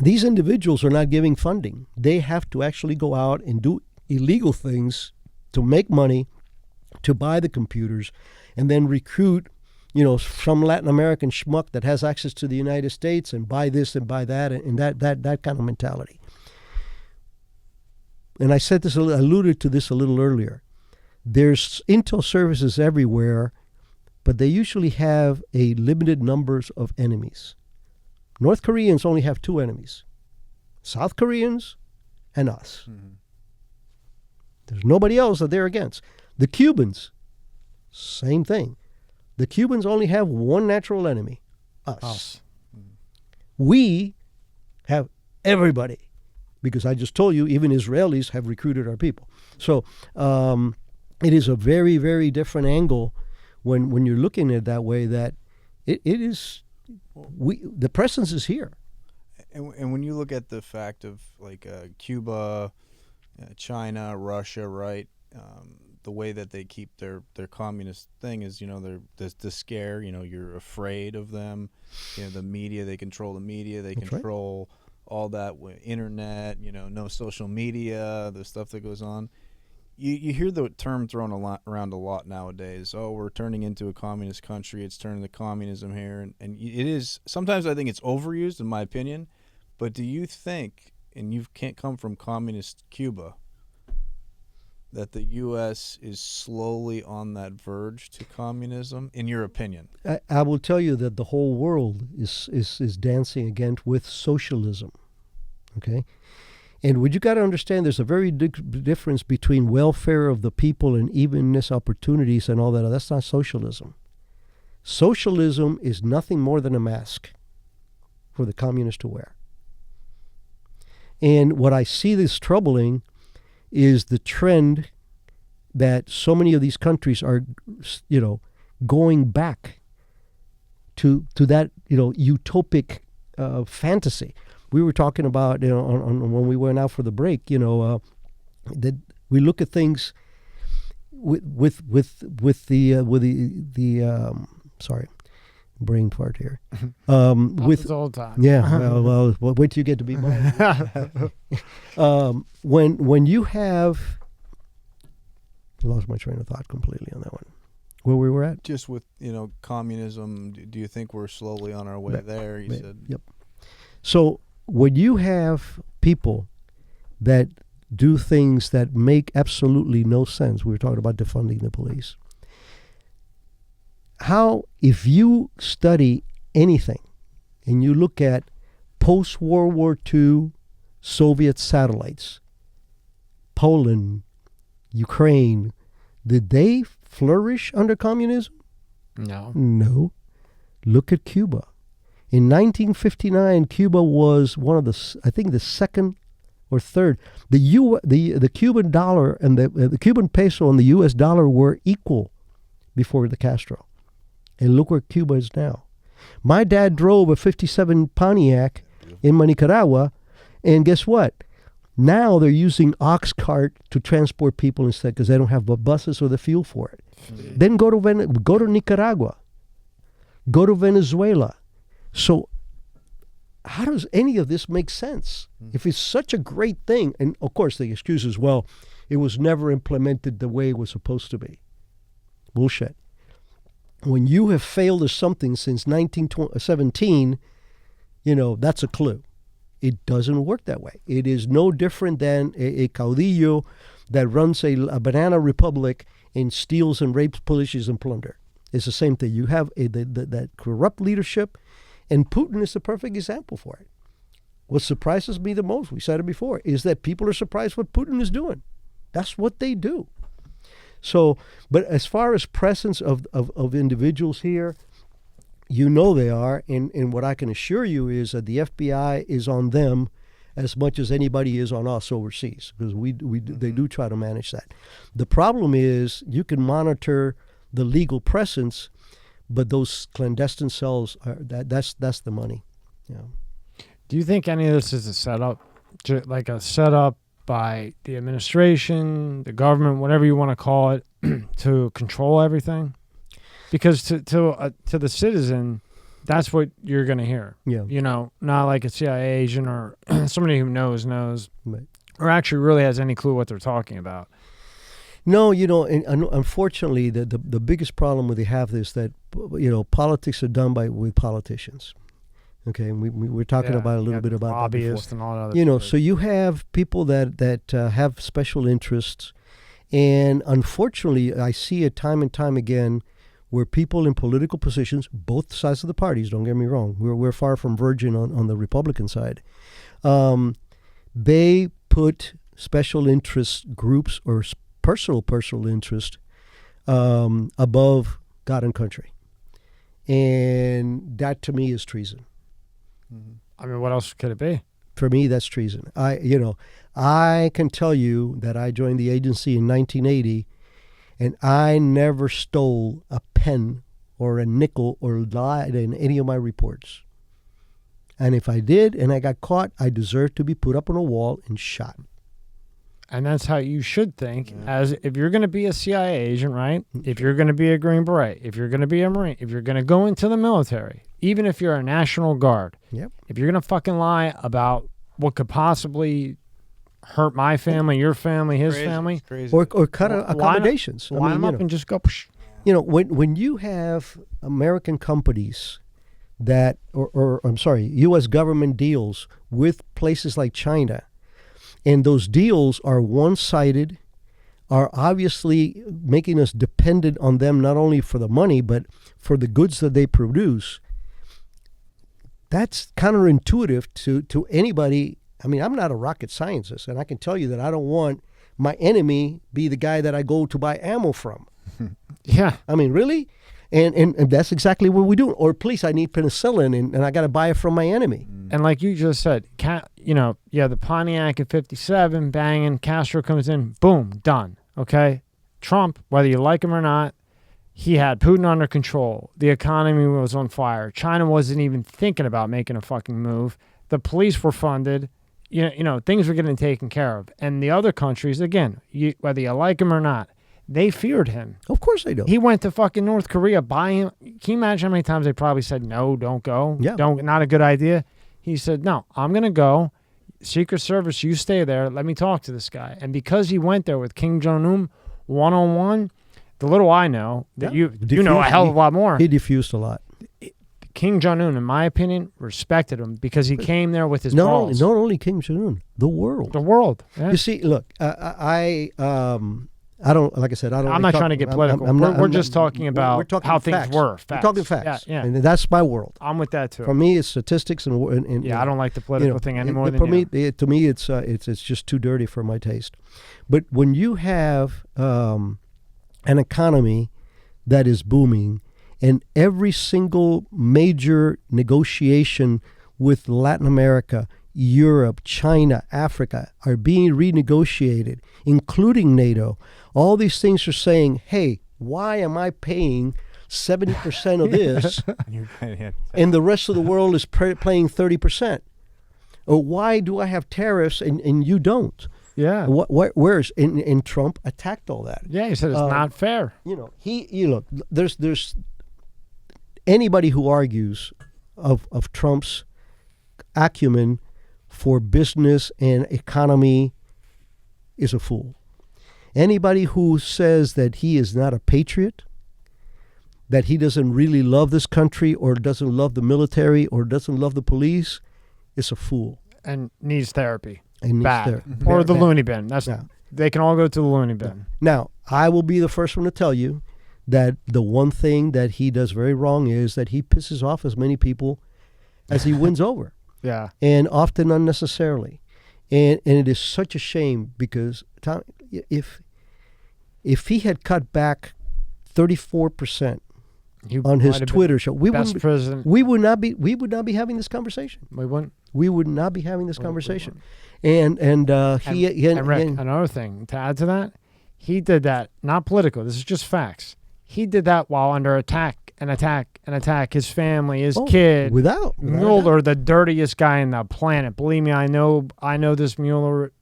these individuals are not giving funding. They have to actually go out and do illegal things to make money, to buy the computers, and then recruit, some Latin American schmuck that has access to the United States and buy this and buy that, and that kind of mentality. And I alluded to this a little earlier. There's intel services everywhere, but they usually have a limited numbers of enemies. North Koreans only have 2 enemies: South Koreans and us. Mm-hmm. There's nobody else that they're against. The Cubans, same thing. The Cubans only have one natural enemy: us. We have everybody, because I just told you, even Israelis have recruited our people. So it is a very, very different angle when you're looking at it that way, that it is, the presence is here. And when you look at the fact of like Cuba, China, Russia, right? The way that they keep their communist thing is, they're the scare. You're afraid of them. The media, they control the media. They That's control all that internet. No social media. The stuff that goes on. You hear the term thrown around a lot nowadays. Oh, we're turning into a communist country. It's turning to communism here, and it is. Sometimes I think it's overused, in my opinion. But do you think, and you can't come from communist Cuba, that the U.S. is slowly on that verge to communism, in your opinion? I will tell you that the whole world is dancing again with socialism, okay? And what you got to understand, there's a very big difference between welfare of the people and evenness, opportunities, and all that. That's not socialism. Socialism is nothing more than a mask for the communist to wear. And what I see this troubling is the trend that so many of these countries are, going back to that, utopic fantasy. We were talking about, on when we went out for the break, that we look at things with the sorry, brain fart here. With all the time. Yeah. well, wait till you get to be mine. When you have, I lost my train of thought completely on that one. Where we were at? Just with communism. Do you think we're slowly on our way there? You said. Yep. So when you have people that do things that make absolutely no sense, we were talking about defunding the police. If you study anything and you look at post-World War II Soviet satellites, Poland, Ukraine, did they flourish under communism? No. Look at Cuba. In 1959, Cuba was one of the second or third. The Cuban dollar and the Cuban peso and the U.S. dollar were equal before the Castro. And look where Cuba is now. My dad drove a 57 Pontiac in Nicaragua, and guess what? Now they're using ox cart to transport people instead, because they don't have buses or the fuel for it. Mm-hmm. Then go to Nicaragua. Go to Venezuela. So how does any of this make sense? Mm-hmm. If it's such a great thing, and of course the excuse is, well, it was never implemented the way it was supposed to be. Bullshit. When you have failed at something since 1917, that's a clue. It doesn't work that way. It is no different than a caudillo that runs a banana republic and steals and rapes, pillages, and plunder. It's the same thing. You have that corrupt leadership, and Putin is the perfect example for it. What surprises me the most, we said it before, is that people are surprised what Putin is doing. That's what they do. So, but as far as presence of individuals here, they are, and what I can assure you is that the FBI is on them as much as anybody is on us overseas, because they do try to manage that. The problem is you can monitor the legal presence, but those clandestine cells that's the money. Yeah. Do you think any of this is a setup, like a setup by the administration, the government, whatever you want to call it, to control everything? Because to the citizen, That's what you're going to hear. Yeah. You know, not like a CIA agent or somebody who knows, Right. or actually really has any clue what they're talking about. No, you know, and unfortunately, the biggest problem with they have is that, you know, politics are done with politicians. Okay, and we're talking about a little bit about that before. Lobbyists and all that other You know, shit. so you have people that have special interests, and unfortunately, I see it time and time again where people in political positions, both sides of the parties, don't get me wrong, we're far from virgin on the Republican side, they put special interest groups or personal interest above God and country. And that to me is treason. I mean, what else could it be? For me, that's treason. I can tell you that I joined the agency in 1980, and I never stole a pen or a nickel or lied in any of my reports. And if I did and I got caught, I deserved to be put up on a wall and shot. And that's how you should think. As if you're going to be a CIA agent, right? If you're going to be a Green Beret, if you're going to be a Marine, if you're going to go into the military, even if you're a National Guard, Yep. if you're going to fucking lie about what could possibly hurt my family, your family, his family, It's crazy. Or cut accommodations. line them up and just go. Psh. You know, when you have American companies that, or I'm sorry, U.S. government deals with places like China, and those deals are one-sided, are obviously making us dependent on them not only for the money, but for the goods that they produce, that's counterintuitive to anybody. I mean, I'm not a rocket scientist, and I can tell you that I don't want my enemy be the guy that I go to buy ammo from. Yeah. I mean, really? And that's exactly what we do. Or please, I need penicillin, and I got to buy it from my enemy. And like you just said, the Pontiac at 57, banging, Castro comes in, boom, done. Okay? Trump, whether you like him or not, he had Putin under control. The economy was on fire. China wasn't even thinking about making a fucking move. The police were funded. You know, things were getting taken care of. And the other countries, again, whether you like him or not, they feared him. Of course they do. He went to fucking North Korea buying. Can you imagine how many times they probably said, no, don't go? Yeah. Not a good idea. He said, no, I'm going to go. Secret Service, you stay there. Let me talk to this guy. And because he went there with Kim Jong-un one-on-one, the little I know, that you know a hell of a lot more. He diffused a lot. Kim Jong-un, in my opinion, respected him because he came there with his balls. Not only Kim Jong-un, the world. The world. Yeah. You see, look, I don't, like I said, I don't. I'm not trying to get political. We're just talking about we're talking how facts. things were. We're Facts. talking facts. Yeah. And that's my world. I'm with that too. For me, it's statistics and I don't like the political thing anymore than for you. me, to me, it's just too dirty for my taste. But when you have an economy that is booming, and every single major negotiation with Latin America, Europe, China, Africa are being renegotiated, including NATO. All these things are saying, hey, why am I paying 70% of this and the rest of the world is paying 30%? Or why do I have tariffs and you don't? Yeah. Where's and Trump attacked all that. Yeah, he said it's not fair. You know, there's anybody who argues of Trump's acumen for business and economy is a fool. Anybody who says that he is not a patriot, that he doesn't really love this country or doesn't love the military or doesn't love the police is a fool. And needs therapy. And bad. Or the loony bin. They can all go to the loony bin. Now, I will be the first one to tell you that the one thing that he does very wrong is that he pisses off as many people as he wins over. Yeah. And often unnecessarily. And it is such a shame because Tom, if he had cut back 34% on his Twitter show, we would not be having this conversation. We wouldn't. We would not be having this conversation. And another thing to add to that, he did that not political. This is just facts. He did that while under attack. His family, his kid. Without Mueller, the dirtiest guy in the planet. Believe me, I know this Mueller.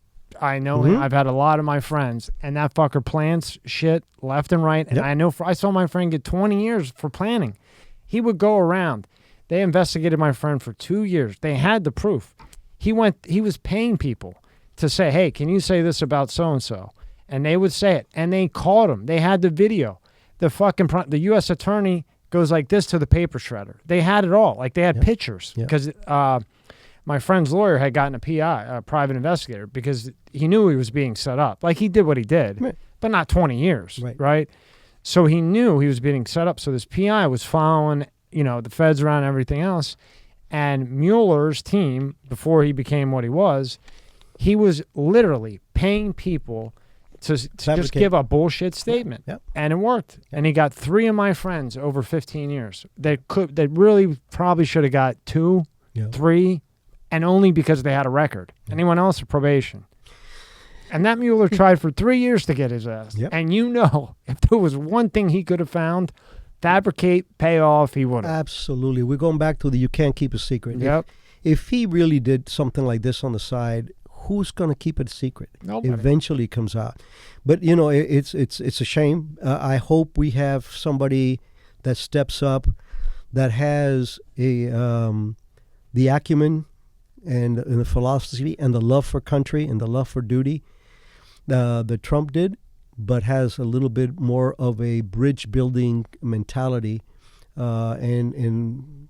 I know him. I've had a lot of my friends, and that fucker plans shit left and right. And I saw my friend get 20 years for planning. He would go around. They investigated my friend for 2 years. They had the proof. He was paying people to say, hey, can you say this about so-and-so? And they would say it. And they caught him. They had the video. The U.S. attorney goes like this to the paper shredder. They had it all. Like, they had pictures. Because my friend's lawyer had gotten a PI, a private investigator, because he knew he was being set up. Like, he did what he did, but not 20 years, right? So he knew he was being set up. So this PI was following, the feds around and everything else. And Mueller's team, before he became what he was literally paying people to just give a bullshit statement. And it worked. And he got 3 of my friends over 15 years. They really probably should have got 2, 3, and only because they had a record. Anyone else, probation. And that Mueller tried for 3 years to get his ass. And if there was one thing he could have found, fabricate, pay off, he would have. Absolutely. We're going back to you can't keep a secret. If he really did something like this on the side, who's going to keep it a secret? Nobody. Eventually comes out. But, it's a shame. I hope we have somebody that steps up, that has the acumen and the philosophy and the love for country and the love for duty that Trump did, but has a little bit more of a bridge building mentality, and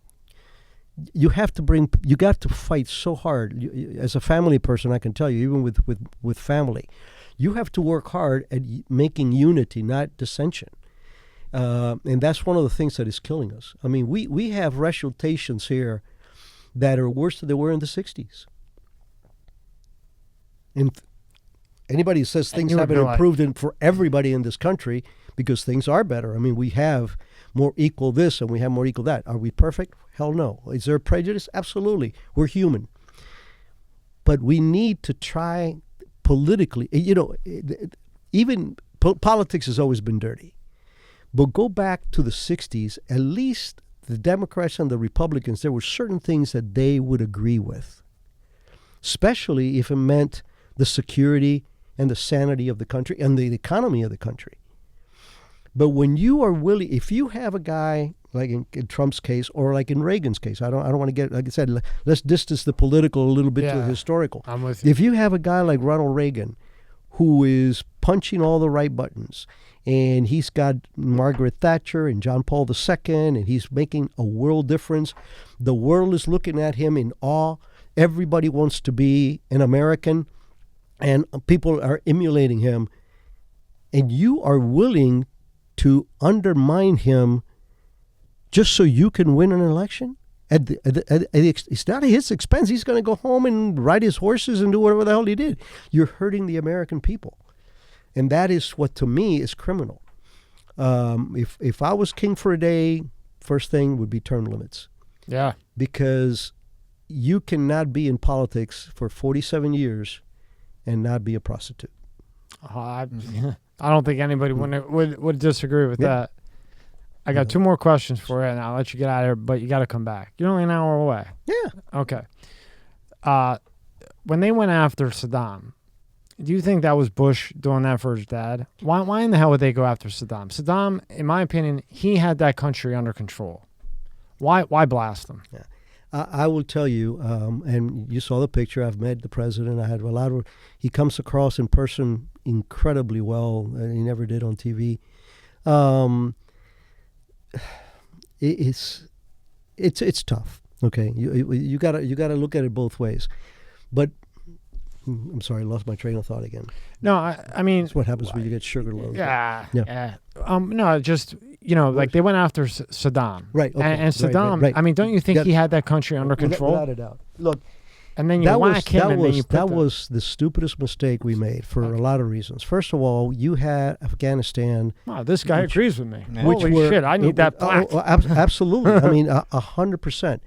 you got to fight so hard. As a family person, I can tell you, even with family, you have to work hard at making unity, not dissension. And that's one of the things that is killing us. I mean, we have resultations here that are worse than they were in the 60s. And anybody who says things haven't improved for everybody in this country, because things are better. I mean, we have more equal this and we have more equal that. Are we perfect? Hell no. Is there prejudice? Absolutely. We're human. But we need to try politically, even politics has always been dirty. But go back to the 60s, at least the Democrats and the Republicans, there were certain things that they would agree with, especially if it meant the security and the sanity of the country and the economy of the country. But when you are willing, if you have a guy like in Trump's case or like in Reagan's case, I don't want to get, like I said, let's distance the political a little bit to the historical. I'm with you. If you have a guy like Ronald Reagan who is punching all the right buttons, and he's got Margaret Thatcher and John Paul II, and he's making a world difference. The world is looking at him in awe. Everybody wants to be an American, and people are emulating him. And you are willing to undermine him just so you can win an election? It's not at his expense. He's going to go home and ride his horses and do whatever the hell he did. You're hurting the American people. And that is what, to me, is criminal. If I was king for a day, first thing would be term limits. Yeah. Because you cannot be in politics for 47 years and not be a prostitute. I don't think anybody would disagree with that. I got 2 more questions for you, and I'll let you get out of here, but you got to come back. You're only an hour away. Yeah. Okay. When they went after Saddam, do you think that was Bush doing that for his dad? Why in the hell would they go after Saddam? Saddam, in my opinion, he had that country under control. Why blast him? Yeah. I will tell you, and you saw the picture. I've met the president. I had a lot of. He comes across in person incredibly well. He never did on TV. It's tough. Okay, you gotta look at it both ways, but. I'm sorry, I lost my train of thought again. No, I mean... That's what happens when you get sugar loads. Yeah. No, just, like they went after Saddam. Right. Okay. And Saddam, right. I mean, don't you think he had that country under control? Without a doubt. Look, and then you whack him and then you put that was the stupidest mistake we made for a lot of reasons. First of all, you had Afghanistan... Wow, this guy agrees with me. Holy shit, I need that plaque. Absolutely. I mean, 100%.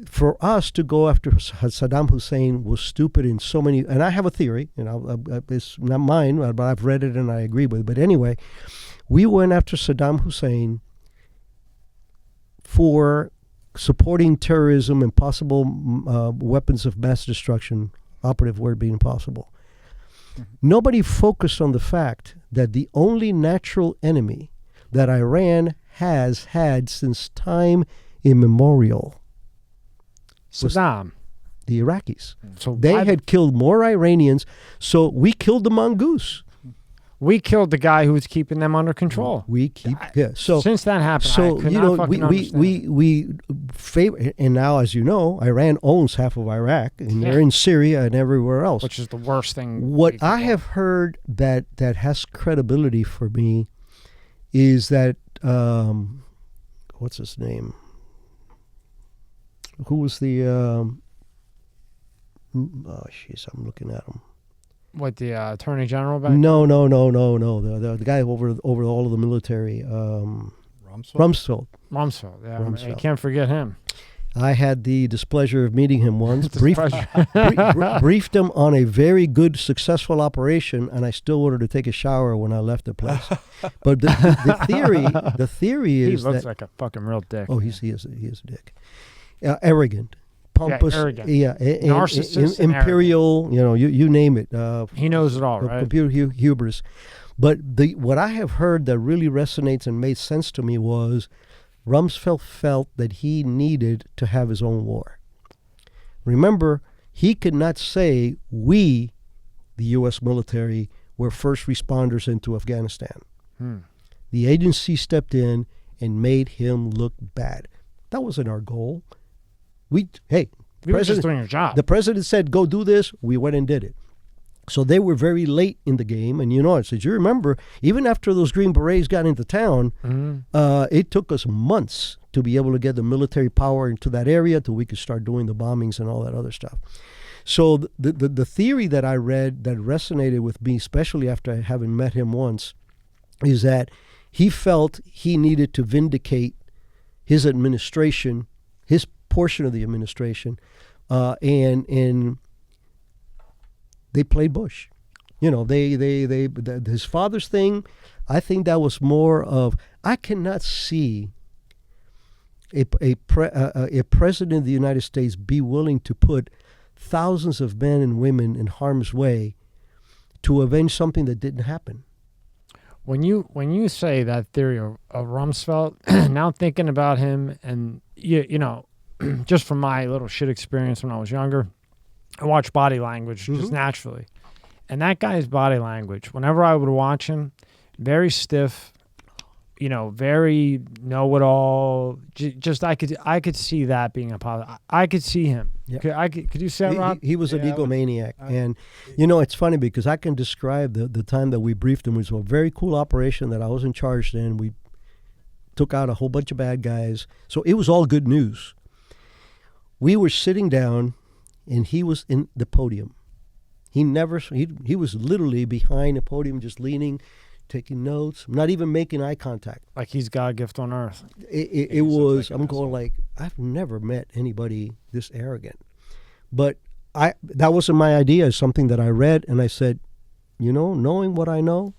For us to go after Saddam Hussein was stupid in so many, and I have a theory, it's not mine, but I've read it and I agree with it. But anyway, we went after Saddam Hussein for supporting terrorism and possible weapons of mass destruction, operative word being possible. Mm-hmm. Nobody focused on the fact that the only natural enemy that Iran has had since time immemorial. Saddam. The Iraqis. So They why- had killed more Iranians, so we killed the mongoose. we killed the guy who was keeping them under control. So Since that happened, I could not fucking understand. we favor, and now, as you know, Iran owns half of Iraq, and they're Yeah. in Syria and everywhere else. Which is the worst thing. What we could I do. have heard that has credibility for me is that what's his name? Who was the? Oh, jeez, I'm looking at him. What, the Attorney General back? No. The guy over all of the military. Rumsfeld. Rumsfeld. Yeah, Rumsfeld. you can't forget him. I had the displeasure of meeting him once. Displeasure. Briefed him on a very good, successful operation, and I still wanted to take a shower when I left the place. But the theory He is looks that like a fucking real dick. he is a dick, arrogant, pompous, arrogant. Narcissist and imperial. You name it. He knows it all, right? Computer hubris. But what I have heard that really resonates and made sense to me was Rumsfeld felt that he needed to have his own war. Remember, he could not say we, the U.S. military, were first responders into Afghanistan. The agency stepped in and made him look bad. That wasn't our goal. We were just doing your job. The president said, go do this. We went and did it. So they were very late in the game. And I said, you remember, even after those Green Berets got into town, it took us months to be able to get the military power into that area till we could start doing the bombings and all that other stuff. So the theory that I read that resonated with me, especially after having met him once, is that he felt he needed to vindicate his administration, his portion of the administration, and they played Bush. His father's thing, I think that was more of, I cannot see a president of the United States be willing to put thousands of men and women in harm's way to avenge something that didn't happen. When you say that theory of Rumsfeld, now thinking about him, and just from my little shit experience when I was younger, I watched body language just naturally. And that guy's body language, whenever I would watch him, very stiff, very know-it-all. Just I could see that being a positive. I could see him. Yeah. Could you say that, Rob? He was an egomaniac. And, it's funny because I can describe the time that we briefed him. It was a very cool operation that I was in charge in. We took out a whole bunch of bad guys. So it was all good news. We were sitting down, and he was in the podium. He was literally behind the podium, just leaning, taking notes, not even making eye contact. Like he's God gift on earth. It was, I'm going like, I've never met anybody this arrogant. But that wasn't my idea. It's something that I read, and I said, knowing what I know,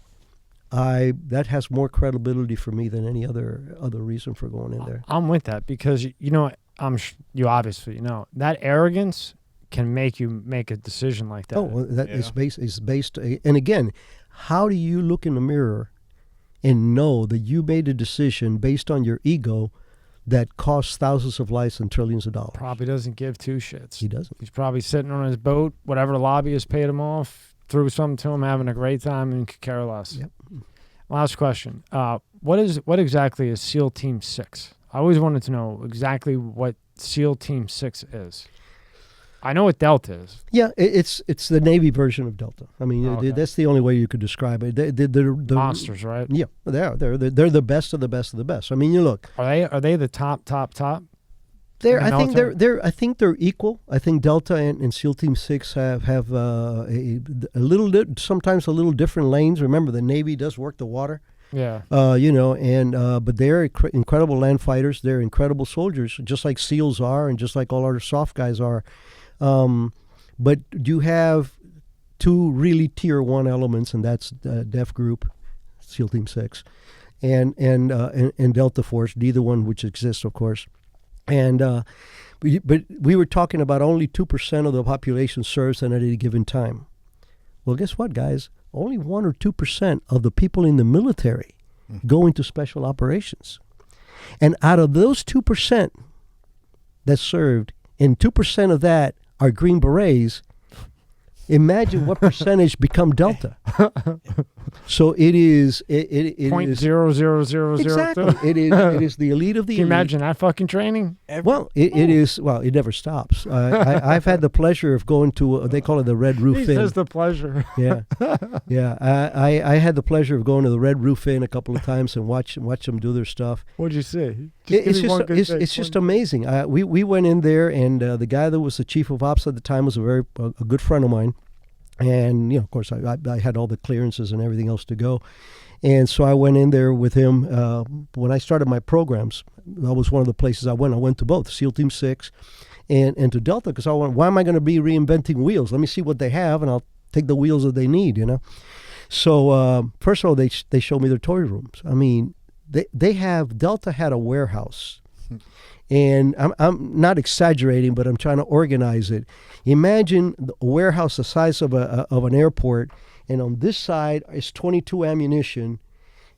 that has more credibility for me than any other reason for going in there. I'm with that because, you obviously that arrogance can make you make a decision like that. Oh, well, that is based. And again, how do you look in the mirror and know that you made a decision based on your ego that costs thousands of lives and trillions of dollars? Probably doesn't give two shits. He doesn't. He's probably sitting on his boat, whatever lobbyist paid him off, threw something to him, having a great time, and could care less. Yep. Last question. What exactly is SEAL Team 6? I always wanted to know exactly what SEAL Team 6 is. I know what Delta is. Yeah, it's the Navy version of Delta. I mean, okay. That's the only way you could describe it. They're Monsters, right? Yeah, they are. They're the best of the best of the best. I mean, you look. Are they the top? I think they're equal. I think Delta and SEAL Team 6 have a little sometimes a little different lanes. Remember, the Navy does work the water. Yeah. But they're incredible land fighters. They're incredible soldiers, just like SEALs are, and just like all our soft guys are. But you have two really tier 1 elements, and that's Def Group, SEAL Team 6, and Delta Force, neither one which exists, of course. But we were talking about only 2% of the population serves at any given time. Well, guess what, guys? Only 1 or 2% of the people in the military go into special operations. And out of those 2%, that's served, and 2% of that are Green Berets, imagine what percentage become Delta. So it is it Point is 0.00002. exactly it is the elite of the Can you elite. imagine that fucking training? Well, it is. Well, it never stops. I've had the pleasure of going to. They call it the Red Roof He Inn. says the pleasure. Yeah, yeah. I had the pleasure of going to the Red Roof Inn a couple of times and watch them do their stuff. What'd you see? It's just amazing. We went in there, and the guy that was the chief of ops at the time was a good friend of mine, and of course I had all the clearances and everything else to go. And so I went in there with him. When I started my programs, that was one of the places I went. I went to both SEAL Team 6 and to Delta, because I went, why am I going to be reinventing wheels? Let me see what they have, and I'll take the wheels that they need, So first of all, they showed me their toy rooms. I mean, Delta had a warehouse. And I'm not exaggerating, but I'm trying to organize it. Imagine a warehouse the size of an airport, and on this side is 22 ammunition,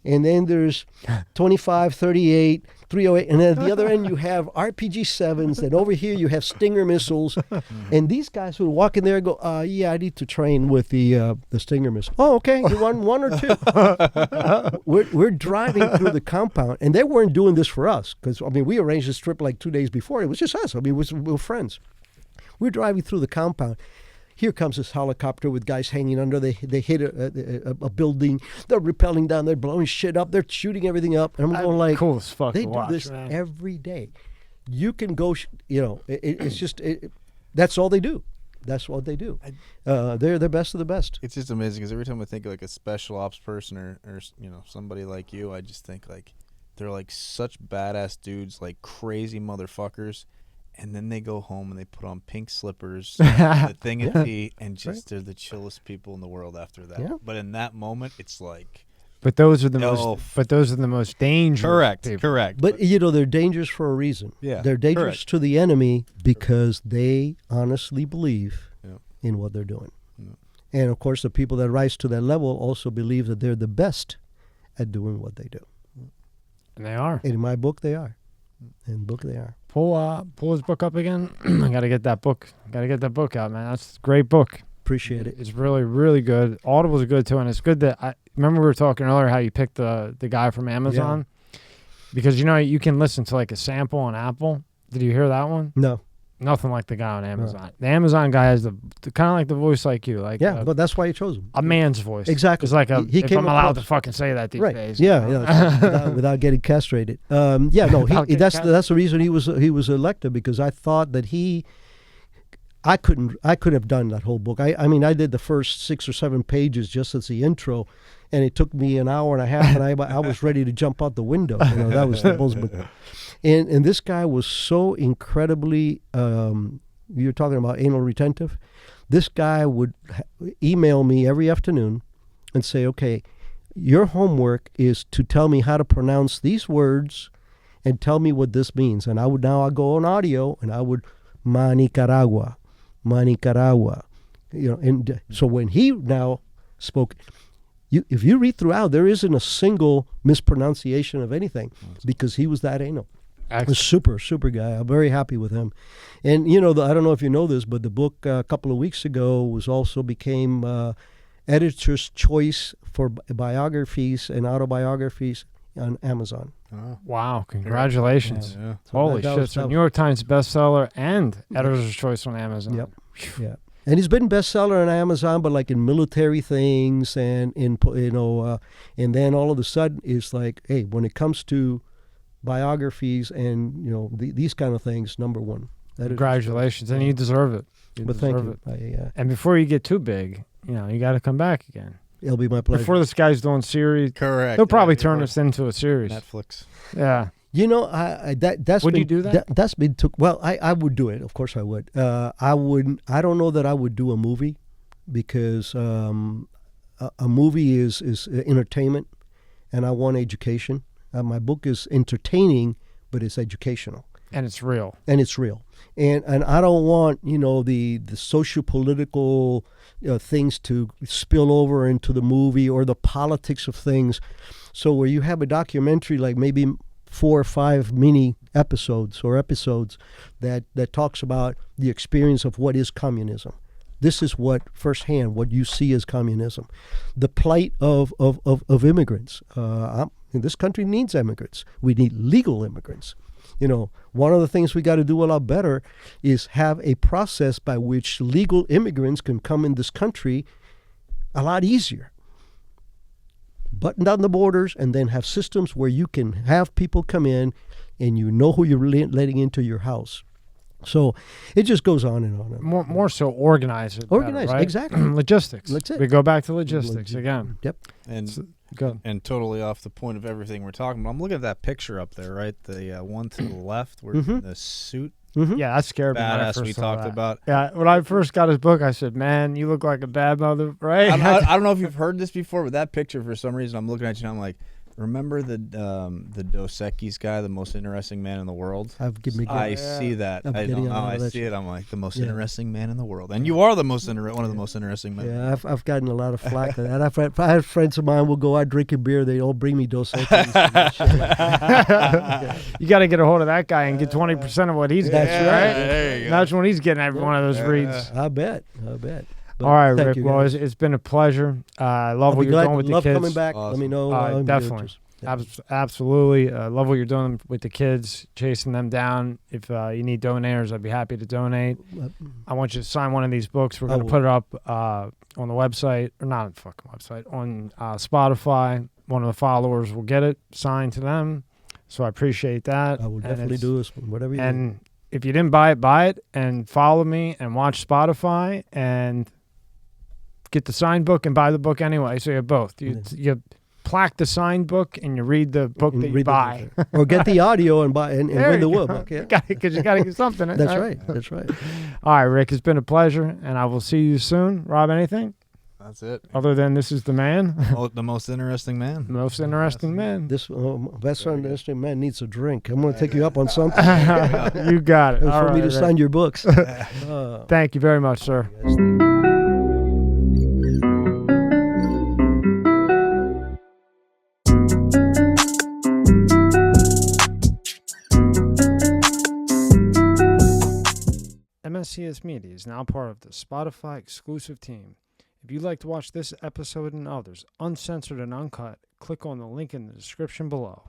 and then there's 25, 38, 308, and then at the other end you have RPG-7s, and over here you have Stinger missiles, and these guys would walk in there and go, yeah, I need to train with the Stinger missile. Oh, okay, you want one or two? We're driving through the compound, and they weren't doing this for us, because, we arranged this trip like 2 days before. It was just us. we were friends. We're driving through the compound. Here comes this helicopter with guys hanging under. They hit a building. They're rappelling down. They're blowing shit up. They're shooting everything up. And I'm going like, cool as fuck they to do watch, this man. every day. You can go, it's just, that's all they do. That's what they do. They're the best of the best. It's just amazing because every time I think of like a special ops person or somebody like you, I just think like they're like such badass dudes, like crazy motherfuckers. And then they go home and they put on pink slippers, the thing at feet, and just they're the chillest people in the world after that. Yeah. But in that moment, it's like. But those are the most dangerous. Correct. But they're dangerous for a reason. Yeah. They're dangerous to the enemy because they honestly believe in what they're doing. Yeah. And of course, the people that rise to that level also believe that they're the best at doing what they do. And they are. And in my book, they are. In book, they are. Pull his book up again. I gotta get that book. Gotta get that book out, man. That's a great book. Appreciate it. It's really, really good. Audible's good too, and it's good that I remember we were talking earlier how you picked the guy from Amazon, because you can listen to like a sample on Apple. Did you hear that one? No. Nothing like the guy on Amazon. No. The Amazon guy has the kind of like the voice like you, like but that's why you chose him. A man's voice. Exactly. It's like he if came I'm allowed to fucking say that these days. Yeah, without getting castrated. That's the reason he was elected, because I thought that I could have done that whole book. I did the first 6 or 7 pages just as the intro, and it took me an hour and a half, and I was ready to jump out the window. That was the most. And this guy was so incredibly, you're talking about anal retentive. This guy would email me every afternoon and say, okay, your homework is to tell me how to pronounce these words and tell me what this means. And I go on audio and I would, Manicaragua. And so when he now spoke, if you read throughout, there isn't a single mispronunciation of anything because he was that anal. A super, super guy. I'm very happy with him. And, I don't know if you know this, but the book a couple of weeks ago became editor's choice for biographies and autobiographies on Amazon. Oh. Wow. Congratulations. Yeah. So Holy shit. So New York Times bestseller and editor's choice on Amazon. Yep. Yeah. And he's been bestseller on Amazon, but like in military things and and then all of a sudden it's like, hey, when it comes to biographies and these kind of things, number one. Congratulations, and you deserve it. Thank you. And before you get too big, you got to come back again. It'll be my pleasure. Before this guy's doing series, correct? They'll probably turn this into a series. Netflix. Yeah. That's would you do that? That's been took. Well, I would do it. Of course, I would. I wouldn't. I don't know that I would do a movie because a movie is entertainment, and I want education. My book is entertaining, but it's educational. And it's real. And I don't want, the socio-political things to spill over into the movie or the politics of things. So where you have a documentary, like maybe 4 or 5 mini episodes that talks about the experience of what is communism. This is what firsthand what you see as communism, the plight of immigrants. This country needs immigrants. We need legal immigrants. One of the things we got to do a lot better is have a process by which legal immigrants can come in this country a lot easier. Button down the borders and then have systems where you can have people come in and you know who you're letting into your house. So it just goes on and on. And on. More so organize it. Organize, better, right? exactly. Logistics. That's it. We go back to logistics again. Yep. And totally off the point of everything we're talking about. I'm looking at that picture up there, right? The one to the left, where the suit. Mm-hmm. Yeah, that scared me. Badass we talked about. Yeah, when I first got his book, I said, "Man, you look like a bad mother," right? I don't know if you've heard this before, but that picture, for some reason, I'm looking at you and I'm like, remember the Dos Equis guy, the most interesting man in the world? I see that. I don't know. I see it. I'm like, the most interesting man in the world, and you are the one of the most interesting men. Yeah, I've gotten a lot of flack for that. I have friends of mine will go out drinking beer. They all bring me Dos Equis. You got to get a hold of that guy and get 20% of what he's getting. That's right. There you go. That's when he's getting every one of those reads. I bet. But all right, thank Rick. you, Well, guys. it's been a pleasure. I love what you're doing with the love kids. coming back. Awesome. Let me know. Definitely. Absolutely. Love what you're doing with the kids, chasing them down. If you need donators, I'd be happy to donate. I want you to sign one of these books. We're going to put it up on the website, or not on the fucking website, on Spotify. One of the followers will get it signed to them. So I appreciate that. I will definitely do this, whatever you And if you didn't buy it, and follow me and watch Spotify and get the signed book and buy the book anyway. So you have both. You plaque the signed book and you read the book that you buy. Or get the audio and buy and win the book. Yeah. Because you got to get something. That's right. That's right. All right, Rick, it's been a pleasure, and I will see you soon. Rob, anything? That's it. Other than this is the man. The most interesting man. Most interesting man. This best interesting man needs a drink. I'm going to take you up on something. You got it. For me to sign your books. Thank you very much, sir. MSCS Media is now part of the Spotify exclusive team. If you'd like to watch this episode and others uncensored and uncut, click on the link in the description below.